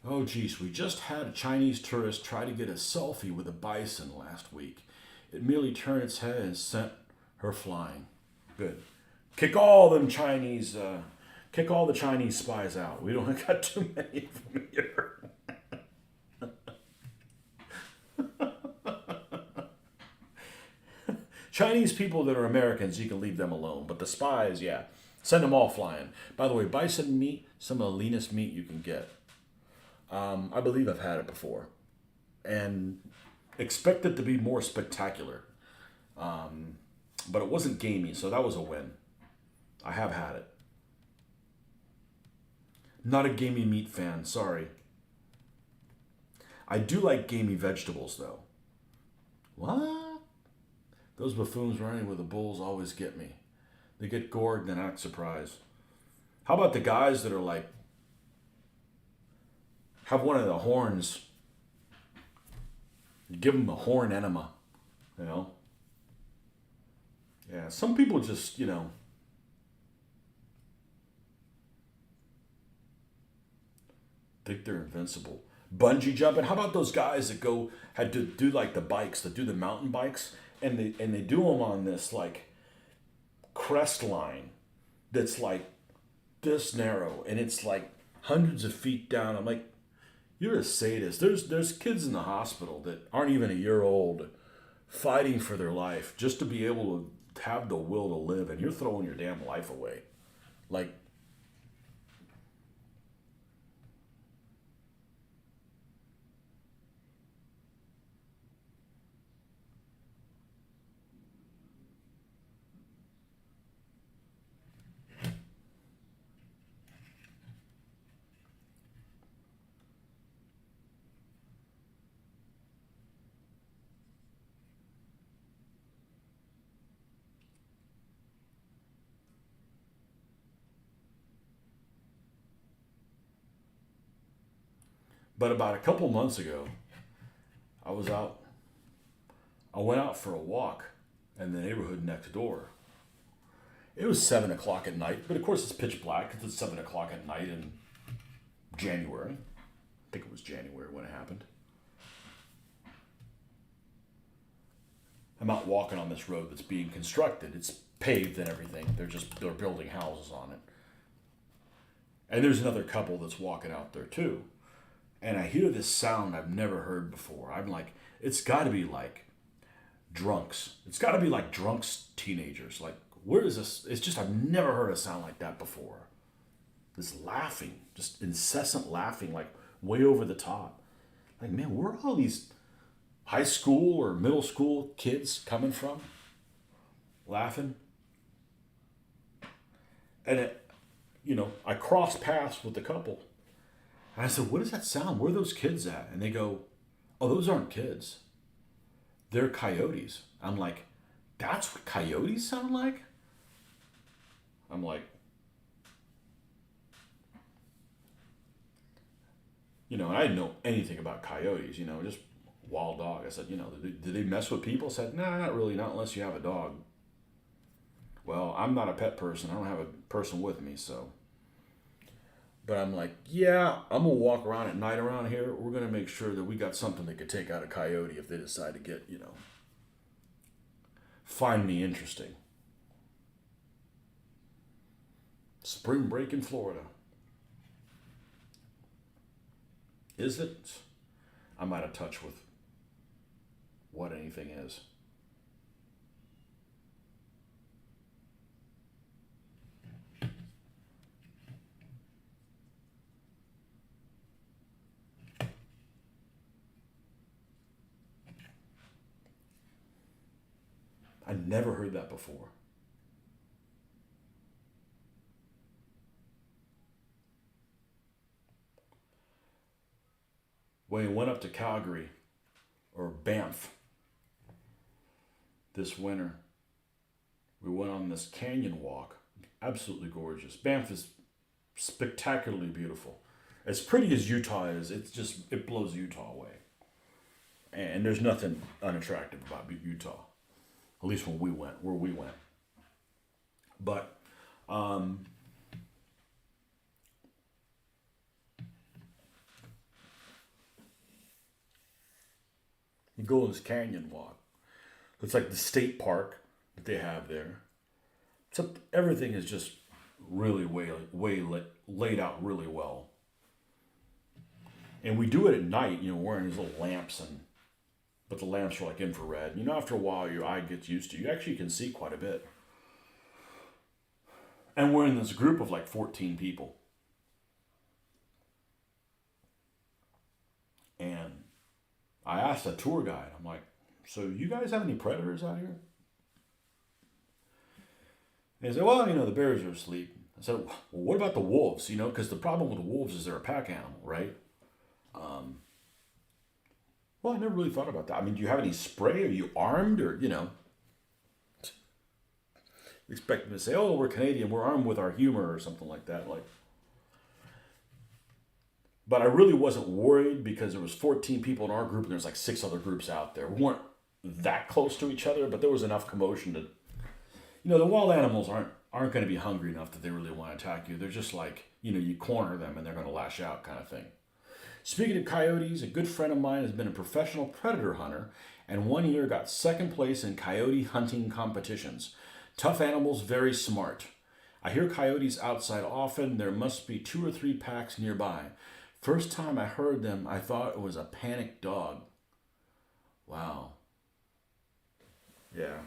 [SPEAKER 1] Oh, geez, we just had a Chinese tourist try to get a selfie with a bison last week. It merely turned its head and sent her flying. Good. Kick all the Chinese spies out. We don't got too many of them here. Chinese people that are Americans, you can leave them alone. But the spies, yeah. Send them all flying. By the way, bison meat, some of the leanest meat you can get. I believe I've had it before. And expect it to be more spectacular. But it wasn't gamey, so that was a win. I have had it. Not a gamey meat fan, sorry. I do like gamey vegetables, though. What? Those buffoons running with the bulls always get me. They get gored and act surprised. How about the guys that are like, have one of the horns You give them a horn enema, you know. Yeah, some people just, think they're invincible. Bungee jumping. How about those guys that had to do like the bikes, that do the mountain bikes, and they do them on this like crest line that's like this narrow, and it's like hundreds of feet down. I'm like, you're a sadist. There's kids in the hospital that aren't even a year old, fighting for their life just to be able to have the will to live, and you're throwing your damn life away, like. But about a couple months ago, I was out. I went out for a walk in the neighborhood next door. It was 7 o'clock at night, but of course it's pitch black because it's 7 o'clock at night in January. I think it was January when it happened. I'm out walking on this road that's being constructed. It's paved and everything. They're building houses on it. And there's another couple that's walking out there too. And I hear this sound I've never heard before. I'm like, it's got to be like drunks. It's got to be like drunks, teenagers. Like, where is this? It's just, I've never heard a sound like that before. This laughing, just incessant laughing, like way over the top. Like, man, where are all these high school or middle school kids coming from? Laughing. And I crossed paths with the couple. And I said, what does that sound? Where are those kids at? And they go, oh, those aren't kids. They're coyotes. I'm like, that's what coyotes sound like? I'm like, and I didn't know anything about coyotes, just wild dog. I said, do they mess with people? I said, nah, not really, not unless you have a dog. Well, I'm not a pet person. I don't have a person with me, so. But I'm like, yeah, I'm going to walk around at night around here. We're going to make sure that we got something that could take out a coyote if they decide to get, find me interesting. Spring break in Florida. Is it? I'm out of touch with what anything is. I never heard that before. When we went up to Calgary, or Banff, this winter, we went on this canyon walk. Absolutely gorgeous. Banff is spectacularly beautiful. As pretty as Utah is, it blows Utah away. And there's nothing unattractive about Utah. At least where we went. But you go on this canyon walk. It's like the state park that they have there. Except everything is just really laid out really well. And we do it at night, wearing these little lamps, but the lamps are like infrared. After a while, your eye gets used to it. You actually can see quite a bit. And we're in this group of like 14 people. And I asked a tour guide, I'm like, so you guys have any predators out here? And he said, well, the bears are asleep. I said, well, what about the wolves? Because the problem with the wolves is they're a pack animal, right? Well, I never really thought about that. I mean, do you have any spray? Are you armed? Or, expect them to say, oh, we're Canadian, we're armed with our humor or something like that. Like, But I really wasn't worried because there was 14 people in our group and there's like 6 other groups out there. We weren't that close to each other, but there was enough commotion to, the wild animals aren't going to be hungry enough that they really want to attack you. They're just like, you corner them and they're going to lash out kind of thing. Speaking of coyotes, a good friend of mine has been a professional predator hunter and one year got second place in coyote hunting competitions. Tough animals, very smart. I hear coyotes outside often. There must be 2 or 3 packs nearby. First time I heard them, I thought it was a panicked dog. Wow. Yeah.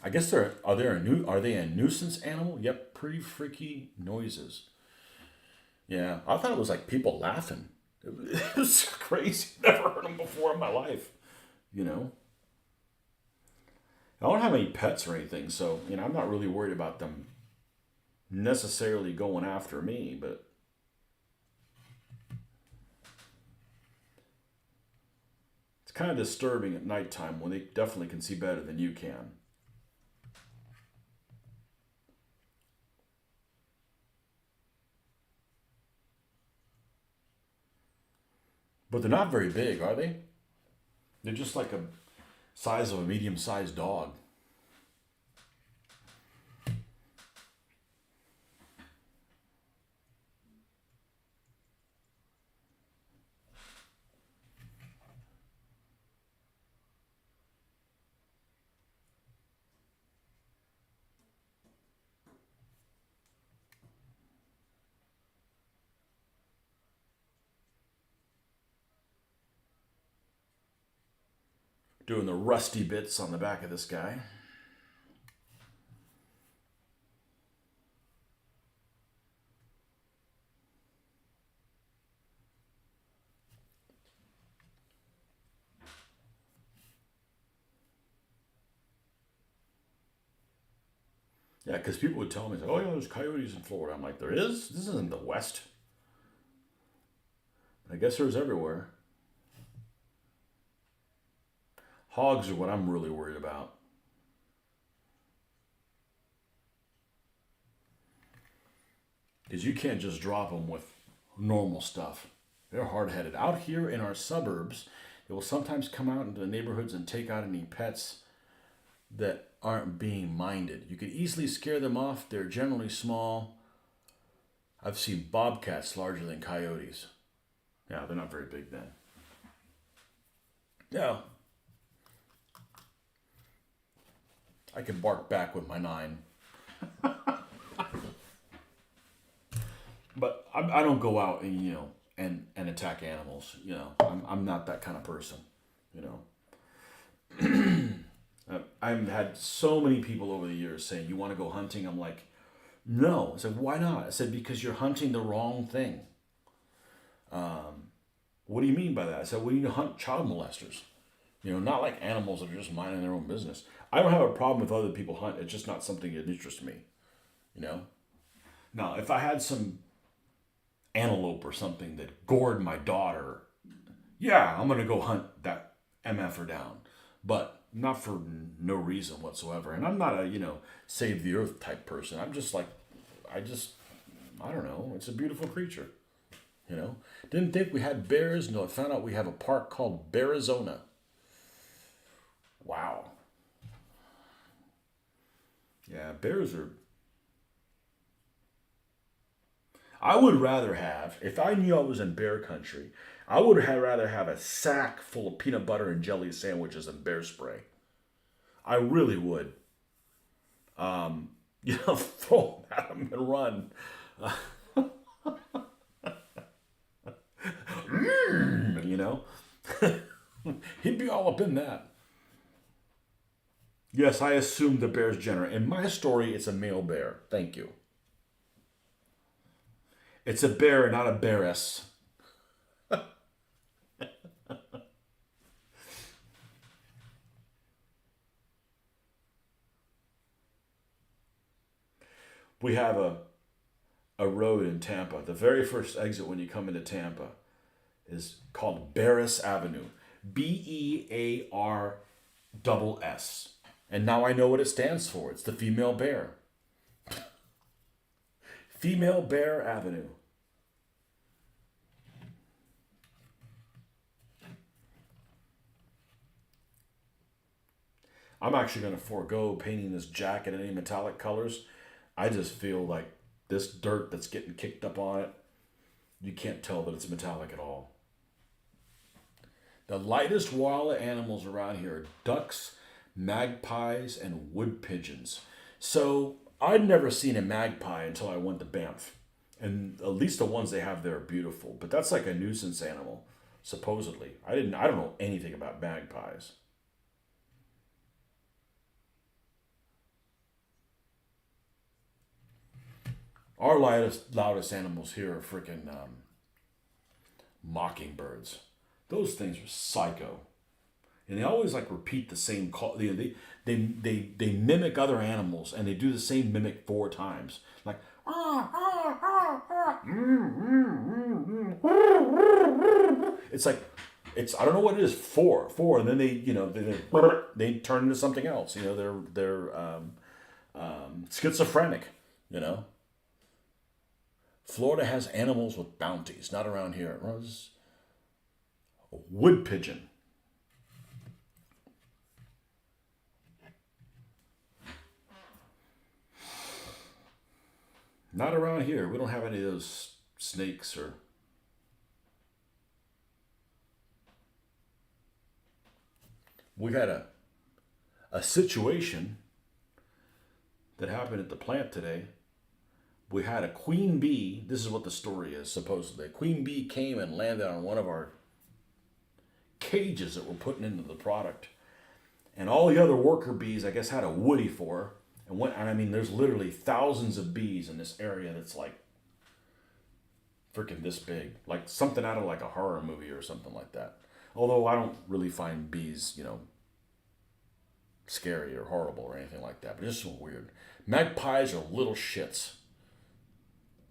[SPEAKER 1] I guess are they a nuisance animal? Yep, pretty freaky noises. Yeah, I thought it was like people laughing. It was crazy. Never heard them before in my life. You know, I don't have any pets or anything, so I'm not really worried about them necessarily going after me. But it's kind of disturbing at nighttime when they definitely can see better than you can. But they're not very big, are they? They're just like a size of a medium-sized dog. Doing the rusty bits on the back of this guy. Yeah, because people would tell me, "Oh yeah, there's coyotes in Florida." I'm like, "There is? This isn't the West." I guess there's everywhere. Hogs are what I'm really worried about. Because you can't just drop them with normal stuff. They're hard headed. Out here in our suburbs, they will sometimes come out into the neighborhoods and take out any pets that aren't being minded. You could easily scare them off. They're generally small. I've seen bobcats larger than coyotes. Yeah, they're not very big then. Yeah, I can bark back with my 9. But I don't go out and and attack animals. I'm not that kind of person. You know, I've had so many people over the years saying, "You want to go hunting?" I'm like, "No." I said, "Why not?" I said, "Because you're hunting the wrong thing." What do you mean by that? I said, "Well, you hunt child molesters. Not like animals that are just minding their own business." I don't have a problem with other people hunt. It's just not something that interests me. You know. Now, if I had some antelope or something that gored my daughter, yeah, I'm gonna go hunt that mf'er down, but not for no reason whatsoever. And I'm not a save the earth type person. I'm just like, I just I don't know. It's a beautiful creature. You know, didn't think we had bears. No, I found out we have a park called Bearizona. Wow. Yeah, bears are. I would rather have, if I knew I was in bear country, I would rather have a sack full of peanut butter and jelly sandwiches than bear spray. I really would. Throw them at them and run. You know, he'd be all up in that. Yes, I assume the bear's gender. In my story, it's a male bear. Thank you. It's a bear, not a bearess. We have a road in Tampa. The very first exit when you come into Tampa is called Barris Avenue. Bear. And now I know what it stands for. It's the female bear. Female Bear Avenue. I'm actually going to forego painting this jacket in any metallic colors. I just feel like this dirt that's getting kicked up on it, you can't tell that it's metallic at all. The lightest wild animals around here are ducks, magpies, and wood pigeons. So I'd never seen a magpie until I went to Banff. And at least the ones they have there are beautiful. But that's like a nuisance animal, supposedly. I don't know anything about magpies. Our loudest animals here are freaking mockingbirds. Those things are psycho, and they always like repeat the same call. They mimic other animals, and they do the same mimic 4 times. Like it's like I don't know what it is. Four, and then they turn into something else. They're schizophrenic. Florida has animals with bounties. Not around here. It was a wood pigeon. Not around here. We don't have any of those snakes or... We had a situation that happened at the plant today. We had a queen bee. This is what the story is, supposedly. A queen bee came and landed on one of our cages that we're putting into the product. And all the other worker bees, I guess, had a woody for her. And I mean, there's literally thousands of bees in this area that's like freaking this big. Like something out of like a horror movie or something like that. Although I don't really find bees, scary or horrible or anything like that. But it's just weird. Magpies are little shits.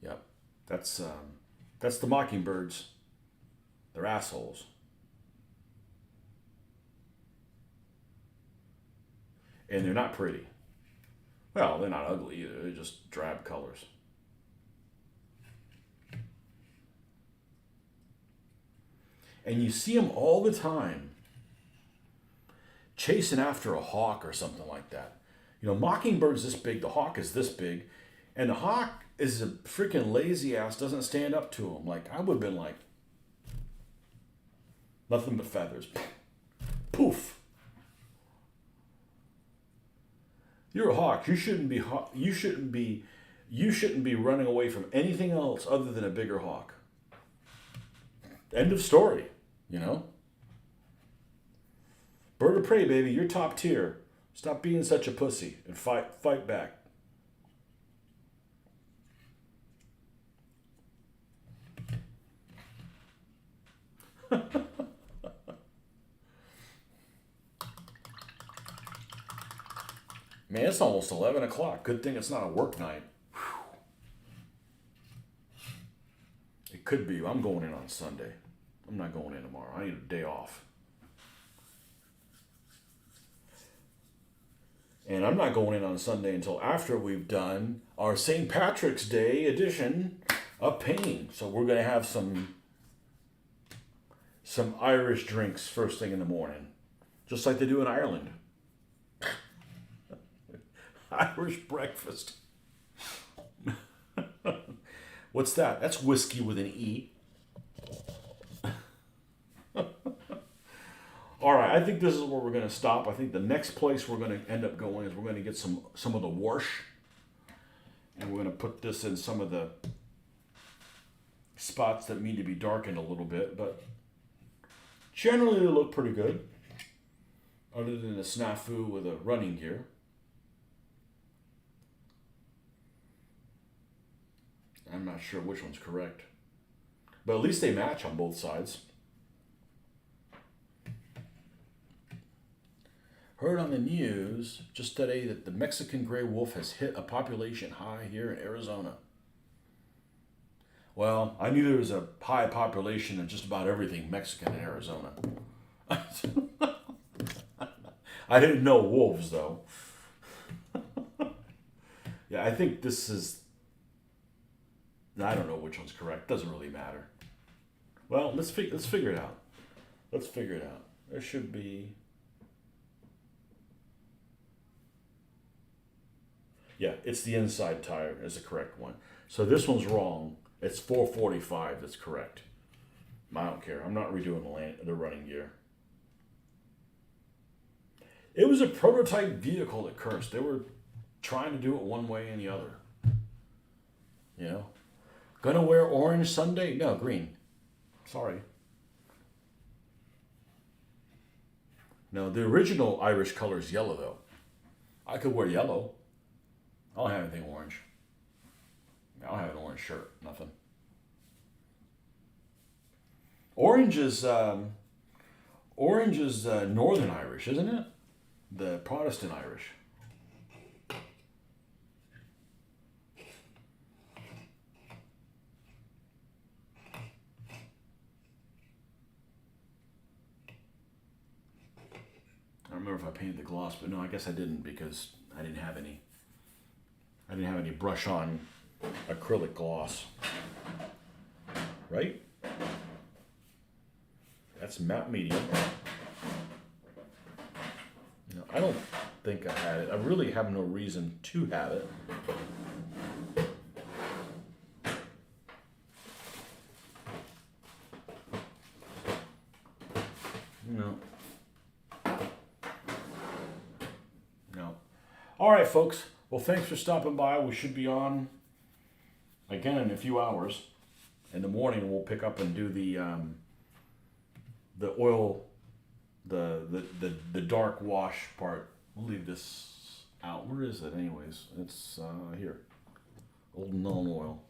[SPEAKER 1] Yep. That's the mockingbirds. They're assholes. And they're not pretty. Well, they're not ugly either. They're just drab colors. And you see them all the time chasing after a hawk or something like that. Mockingbird's this big, the hawk is this big, and the hawk is a freaking lazy ass, doesn't stand up to him. Like, I would have been like, nothing but feathers. Poof. You're a hawk. You shouldn't be running away from anything else other than a bigger hawk. End of story, Bird of prey, baby, you're top tier. Stop being such a pussy and fight back. Man, it's almost 11 o'clock. Good thing it's not a work night. Whew. It could be. I'm going in on Sunday. I'm not going in tomorrow. I need a day off. And I'm not going in on Sunday until after we've done our St. Patrick's Day edition of painting. So we're going to have some Irish drinks first thing in the morning. Just like they do in Ireland. Irish breakfast. What's that? That's whiskey with an E. All right, I think this is where we're going to stop. I think the next place we're going to end up going is we're going to get some of the wash. And we're going to put this in some of the spots that need to be darkened a little bit. But generally they look pretty good. Other than the snafu with a running gear. I'm not sure which one's correct. But at least they match on both sides. Heard on the news just today that the Mexican gray wolf has hit a population high here in Arizona. Well, I knew there was a high population of just about everything Mexican in Arizona. I didn't know wolves, though. Yeah, I think this is I don't know which one's correct. Doesn't really matter. Well, let's figure it out. Let's figure it out. There should be. Yeah, it's the inside tire is the correct one. So this one's wrong. It's 445 that's correct. I don't care. I'm not redoing the running gear. It was a prototype vehicle that cursed. They were trying to do it one way and the other. You know? Gonna wear orange Sunday? No, green. Sorry. No, the original Irish color is yellow, though. I could wear yellow. I don't have anything orange. I don't have an orange shirt. Nothing. Orange is Northern Irish, isn't it? The Protestant Irish. I don't remember if I painted the gloss, but no, I guess I didn't because I didn't have any. I didn't have any brush on acrylic gloss. Right? That's matte medium. No, I don't think I had it. I really have no reason to have it. No. No. All right, folks. Well, thanks for stopping by. We should be on again in a few hours. In the morning, we'll pick up and do the oil, the dark wash part. We'll leave this out. Where is it, anyways? It's here. Old Known Oil.